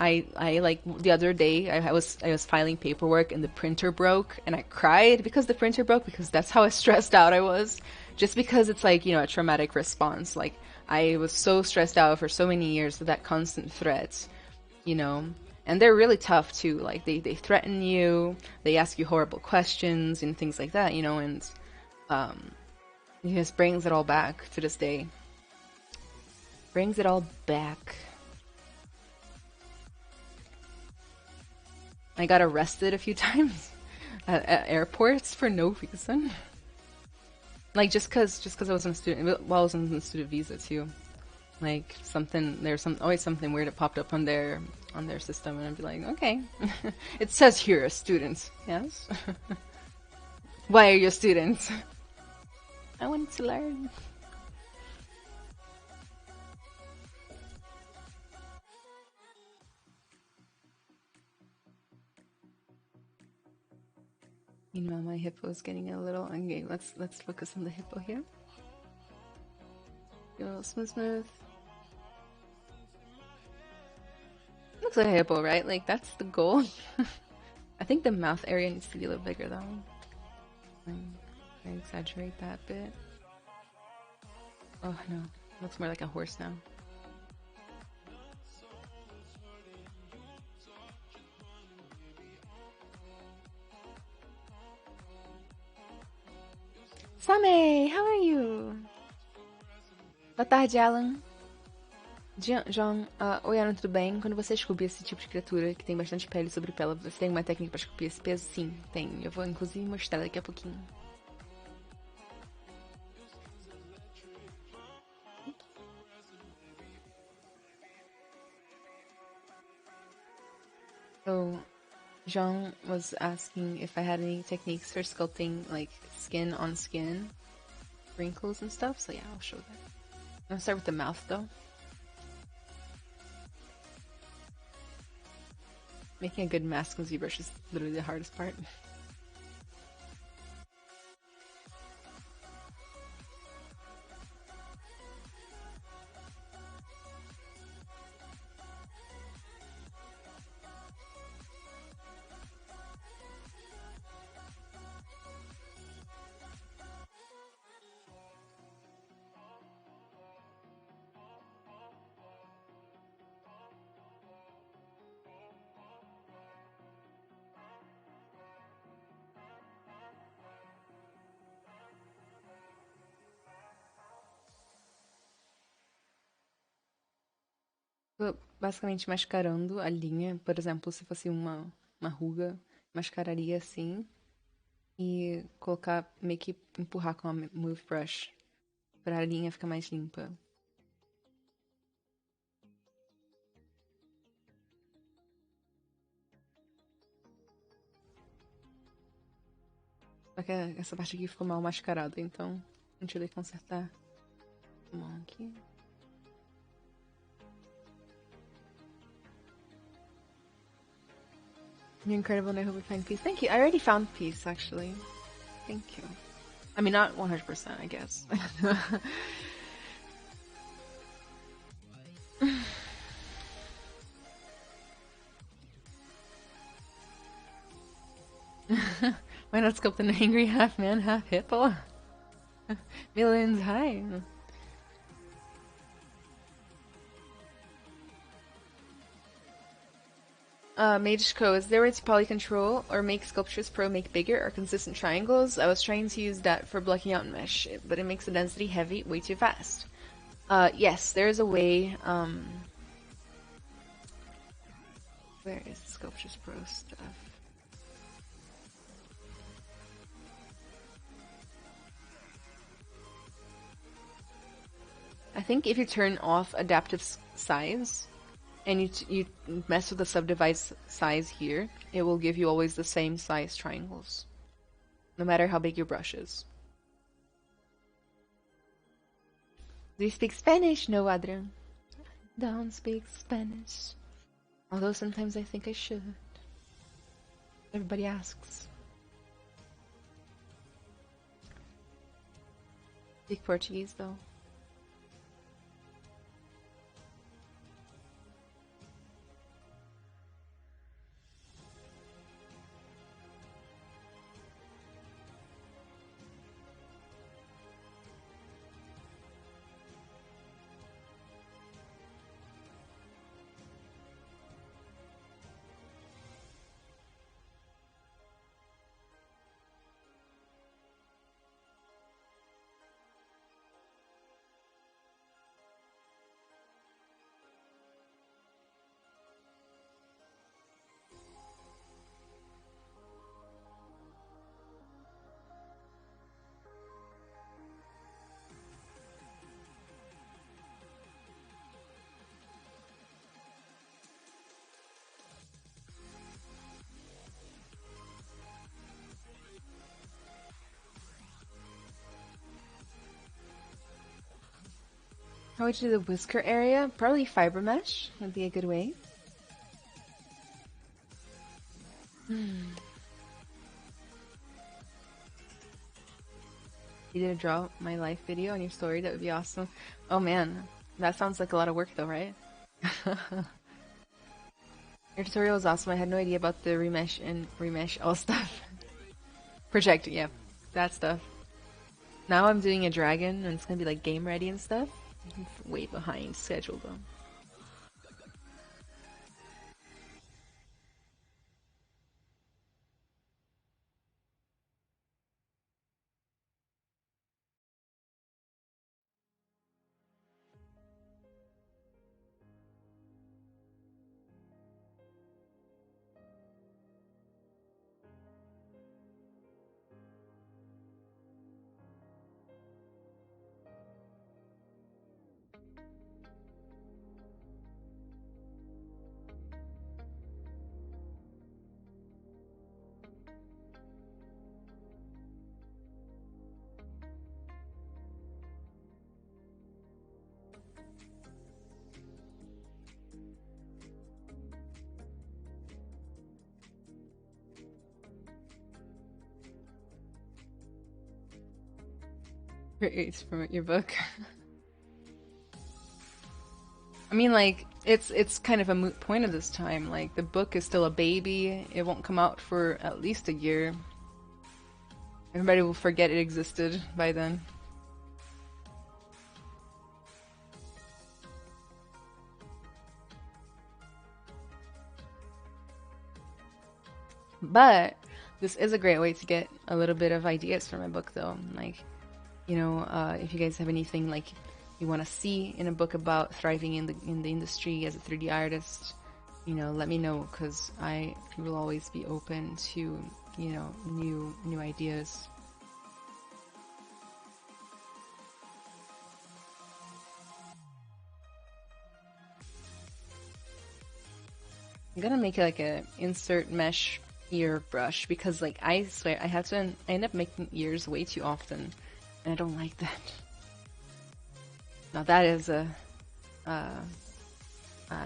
I like the other day I was filing paperwork and the printer broke and I cried because the printer broke, because that's how stressed out I was. Just because it's like, a traumatic response. Like I was so stressed out for so many years with that constant threat, you know. And they're really tough too. Like they threaten you, they ask you horrible questions and things like that, and um it just brings it all back to this day. Brings it all back. I got arrested a few times at airports for no reason. Like just cause I was on a student, while I was on the student visa too. Like there's always something weird that popped up on their system, and I'd be like, okay, it says here a student. Yes. Why are you a student? I want to learn. Meanwhile, my hippo is getting a little okay. Let's focus on the hippo here. Go a little smooth. Looks like a hippo, right? Like that's the goal. I think the mouth area needs to be a little bigger though. I exaggerate that bit. Oh no, looks more like a horse now. Same, how are you? Boa tarde, Alan. John, oi, Alan, tudo bem? Quando você esculpe esse tipo de criatura que tem bastante pele sobre pele, você tem uma técnica para esculpir esse peso? Sim, tem. Eu vou inclusive mostrar daqui a pouquinho. So, John was asking if I had any techniques for sculpting, like skin on skin, wrinkles and stuff. So yeah, I'll show that. I'm gonna start with the mouth though. Making a good mask with ZBrush is literally the hardest part. Tô basicamente mascarando a linha. Por exemplo, se fosse uma ruga, mascararia assim e colocar, meio que empurrar com a Move Brush pra linha ficar mais limpa. Só que essa parte aqui ficou mal mascarada, então a gente vai ter que consertar. Vamos aqui. You're incredible, and I hope we find peace. Thank you. I already found peace, actually. Thank you. I mean, not 100%, I guess. Why not sculpt an angry half man, half hippo? Millions high. Mage Co, is there a way to poly control or make Sculptures Pro make bigger or consistent triangles? I was trying to use that for blocking out mesh, but it makes the density heavy way too fast. Yes, there is a way. Where is the Sculptures Pro stuff? I think if you turn off adaptive size and you mess with the subdivide size here, it will give you always the same size triangles, no matter how big your brush is. Do you speak Spanish? No, Adrian. Don't speak Spanish. Although sometimes I think I should. Everybody asks. Speak Portuguese though. How would you do the whisker area? Probably fiber mesh would be a good way. You did draw my life video on your story, that would be awesome. Oh man, that sounds like a lot of work though, right? Your tutorial was awesome. I had no idea about the remesh and remesh all stuff. Projecting, yeah, that stuff. Now I'm doing a dragon and it's gonna be like game ready and stuff. It's way behind schedule though. Creates from your book. I mean, like, it's kind of a moot point at this time. Like, the book is still a baby. It won't come out for at least a year. Everybody will forget it existed by then. But this is a great way to get a little bit of ideas for my book, though. Like, you know, if you guys have anything like you want to see in a book about thriving in the industry as a 3D artist, you know, let me know, because I will always be open to, you know, new ideas. I'm gonna make like a insert mesh ear brush, because like I swear I end up making ears way too often, and I don't like that. Now that is a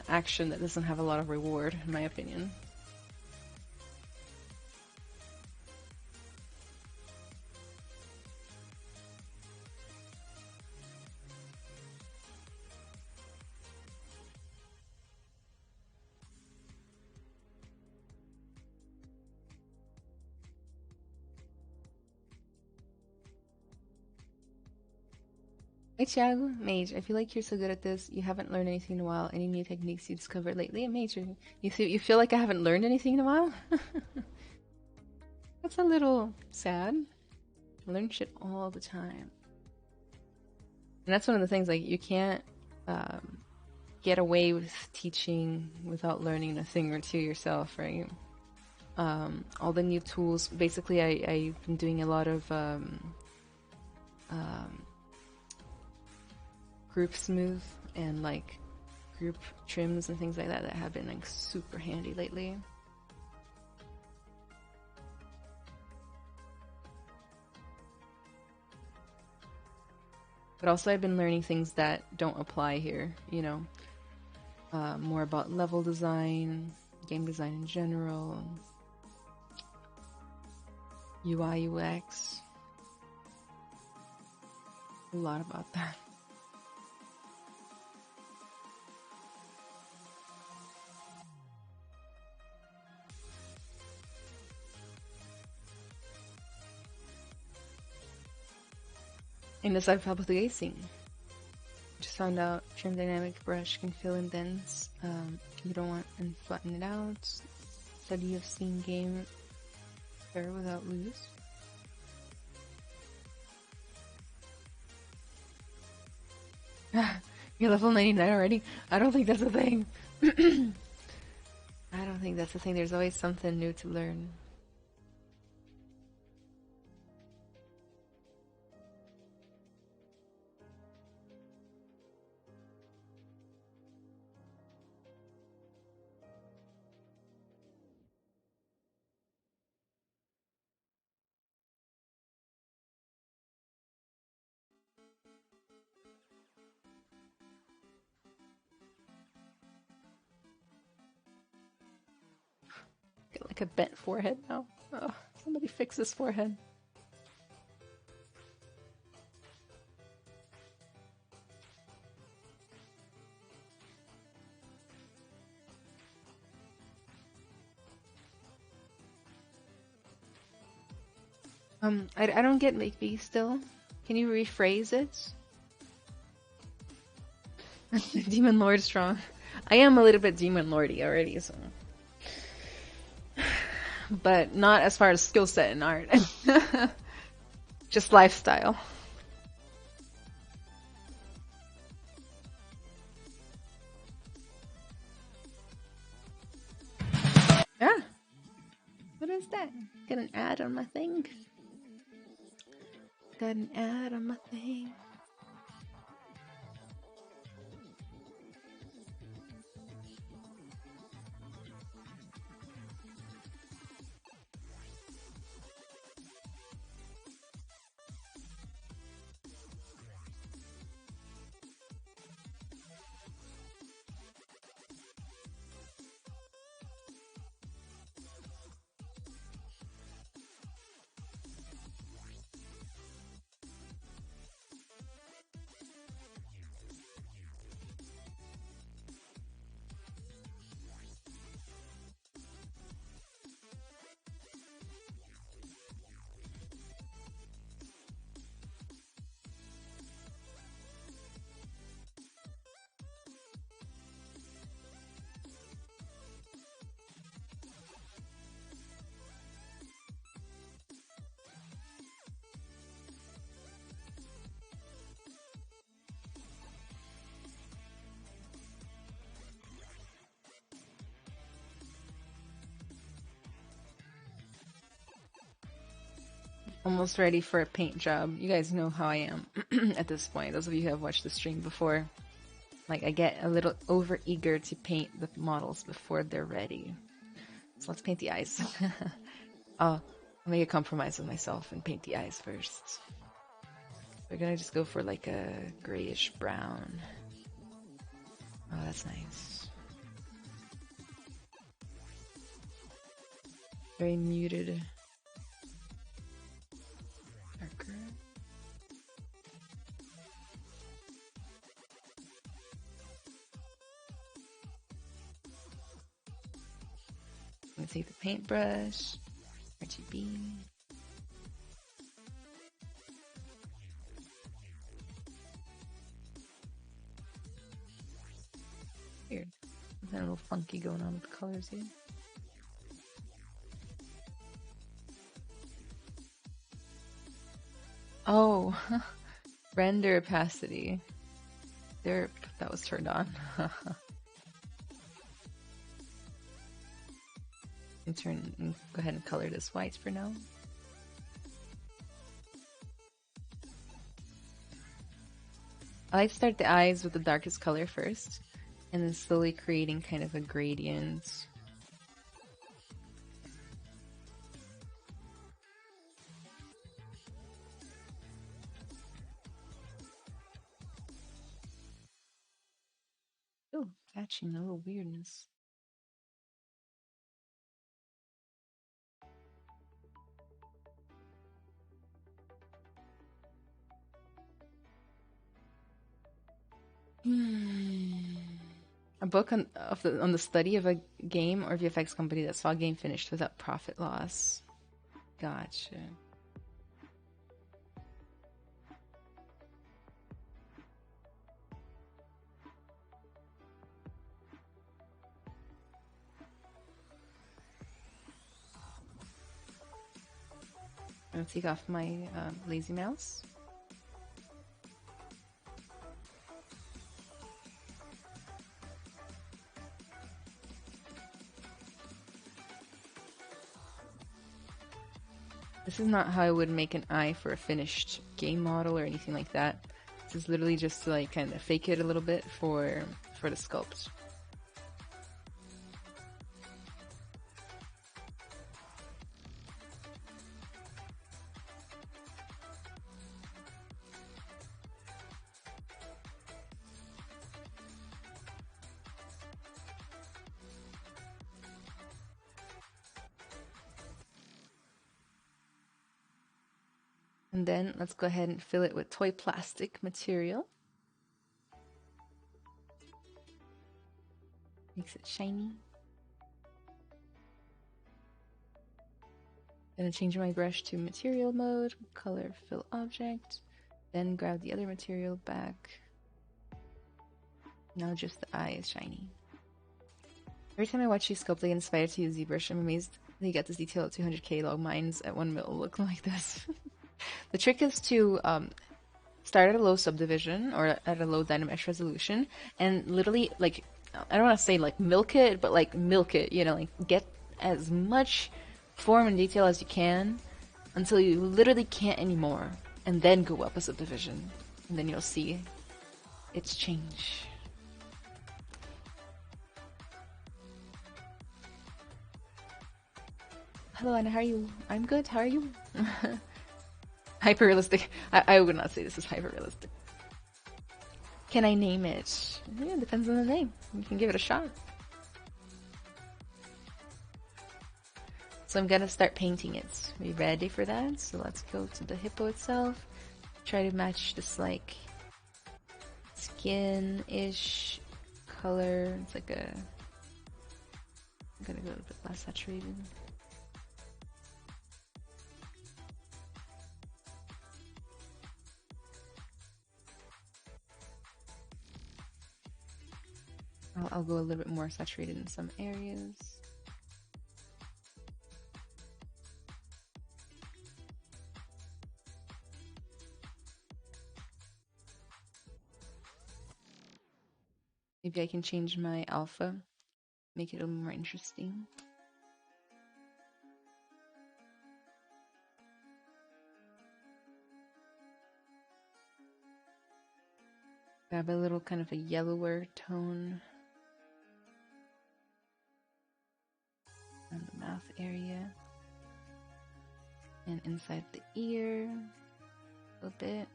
action that doesn't have a lot of reward, in my opinion. Hey, Thiago, Mage, I feel like you're so good at this. You haven't learned anything in a while. Any new techniques you discovered lately? Mage, you feel like I haven't learned anything in a while? That's a little sad. I learn shit all the time. And that's one of the things, like, you can't get away with teaching without learning a thing or two yourself, right? All the new tools. Basically, I've been doing a lot of group smooth and like group trims and things like that that have been like super handy lately. But also I've been learning things that don't apply here, you know, more about level design, game design in general, UI, UX, a lot about that. And as I've publicly just found out trim dynamic brush can fill in dents you don't want and flatten it out. Study of scene game fair without lose. You're level 99 already? I don't think that's a thing. I don't think that's the thing. There's always something new to learn. Got like a bent forehead now. Oh, somebody fix this forehead. I don't get make me still. Can you rephrase it? Demon Lord strong. I am a little bit Demon Lordy already, so. But not as far as skill set in art. Just lifestyle. Yeah. What is that? Got an ad on my thing. Got an ad on my thing. Almost ready for a paint job. You guys know how I am at this point. Those of you who have watched the stream before. Like, I get a little over eager to paint the models before they're ready. So let's paint the eyes. I'll make a compromise with myself and paint the eyes first. We're gonna just go for like a grayish brown. Oh, that's nice. Very muted. Darker. I'm gonna take the paintbrush, RGB. Something a little funky going on with the colors here. Oh, render opacity. Derp, that was turned on. Go ahead and color this white for now. I like to start the eyes with the darkest color first, and then slowly creating kind of a gradient. Oh, catching a little weirdness. A book on the study of a game or VFX company that saw a game finished without profit loss. Gotcha. I'm gonna take off my lazy mouse. This is not how I would make an eye for a finished game model or anything like that. This is literally just to like kind of fake it a little bit for the sculpt. And then let's go ahead and fill it with toy plastic material. Makes it shiny. Gonna change my brush to material mode, color fill object, then grab the other material back. Now just the eye is shiny. Every time I watch you sculpt, I get inspired to use ZBrush. I'm amazed that you got this detail at 200k low. Mine's at 1 mil look like this. The trick is to start at a low subdivision or at a low Dynamesh resolution and literally, like, I don't want to say like milk it, but like milk it, you know, like get as much form and detail as you can until you literally can't anymore, and then go up a subdivision, and then you'll see its change. Hello Anna, how are you? I'm good, how are you? Hyper-realistic. I would not say this is hyper-realistic. Can I name it? Yeah, depends on the name. You can give it a shot. So I'm gonna start painting it. Are you ready for that? So let's go to the hippo itself. Try to match this like skin-ish color. It's like a... I'm gonna go a little bit less saturated. I'll go a little bit more saturated in some areas. Maybe I can change my alpha, make it a little more interesting. Grab a little kind of a yellower tone on the mouth area and inside the ear a little bit,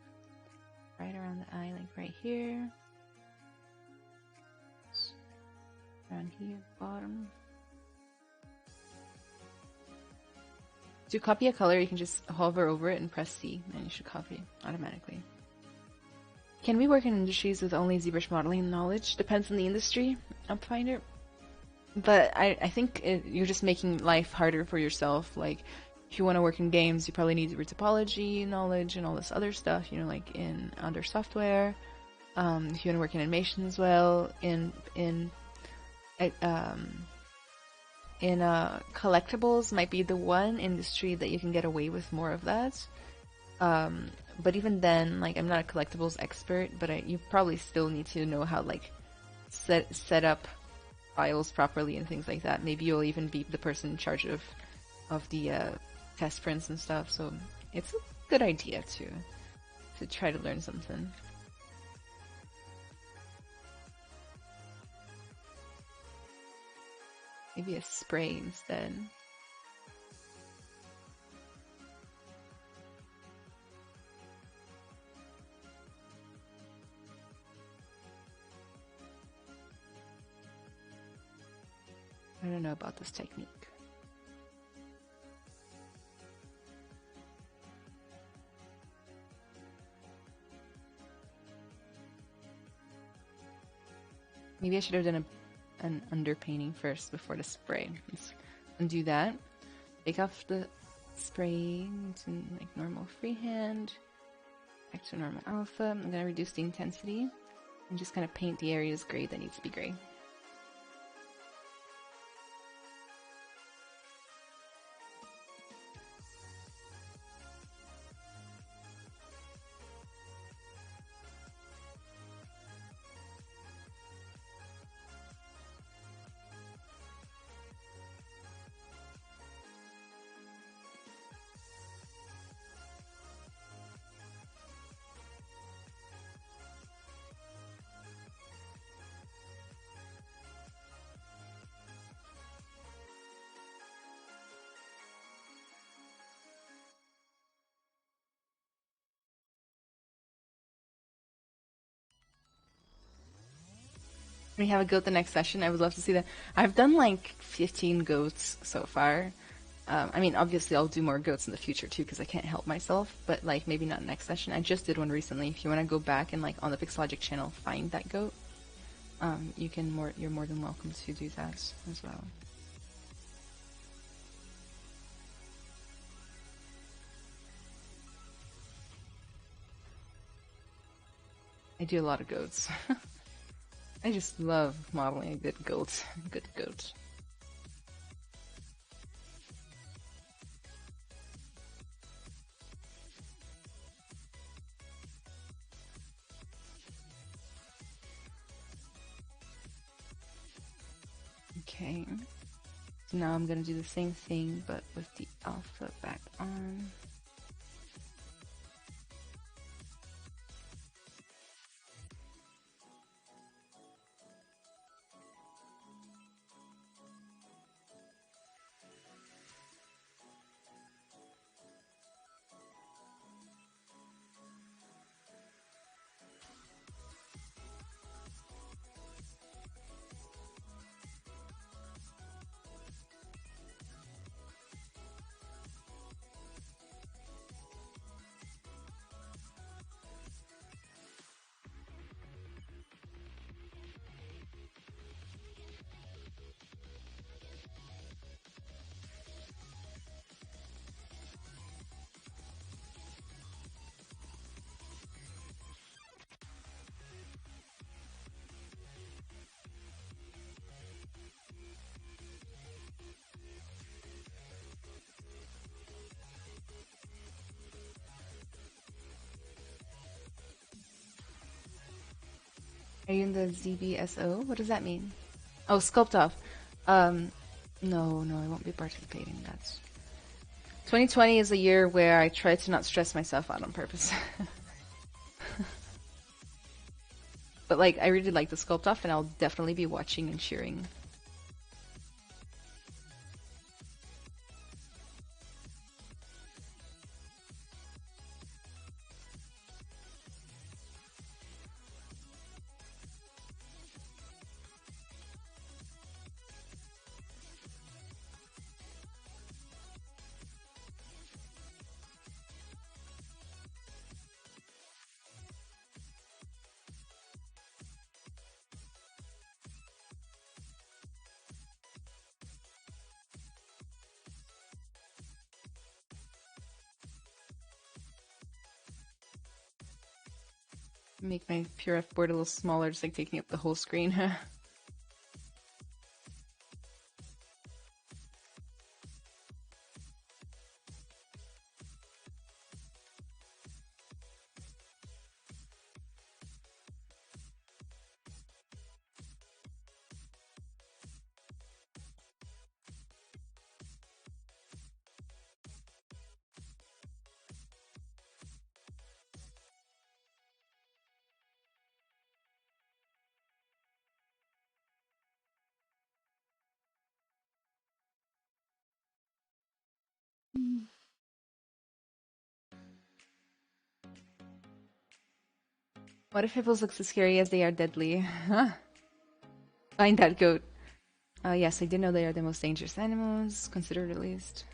right around the eye, like right here, around here, bottom. To copy a color, you can just hover over it and press C, and you should copy it automatically. Can we work in industries with only ZBrush modeling knowledge? Depends on the industry, Upfinder. But I think you're just making life harder for yourself. Like, if you want to work in games, you probably need ZBrush topology knowledge and all this other stuff, you know, like in other software. If you want to work in animation as well, in I, in collectibles might be the one industry that you can get away with more of that. Um, but even then, like I'm not a collectibles expert, but you probably still need to know how like set up files properly and things like that. Maybe you'll even be the person in charge of the test prints and stuff. So it's a good idea to try to learn something. Maybe a spray instead. I don't know about this technique. Maybe I should have done an underpainting first before the spray. Let's undo that. Take off the spray to like normal freehand. Back to normal alpha. I'm gonna reduce the intensity and just kind of paint the areas gray that needs to be gray. We have a goat the next session. I would love to see that. I've done like 15 goats so far. I mean, obviously, I'll do more goats in the future too because I can't help myself. But like, maybe not next session. I just did one recently. If you want to go back and like on the Pixologic channel find that goat, you're more than welcome to do that as well. I do a lot of goats. I just love modeling a good goat. Good goat. Okay. So now I'm gonna do the same thing, but with the alpha back on. Are you in the ZBSO? What does that mean? Oh, sculpt off. Um, no, I won't be participating. That's 2020 is a year where I try to not stress myself out on purpose. But like, I really like the sculpt off, and I'll definitely be watching and cheering. Make my PureF board a little smaller, just like taking up the whole screen. What if hippos look so scary as they are deadly? Find that goat. Yes, I did know they are the most dangerous animals, considered at least.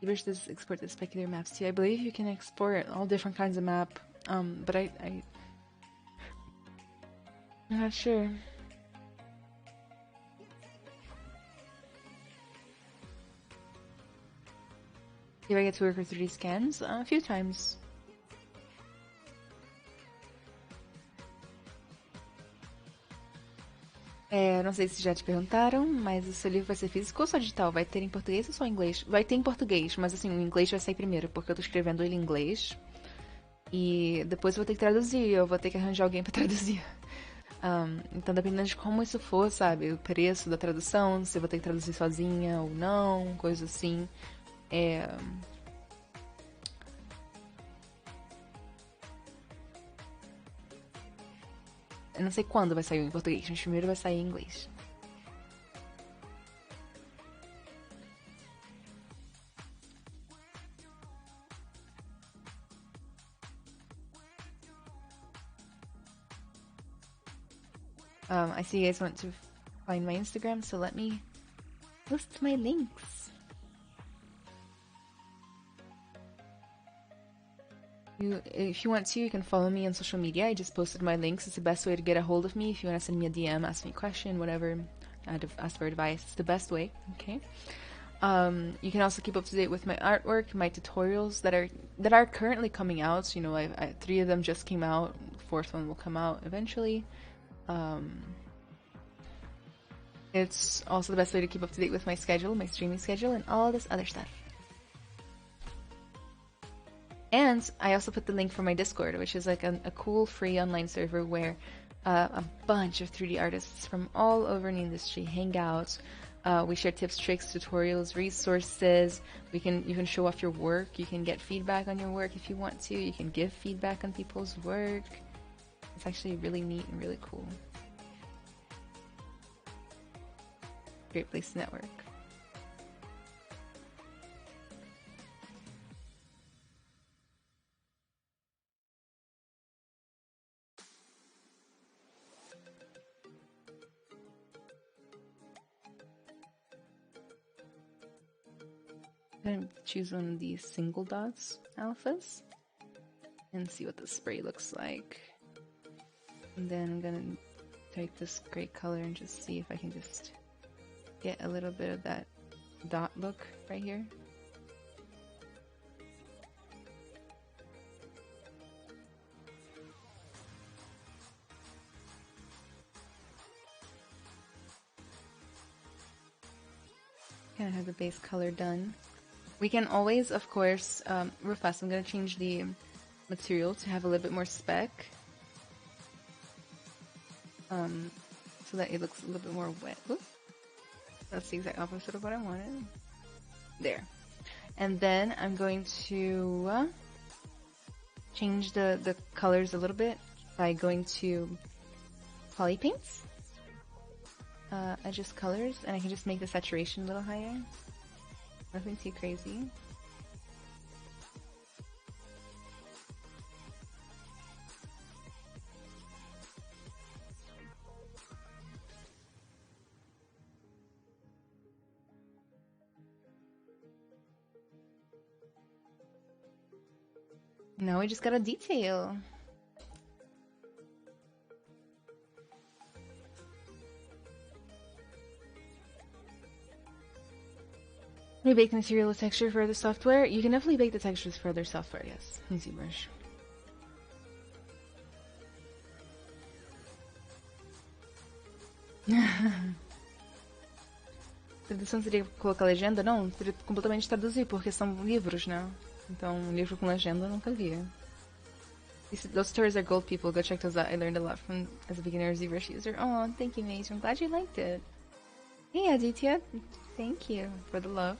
ZBrush does export the specular maps too. I believe you can export all different kinds of map, but I'm not sure. Did I get to work with 3D scans? A few times. Não sei se já te perguntaram, mas o seu livro vai ser físico ou só digital? Vai ter em português ou só em inglês? Vai ter em português, mas assim, o inglês vai sair primeiro, porque eu tô escrevendo ele em inglês. E depois eu vou ter que traduzir, eu vou ter que arranjar alguém pra traduzir. Então, dependendo de como isso for, sabe? O preço da tradução, se eu vou ter que traduzir sozinha ou não, coisa assim. Eu não sei quando vai sair em português, mas primeiro vai sair em inglês. I see you guys want to find my Instagram, so let me post my links. If you want to, you can follow me on social media. I just posted my links. It's the best way to get a hold of me. If you want to send me a DM, ask me a question, whatever, ask for advice. It's the best way, okay? You can also keep up to date with my artwork, my tutorials that are currently coming out. You know, 3 of them just came out. The 4th one will come out eventually. It's also the best way to keep up to date with my schedule, my streaming schedule, and all this other stuff. And I also put the link for my Discord, which is like a cool free online server where a bunch of 3D artists from all over the industry hang out. We share tips, tricks, tutorials, resources. You can show off your work. You can get feedback on your work if you want to. You can give feedback on people's work. It's actually really neat and really cool. Great place to network. I'm going to choose one of these single dots alphas and see what the spray looks like. And then I'm going to take this gray color and just see if I can just get a little bit of that dot look right here. Kind of have the base color done. We can always, of course, real fast, I'm going to change the material to have a little bit more speck. So that it looks a little bit more wet. Oops. That's the exact opposite of what I wanted. There. And then I'm going to change the colors a little bit by going to poly paints. Adjust colors, and I can just make the saturation a little higher. Nothing too crazy. Now we just got a detail. We bake the material with texture for other software. You can definitely bake the textures for other software, yes. In ZBrush. Tradução seria colocar legenda? Não, seria completamente traduzir, porque são livros, né? Então, um livro com legenda eu nunca vi. Those stories are gold, people. Go check those out. I learned a lot from as a beginner ZBrush user. Oh, thank you, mate. I'm glad you liked it. Hey, Aditya. Thank you for the love.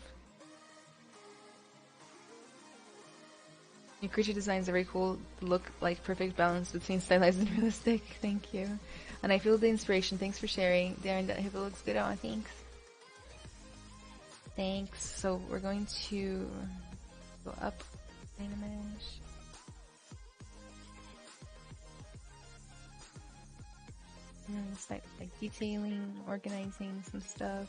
Your creature designs are very cool. Look like perfect balance between stylized and realistic. Thank you. And I feel the inspiration. Thanks for sharing. Darren, that Hippo looks good on. Thanks. Thanks. So we're going to go up Dynamish. And start like detailing, organizing some stuff.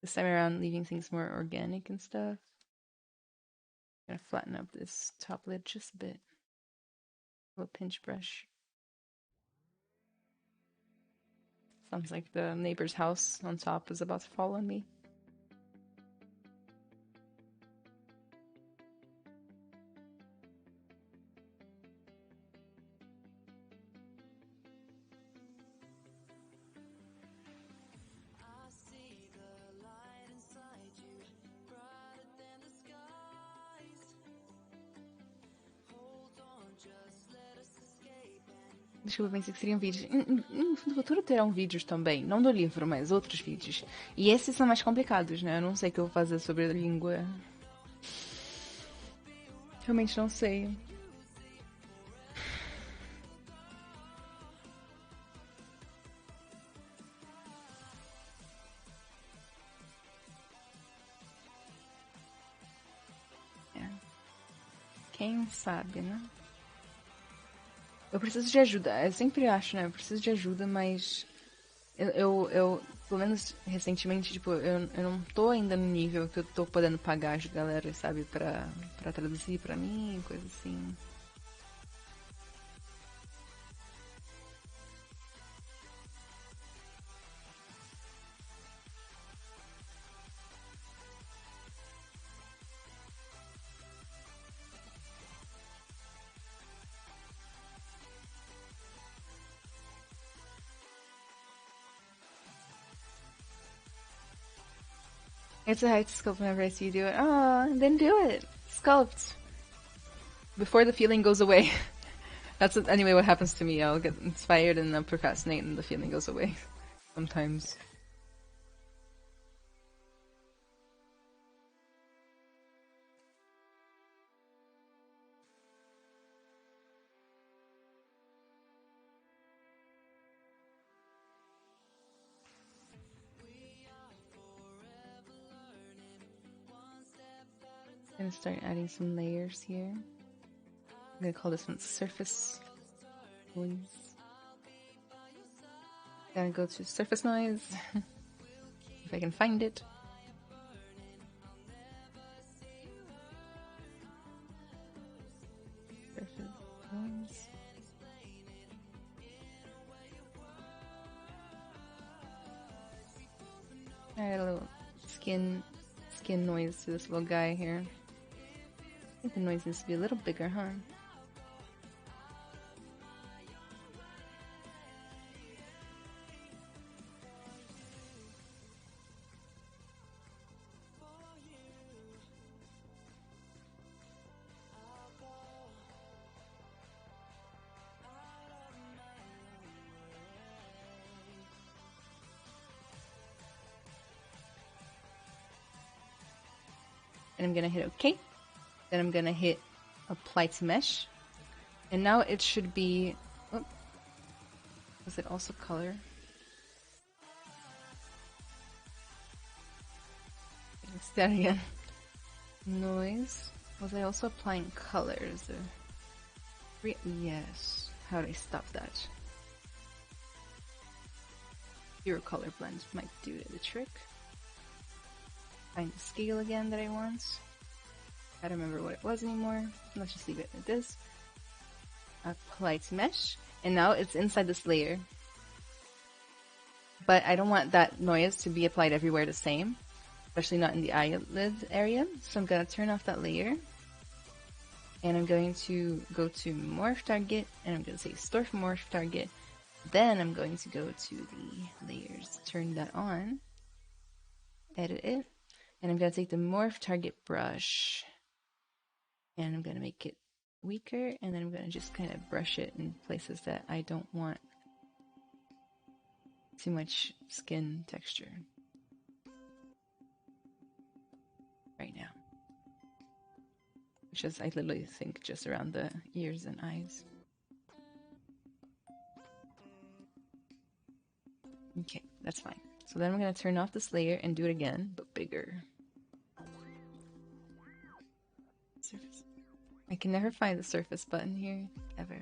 This time around, leaving things more organic and stuff. I'm gonna flatten up this top lid just a bit. A little pinch brush. Sounds like the neighbor's house on top is about to fall on me. Deixa eu pensar que seriam vídeos. No futuro terão vídeos também. Não do livro, mas outros vídeos. E esses são mais complicados, né? Eu não sei o que eu vou fazer sobre a língua. Realmente não sei. É. Quem sabe, né? Eu preciso de ajuda. Eu sempre acho, né? Eu preciso de ajuda, mas eu pelo menos recentemente, tipo, eu não tô ainda no nível que eu tô podendo pagar as galera, sabe, pra traduzir pra mim, coisa assim. It's a hard to sculpt whenever I see you do it. Oh, then do it. Sculpt. Before the feeling goes away. That's anyway what happens to me. I'll get inspired and then procrastinate and the feeling goes away. Sometimes. I'm gonna start adding some layers here. I'm gonna call this one surface noise. Gonna go to surface noise. If I can find it. Surface noise. Add a little skin noise to this little guy here. I think the noise needs to be a little bigger, huh? And I'm gonna hit OK. Then I'm gonna hit apply to mesh. And now it should be, oh, was it also color? Let's do that again. Noise. Was I also applying colors? Yes. How do I stop that? Zero color blend might do the trick. Find the scale again that I want. I don't remember what it was anymore. Let's just leave it like this. Apply to mesh. And now it's inside this layer. But I don't want that noise to be applied everywhere the same. Especially not in the eyelid area. So I'm going to turn off that layer. And I'm going to go to Morph Target. And I'm going to say Store for Morph Target. Then I'm going to go to the layers. Turn that on. Edit it. And I'm going to take the Morph Target brush. And I'm going to make it weaker, and then I'm going to just kind of brush it in places that I don't want too much skin texture right now. Which is, I literally think, just around the ears and eyes. Okay, that's fine. So then I'm going to turn off this layer and do it again, but bigger. Surface. I can never find the surface button here, ever.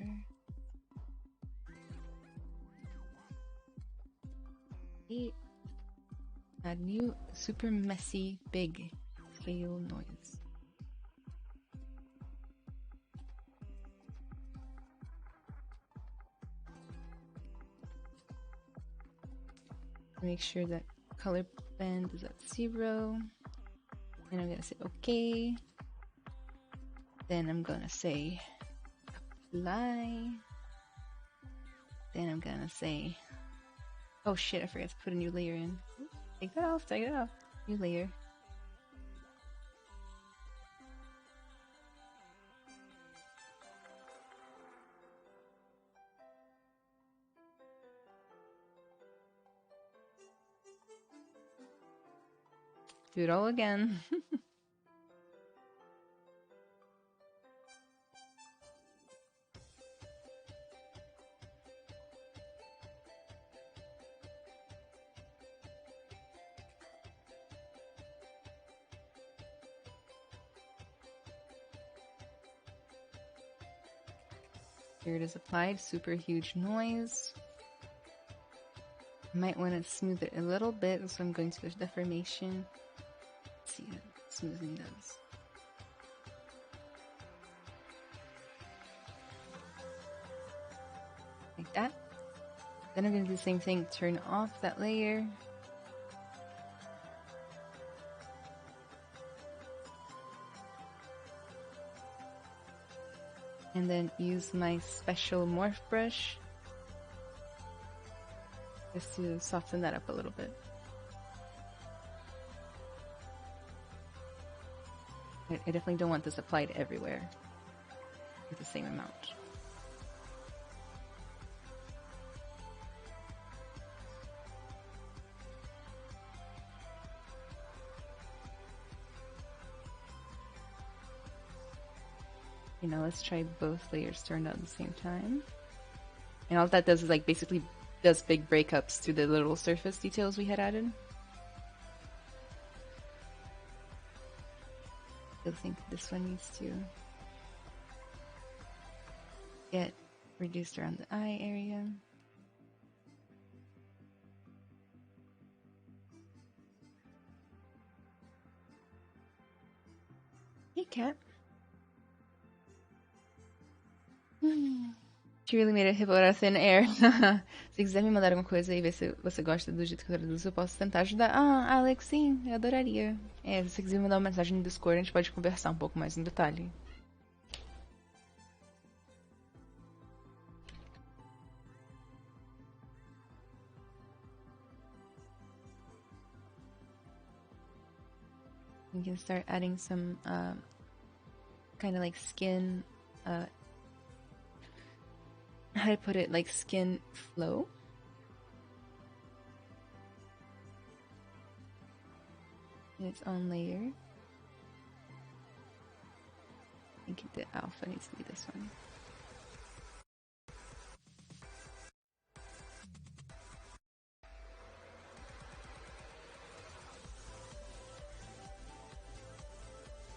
Add new super messy big scale noise. Make sure that color band is at 0. And I'm gonna say okay. Then I'm gonna say apply. Then I'm gonna say, oh shit, I forgot to put a new layer in. Take that off, take it off. New layer. Do it all again. Here it is applied, super huge noise. Might want to smooth it a little bit, so I'm going to the deformation. Let's see what smoothing does. Like that. Then I'm going to do the same thing, turn off that layer. And then use my special morph brush just to soften that up a little bit. I definitely don't want this applied everywhere with the same amount. You know, let's try both layers turned on at the same time. And all that does is like basically does big breakups to the little surface details we had added. I think this one needs to get reduced around the eye area. Hey, cat. She really made a hippo out of thin air. Se quiser me mandar alguma coisa e ver se você gosta do jeito que eu traduzo, eu posso tentar ajudar. Ah, Alex, sim, eu adoraria. É, se você quiser me mandar uma mensagem no Discord, a gente pode conversar um pouco mais em detalhe. We can start adding some kind of like skin, how to put it, like skin flow. In its own layer. I think the alpha needs to be this one.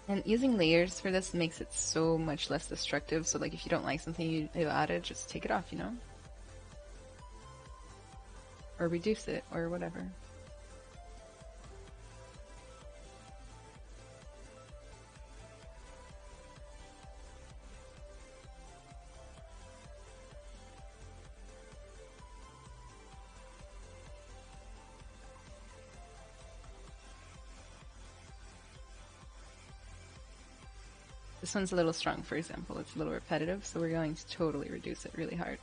And using layers for this makes it so much less destructive. So like if you don't like something you added, just take it off, you know? Or reduce it, or whatever. This one's a little strong, for example. It's a little repetitive, so we're going to totally reduce it really hard.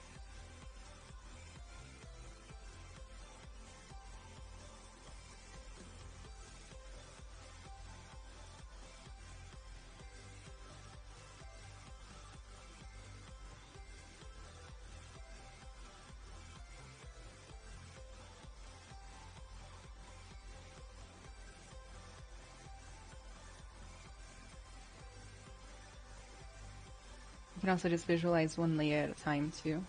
can also just visualize one layer at a time too.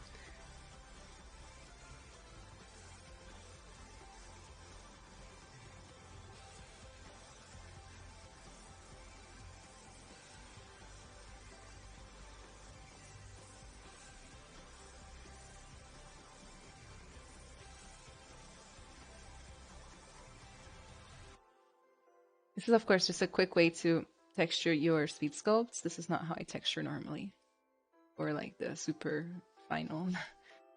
This is, of course, just a quick way to texture your speed sculpts. This is not how I texture normally. Or like the super final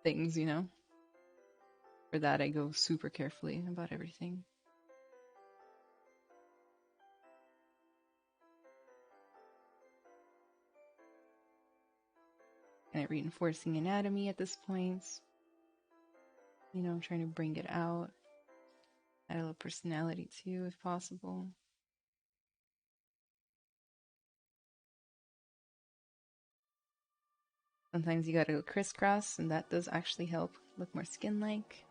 things, you know? For that, I go super carefully about everything. Kind of reinforcing anatomy at this point. You know, I'm trying to bring it out. Add a little personality too, if possible. Sometimes you gotta go crisscross, and that does actually help look more skin-like.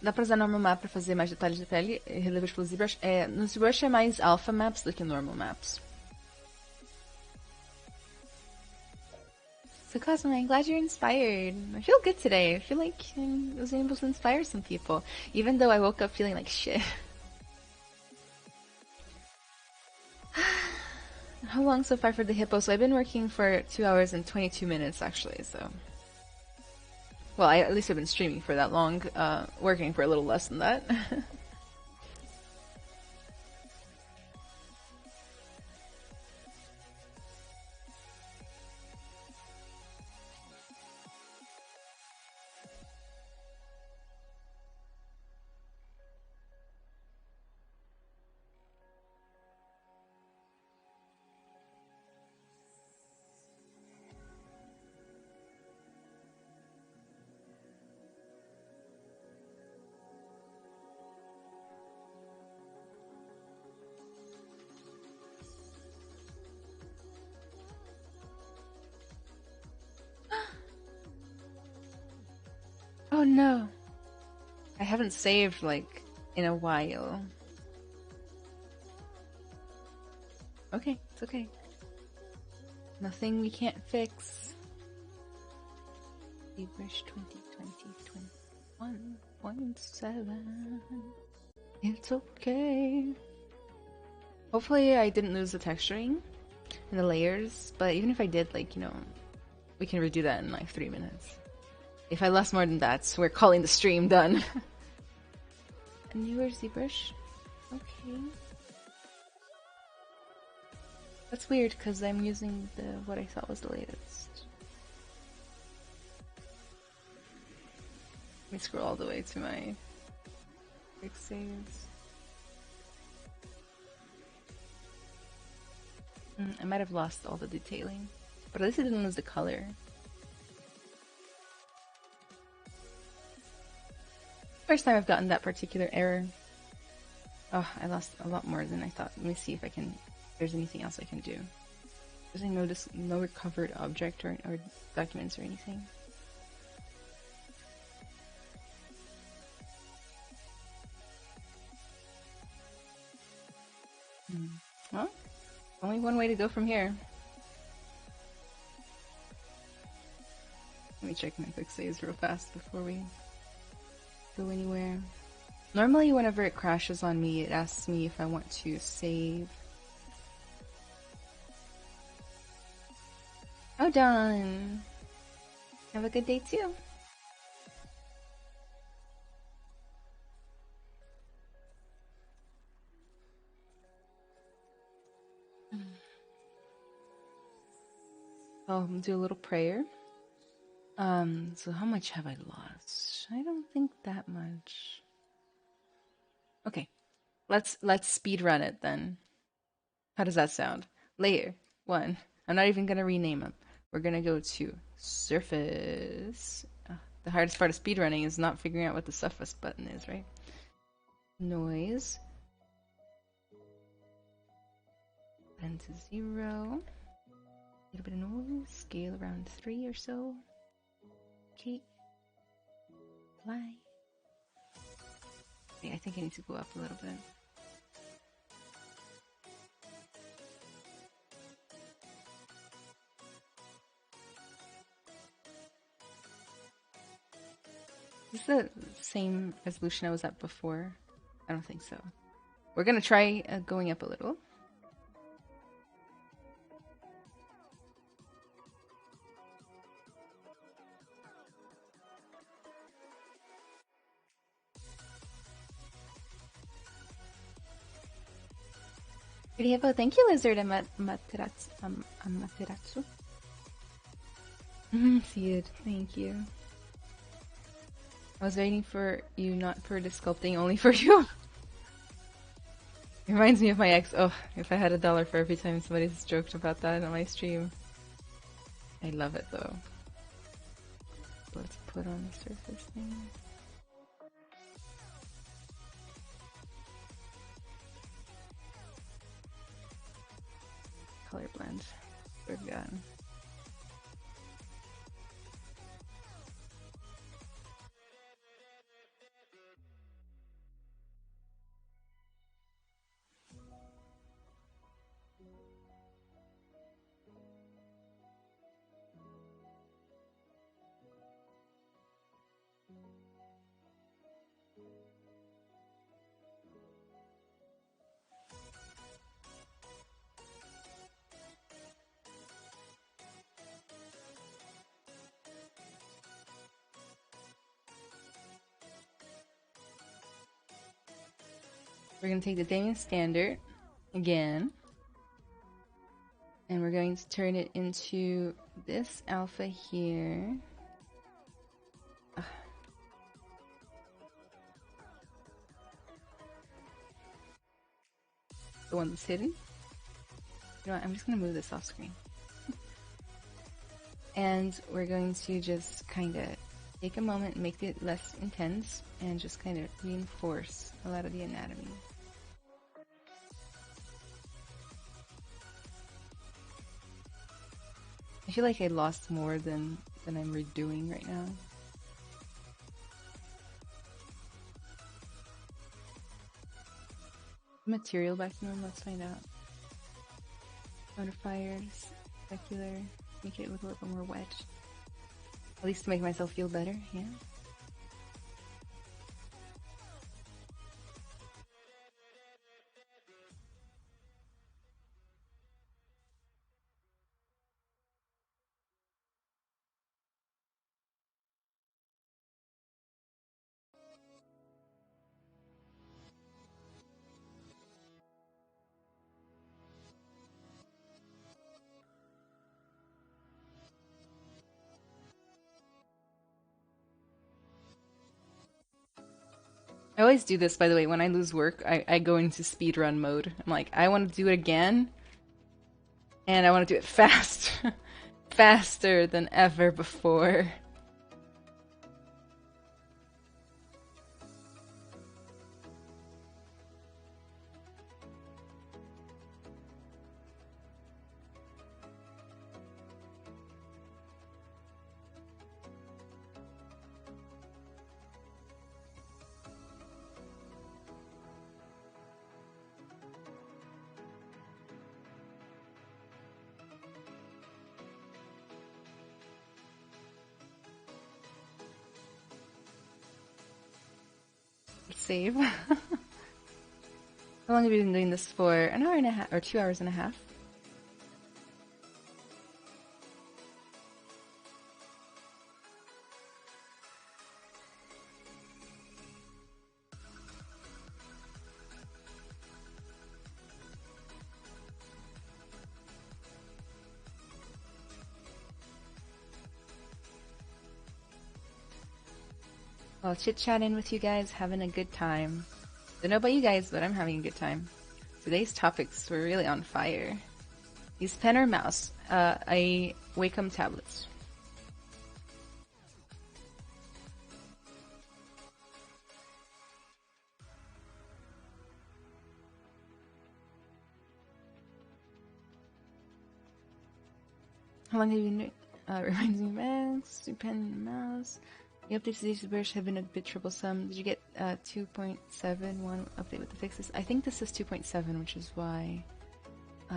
Dá pra usar normal map pra fazer mais detalhes de pele, relevante pelo ZBrush. No ZBrush é mais alpha maps do que normal maps. So Cosmo, I'm glad you're inspired. I feel good today. I feel like I was able to inspire some people, even though I woke up feeling like shit. How long so far for the Hippo? So I've been working for 2 hours and 22 minutes actually, so... Well, at least I've been streaming for that long, working for a little less than that. Oh no! I haven't saved, like, in a while. Okay, it's okay. Nothing we can't fix. ZBrush 2021.7. It's okay. Hopefully I didn't lose the texturing and the layers, but even if I did, like, you know, we can redo that in like 3 minutes. If I lost more than that, we're calling the stream done. A newer ZBrush? Okay. That's weird because I'm using what I thought was the latest. Let me scroll all the way to my quick saves. I might have lost all the detailing, but at least I didn't lose the color. First time I've gotten that particular error. Oh, I lost a lot more than I thought. Let me see if there's anything else I can do. There's no recovered object or documents or anything. Well, only one way to go from here. Let me check my quick saves real fast before we go anywhere. Normally, whenever it crashes on me, it asks me if I want to save. Oh, done. Have a good day too. I'll do a little prayer. So how much have I lost? I don't think that much. Okay, let's speed run it then. How does that sound? Layer 1. I'm not even gonna rename them. We're gonna go to surface. The hardest part of speedrunning is not figuring out what the surface button is, right? Noise. And to 0. A little bit of noise. Scale around 3 or so. Okay. Fly. Okay, I think I need to go up a little bit. Is this the same resolution I was at before? I don't think so. We're gonna try going up a little. Pretty Hippo, thank you, Lizard and Materasu. See it, thank you. I was waiting for you, not for the sculpting, only for you. It reminds me of my ex. Oh, if I had $1 for every time somebody's joked about that on my stream. I love it though. Let's put on the surface thing. Color blend. We've got. We're going to take the Damien Standard again, and we're going to turn it into this alpha here. Ugh. The one that's hidden. You know what? I'm just going to move this off screen. And we're going to just kind of take a moment and make it less intense and just kind of reinforce a lot of the anatomy. I feel like I lost more than I'm redoing right now. Material maximum, let's find out. Modifiers, specular, make it look a little more wet. At least to make myself feel better, yeah. I always do this, by the way. When I lose work, I go into speedrun mode. I'm like, I want to do it again, and I want to do it fast. Faster than ever before. save. How long have you been doing this for? An hour and a half, or 2 hours and a half? Well, chit-chatting with you guys, having a good time. Don't know about you guys, but I'm having a good time. Today's topics were really on fire. Use pen or mouse? I Wacom tablets. How long have you been doing? Reminds me of mouse, pen and mouse. The updates to ZBrush have been a bit troublesome. Did you get 2.71 update with the fixes? I think this is 2.7, which is why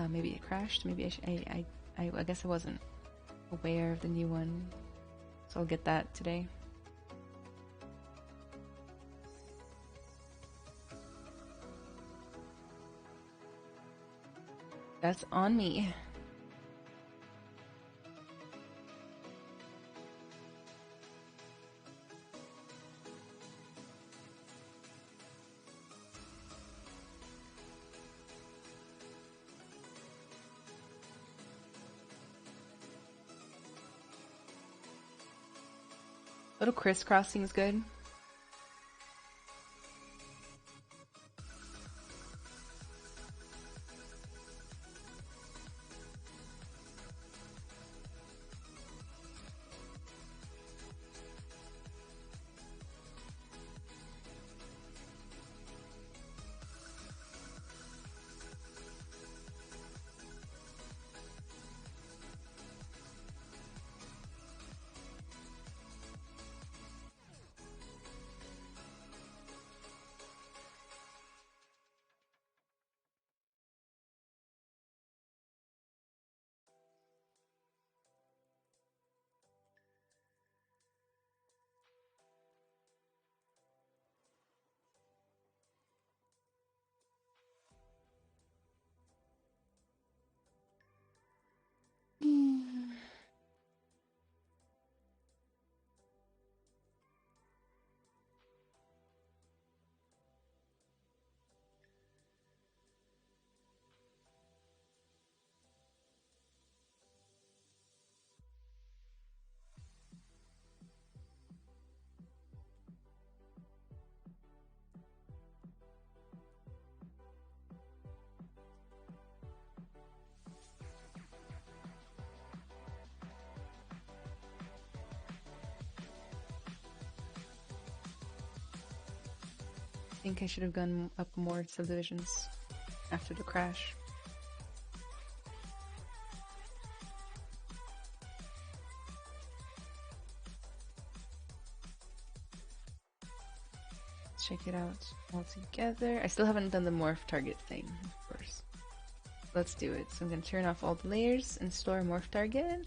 maybe it crashed. Maybe I guess I wasn't aware of the new one, so I'll get that today. That's on me. Little crisscrossing is good. I think I should have gone up more subdivisions after the crash. Let's check it out all together. I still haven't done the morph target thing, of course. Let's do it. So I'm going to turn off all the layers and store morph target.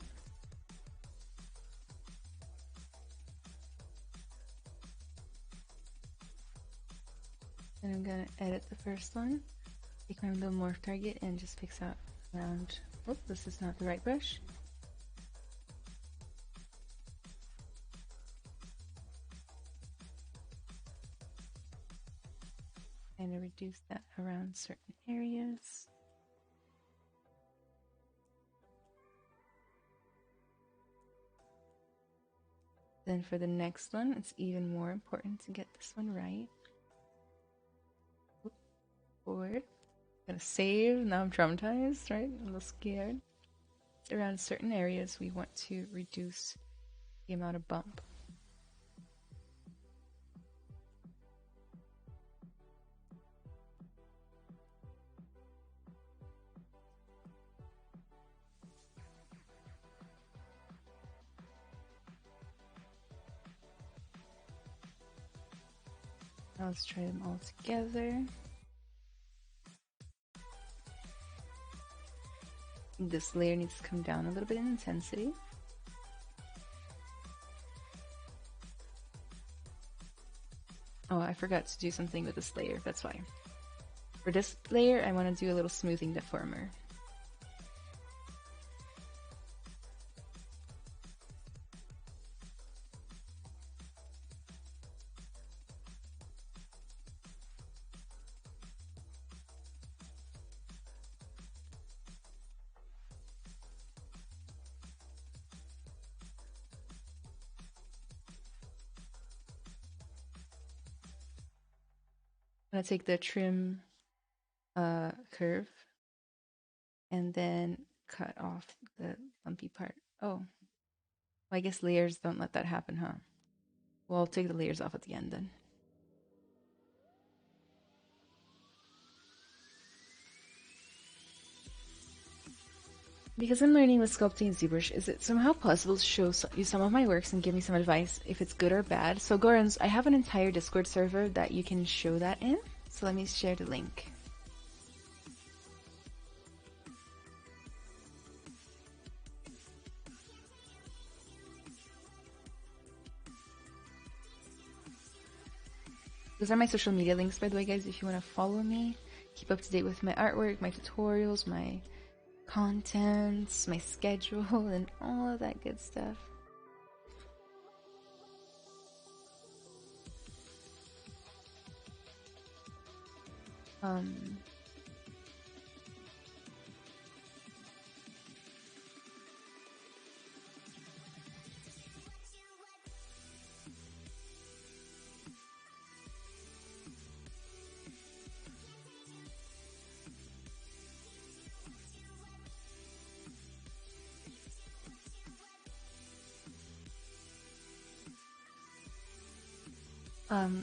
And I'm gonna edit the first one, take my little morph target and just fix out around. Oh, this is not the right brush. And reduce that around certain areas. Then for the next one, it's even more important to get this one right. Forward. Gonna save. Now I'm traumatized, right? I'm a little scared. Around certain areas, we want to reduce the amount of bump. Now let's try them all together. This layer needs to come down a little bit in intensity. Oh, I forgot to do something with this layer, that's why. For this layer, I want to do a little smoothing deformer. I'm gonna take the trim curve and then cut off the lumpy part. Oh, well, I guess layers don't let that happen, huh? Well, I'll take the layers off at the end then. Because I'm learning with sculpting in ZBrush, is it somehow possible to show you some of my works and give me some advice if it's good or bad? So Gorans, I have an entire Discord server that you can show that in. So let me share the link. Those are my social media links, by the way, guys, if you want to follow me. Keep up to date with my artwork, my tutorials, my contents, my schedule, and all of that good stuff.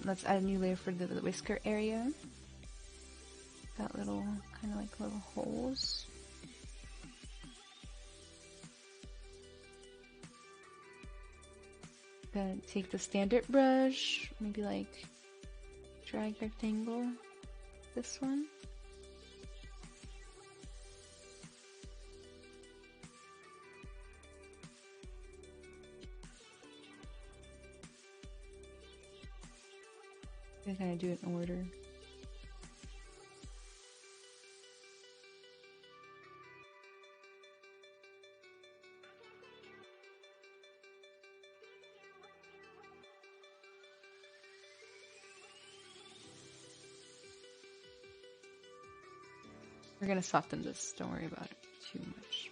Let's add a new layer for the whisker area. Got little, kind of like little holes. Gonna take the standard brush, maybe like drag rectangle, this one. I kind of do it in order. We're gonna soften this, don't worry about it too much.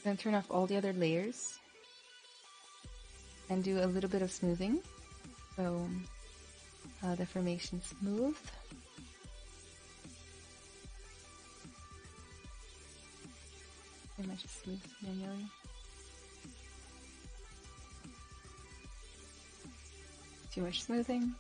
Then turn off all the other layers and do a little bit of smoothing. So deformation smooth. Pretty much smooth manually. Too much smoothing.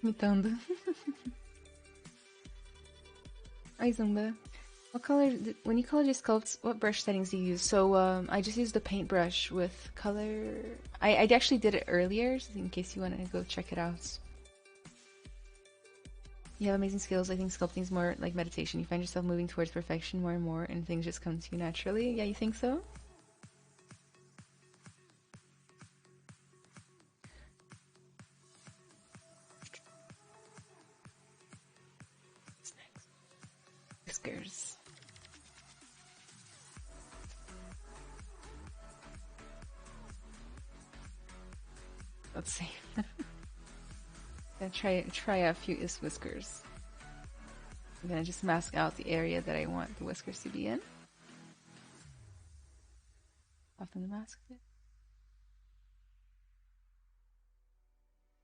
Imitando. Hi Zumba. What color, when you color your sculpts, what brush settings do you use? So I just use the paintbrush with color. I actually did it earlier, so in case you want to go check it out. You have amazing skills. I think sculpting is more like meditation. You find yourself moving towards perfection more and more, and things just come to you naturally. Yeah, you think so? Whiskers. Let's see. Gonna try a few whiskers. I'm gonna just mask out the area that I want the whiskers to be in. Soften the mask a bit.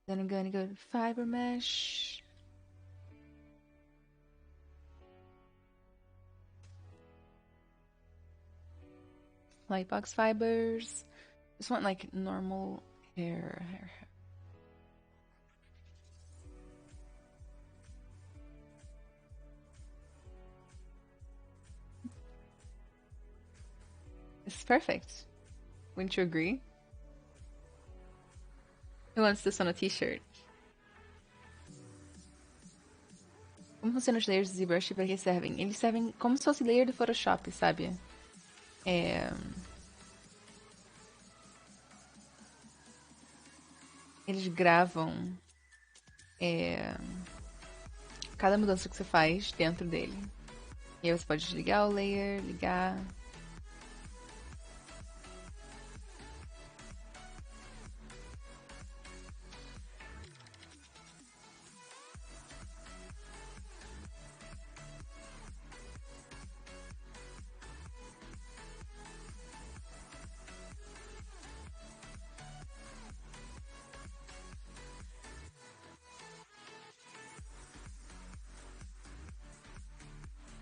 Then I'm gonna go to fiber mesh. Lightbox fibers. Just want like normal hair. It's perfect. Wouldn't you agree? Who wants this on a t-shirt? Como funcionam os layers do ZBrush e para que servem? Eles servem como se fosse layer do Photoshop, sabe? É... Eles gravam cada mudança que você faz dentro dele. E aí você pode desligar o layer, ligar.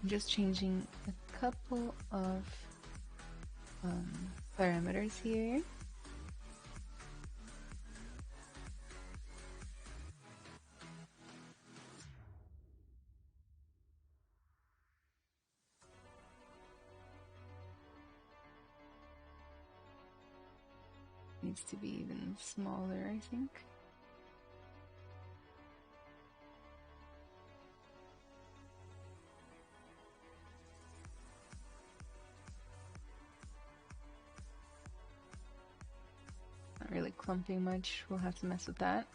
I'm just changing a couple of parameters here. Needs to be even smaller, I think. Not really clumping much, we'll have to mess with that.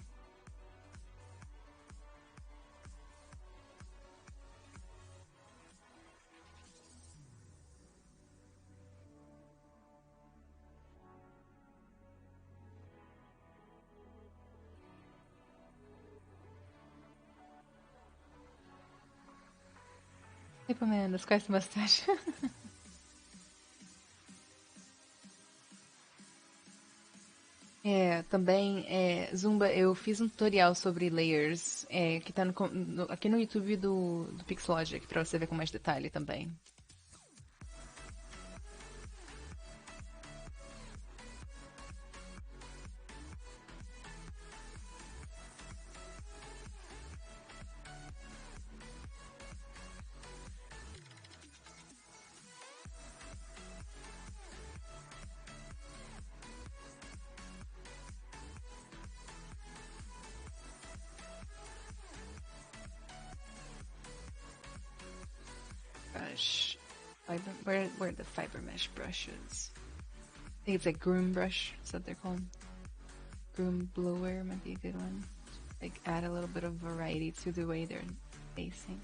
Hippo man, disguise the mustache. Também, Zumba, eu fiz um tutorial sobre layers, que tá aqui no YouTube do Pixologic, pra você ver com mais detalhe também. Brush. Where are the fiber mesh brushes? I think it's a groom brush, is what they're called. Groom blower might be a good one. Like add a little bit of variety to the way they're facing.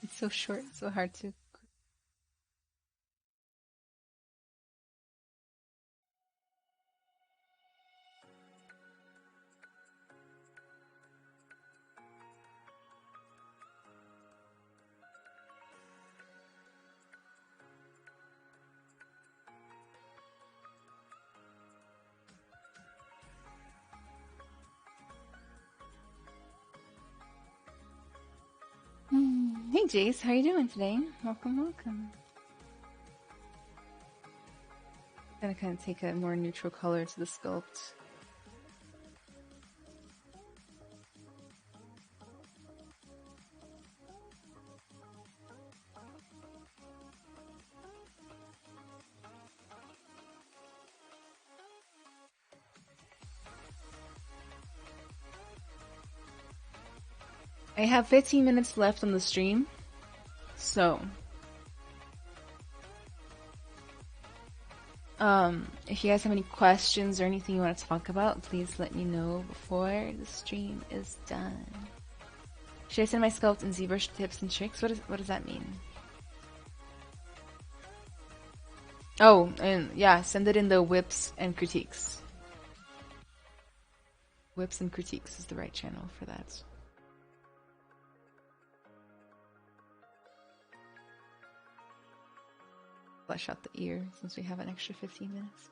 It's so short, so hard to... Hey Jace, how are you doing today? Welcome, welcome. I'm gonna kind of take a more neutral color to the sculpt. I have 15 minutes left on the stream, so if you guys have any questions or anything you want to talk about, please let me know before the stream is done. Should I send my sculpt and ZBrush tips and tricks? What does that mean? Oh, and yeah, send it in the whips and critiques. Whips and critiques is the right channel for that. Flesh out the ear since we have an extra 15 minutes.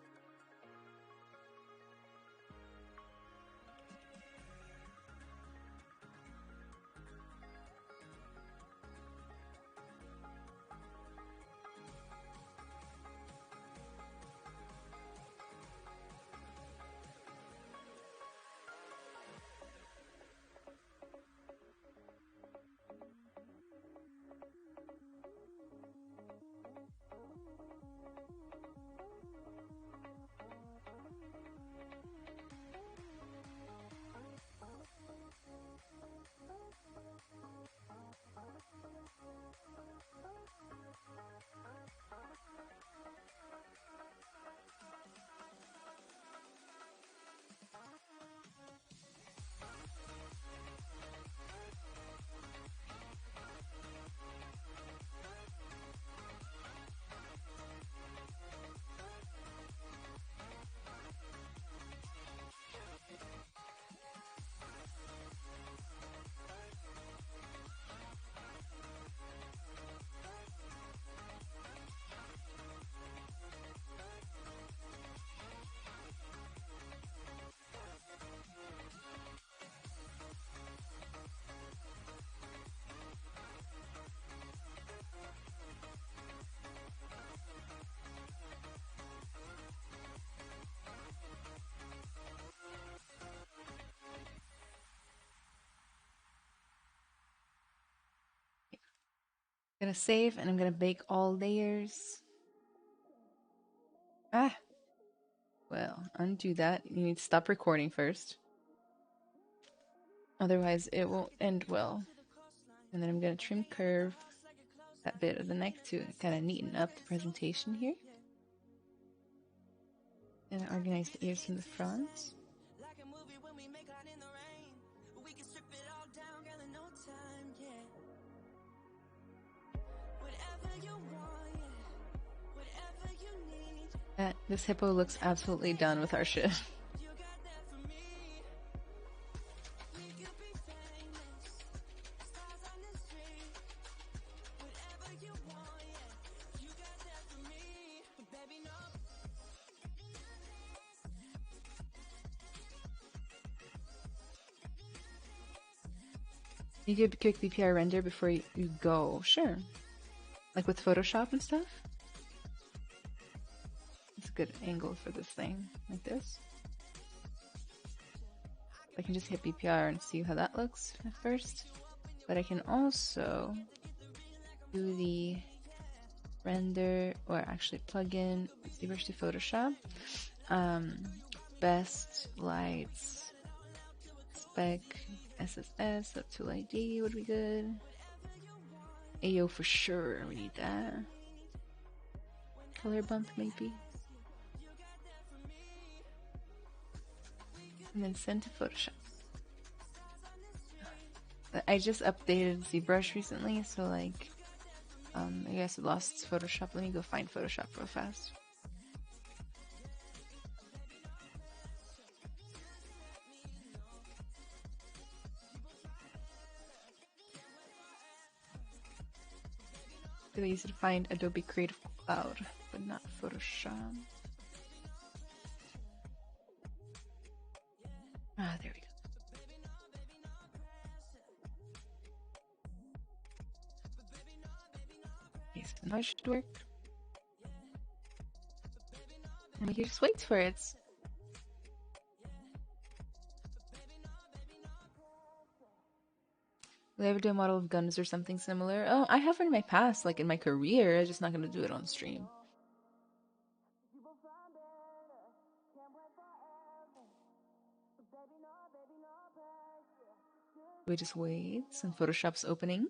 Gonna save and I'm gonna bake all layers. Ah! Well, undo that. You need to stop recording first. Otherwise, it won't end well. And then I'm gonna trim curve that bit of the neck to kind of neaten up the presentation here. And organize the ears from the front. This hippo looks absolutely done with our shit. You do a quick BPR render before you go. Sure. Like with Photoshop and stuff. It's a good angle for this thing. Like this. I can just hit BPR and see how that looks at first. But I can also do the render, or actually plug in ZBrush to Photoshop. Best lights, spec, SSS, up to ID would be good. AO for sure, we need that. Color bump maybe. And then send to Photoshop. I just updated ZBrush recently, so like, I guess it lost Photoshop. Let me go find Photoshop real fast. Really easy to find Adobe Creative Cloud, but not Photoshop. Ah, there we go. Okay, so now it should work. And we can just wait for it. Will I ever do a model of guns or something similar? Oh, I have in my past, like in my career. I'm just not going to do it on stream. We just wait, and Photoshop's opening.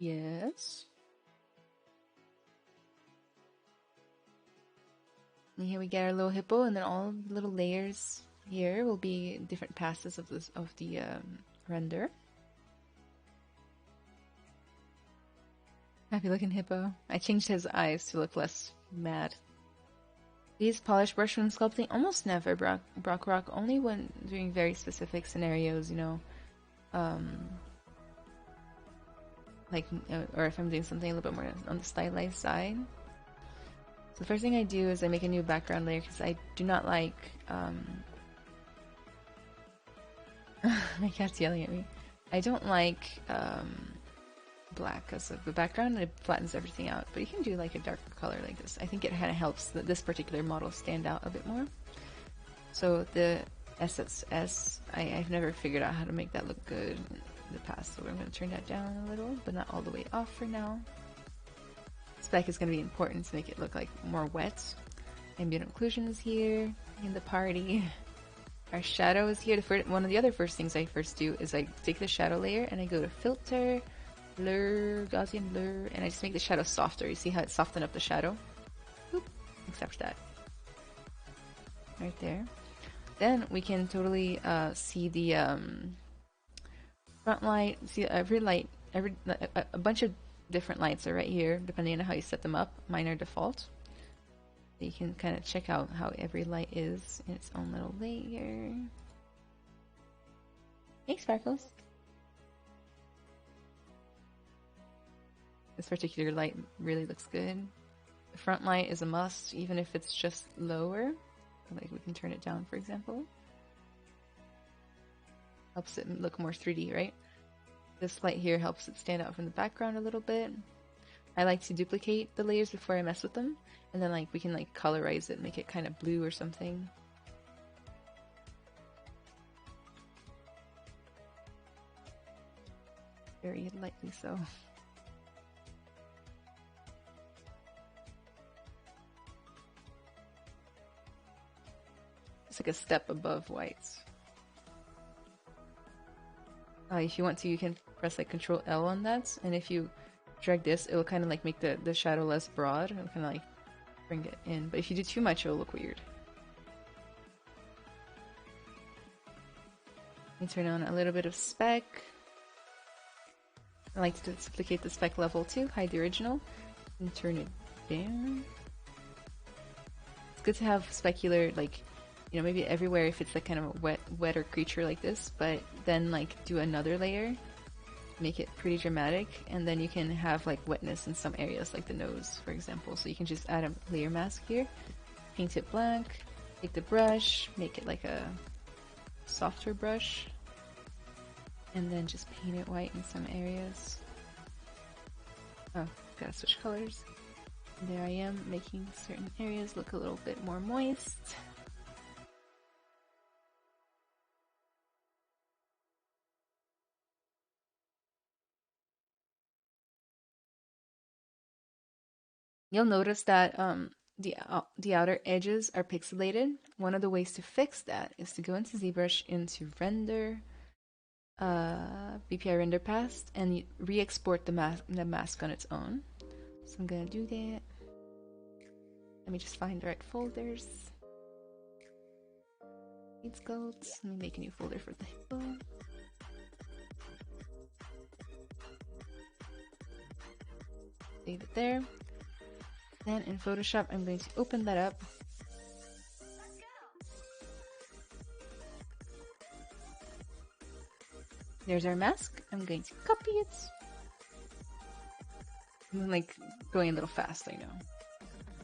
Yes. And here we get our little hippo, and then all the little layers here will be different passes of the render. Happy looking hippo. I changed his eyes to look less mad. These polish brush when sculpting? Almost never, Brock Rock. Only when doing very specific scenarios, you know. Like, or if I'm doing something a little bit more on the stylized side. So the first thing I do is I make a new background layer because I do not like, my cat's yelling at me. I don't like, black as the background, and it flattens everything out. But you can do like a darker color like this. I think it kind of helps this particular model stand out a bit more. So the SSS, I've never figured out how to make that look good in the past, so I'm going to turn that down a little, but not all the way off for now. Spec is going to be important to make it look like more wet. Ambient occlusion is here in the party. Our shadow is here. One of the other first things I first do is I take the shadow layer and I go to filter, blur, Gaussian blur, and I just make the shadow softer. You see how it softened up the shadow? Boop. Except that. Right there. Then we can totally see the front light. See every light, a bunch of different lights are right here, depending on how you set them up. Mine are default. You can kind of check out how every light is in its own little layer. Hey, Sparkles. This particular light really looks good. The front light is a must, even if it's just lower. Like we can turn it down, for example. Helps it look more 3D, right? This light here helps it stand out from the background a little bit. I like to duplicate the layers before I mess with them, and then like we can like colorize it, make it kind of blue or something. Very lightly so. It's like a step above whites. If you want to, you can press like Control L on that, and if you drag this, it'll kind of like make the shadow less broad. It'll kind of like bring it in, but if you do too much, it'll look weird. You turn on a little bit of speck. I like to duplicate the speck level too, hide the original, and turn it down. It's good to have specular, like, you know, maybe everywhere if it's like kind of a wetter creature like this, but then like do another layer, make it pretty dramatic, and then you can have like wetness in some areas, like the nose, for example. So you can just add a layer mask here, paint it black, take the brush, make it like a softer brush, and then just paint it white in some areas. Oh, gotta switch colors. And there I am, making certain areas look a little bit more moist. You'll notice that the outer edges are pixelated. One of the ways to fix that is to go into ZBrush, into Render, BPI Render Path, and re-export the mask on its own. So I'm gonna do that. Let me just find the right folders. Let's go. Let me make a new folder for the Hippo. Save it there. Then in Photoshop, I'm going to open that up. There's our mask. I'm going to copy it. I'm like going a little fast, I know.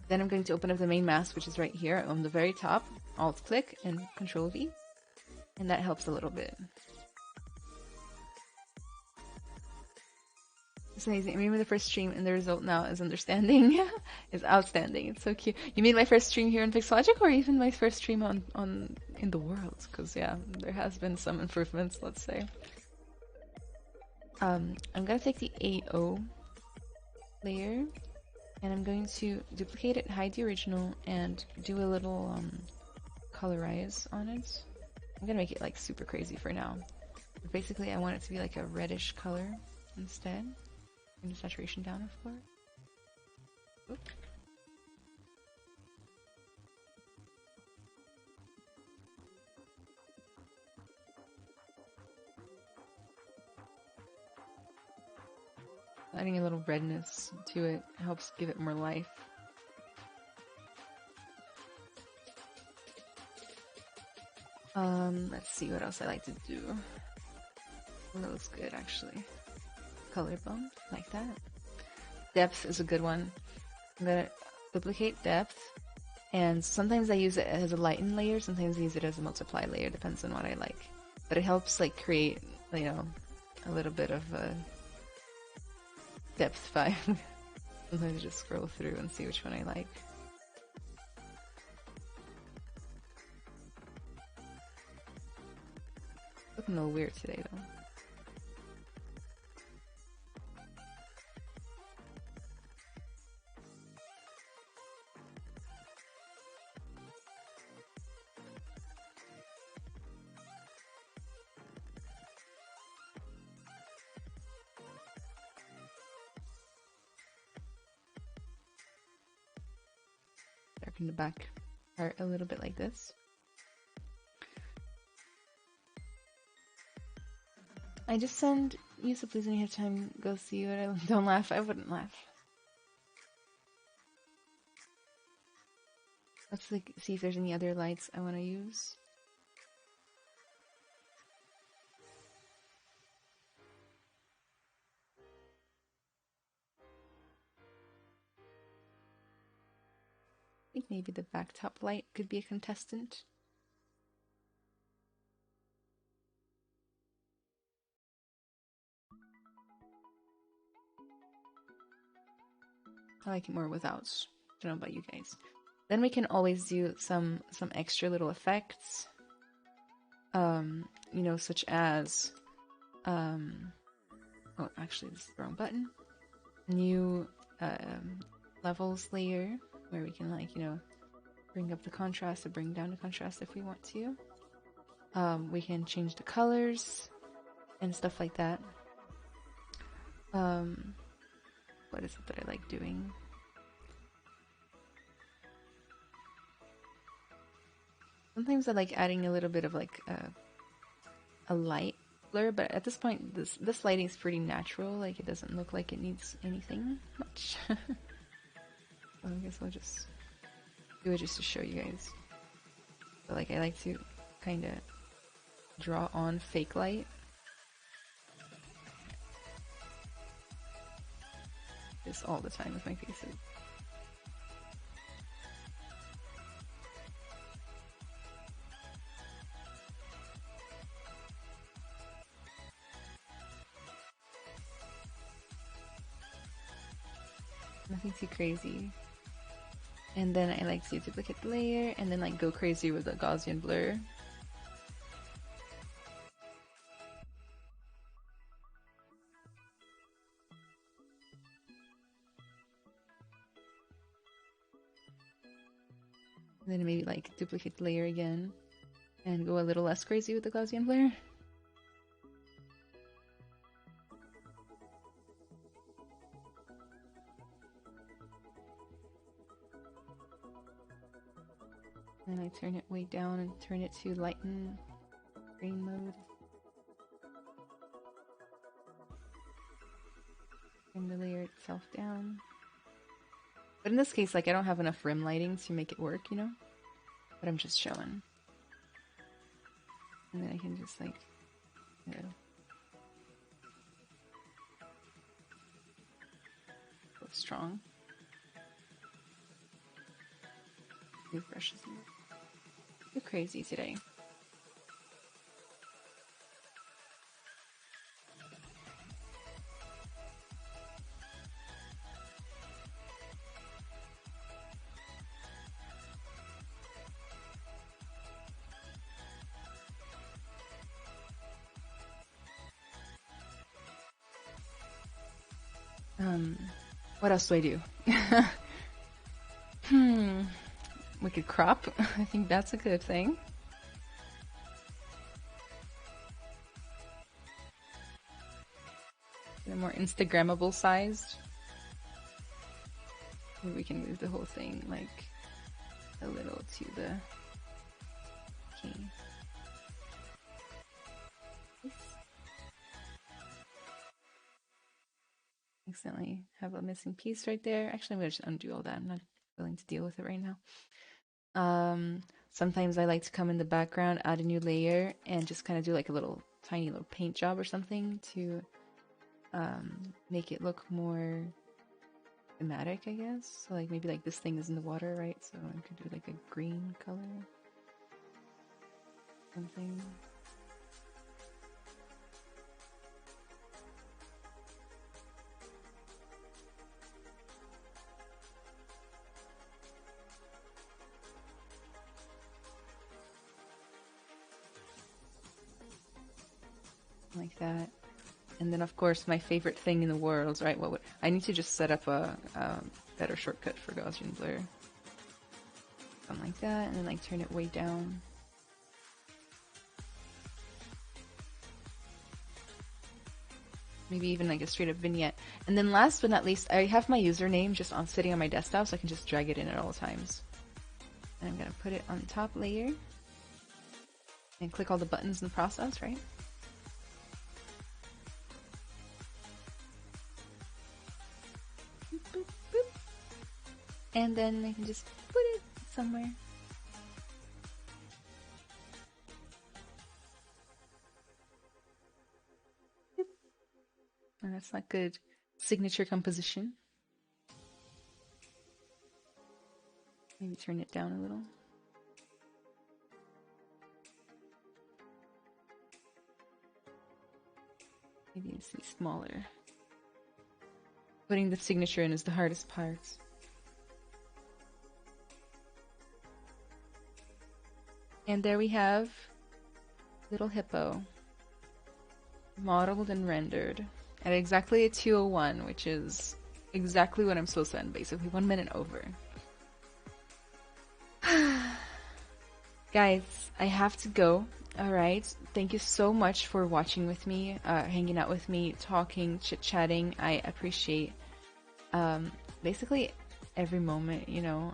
Then I'm going to open up the main mask, which is right here on the very top. Alt click and Control V. And that helps a little bit. It's amazing. I remember the first stream and the result now is understanding. Is outstanding. It's so cute. You mean my first stream here in Pixologic or even my first stream on in the world? Because yeah, there has been some improvements, let's say. I'm gonna take the AO layer and I'm going to duplicate it, hide the original, and do a little colorize on it. I'm gonna make it like super crazy for now. But basically, I want it to be like a reddish color instead. Turn the saturation down, of course. Oop. Adding a little redness to it helps give it more life. Let's see what else I like to do. That looks good, actually. Color bump, like that. Depth is a good one. I'm gonna duplicate depth, and sometimes I use it as a lighten layer, sometimes I use it as a multiply layer, depends on what I like. But it helps like create, you know, a little bit of a depth vibe. Sometimes I just scroll through and see which one I like. Looking a little weird today though. Darken the back part a little bit like this. I just send you, so please when you have time, go see what I don't laugh. I wouldn't laugh. Let's like see if there's any other lights I want to use. I think maybe the back top light could be a contestant. I like it more without. I don't know about you guys. Then we can always do some extra little effects. You know, such as oh, actually this is the wrong button. New levels layer where we can, like, you know, bring up the contrast or bring down the contrast if we want to. We can change the colors and stuff like that. What is it that I like doing? Sometimes I like adding a little bit of like a light blur, but at this point this lighting is pretty natural. Like, it doesn't look like it needs anything much. So I guess I'll just do it just to show you guys. But like, I like to kind of draw on fake light. This all the time with my faces. Nothing too crazy. And then I like to duplicate the layer and then like go crazy with the Gaussian blur. And then maybe like duplicate the layer again and go a little less crazy with the Gaussian blur. And I turn it way down and turn it to lighten green mode. Bring the layer itself down. But in this case, like, I don't have enough rim lighting to make it work, you know? But I'm just showing. And then I can just, like, you know, go strong. New brushes in there. Too crazy today. What else do I do? We could crop. I think that's a good thing. They're more Instagrammable sized. Maybe we can move the whole thing like a little to the okay. Accidentally have a missing piece right there. Actually, I'm gonna just undo all that. I'm not willing to deal with it right now. Sometimes I like to come in the background, add a new layer, and just kind of do like a little tiny little paint job or something to make it look more thematic, I guess. So like maybe like this thing is in the water, right? So I could do like a green color, something. Like that. And then of course my favorite thing in the world, right? What would I need to just set up a better shortcut for Gaussian blur. Something like that, and then like turn it way down. Maybe even like a straight up vignette. And then last but not least, I have my username just on sitting on my desktop, so I can just drag it in at all times. And I'm gonna put it on the top layer and click all the buttons in the process, right? Boop, boop, boop. And then I can just put it somewhere. Boop. And that's not good signature composition. Maybe turn it down a little. Maybe it's smaller. Putting the signature in is the hardest part. And there we have little Hippo, modeled and rendered at exactly a 2:01, which is exactly what I'm supposed to end, basically 1 minute over. Guys, I have to go. Alright, thank you so much for watching with me, hanging out with me, talking, chit-chatting. I appreciate basically every moment, you know.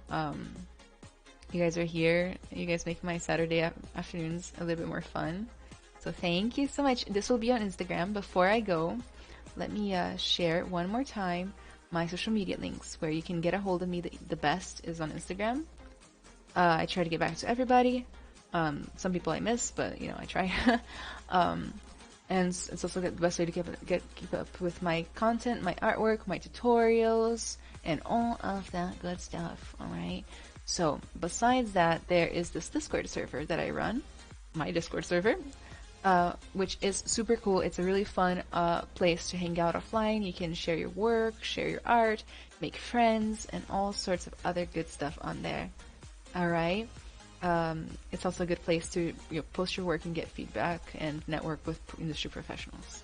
You guys are here. You guys make my Saturday afternoons a little bit more fun. So thank you so much. This will be on Instagram. Before I go, let me share one more time my social media links where you can get a hold of me. The best is on Instagram. I try to get back to everybody. Some people I miss, but you know I try. And it's also the best way to keep up with my content, my artwork, my tutorials, and all of that good stuff. All right. So besides that, there is this Discord server that I run, my Discord server, which is super cool. It's a really fun place to hang out offline. You can share your work, share your art, make friends, and all sorts of other good stuff on there. All right. It's also a good place to post your work and get feedback and network with industry professionals.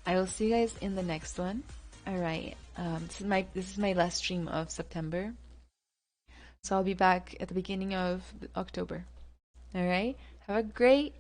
I will see you guys in the next one. All right. This is my last stream of September. So I'll be back at the beginning of October. All right. Have a great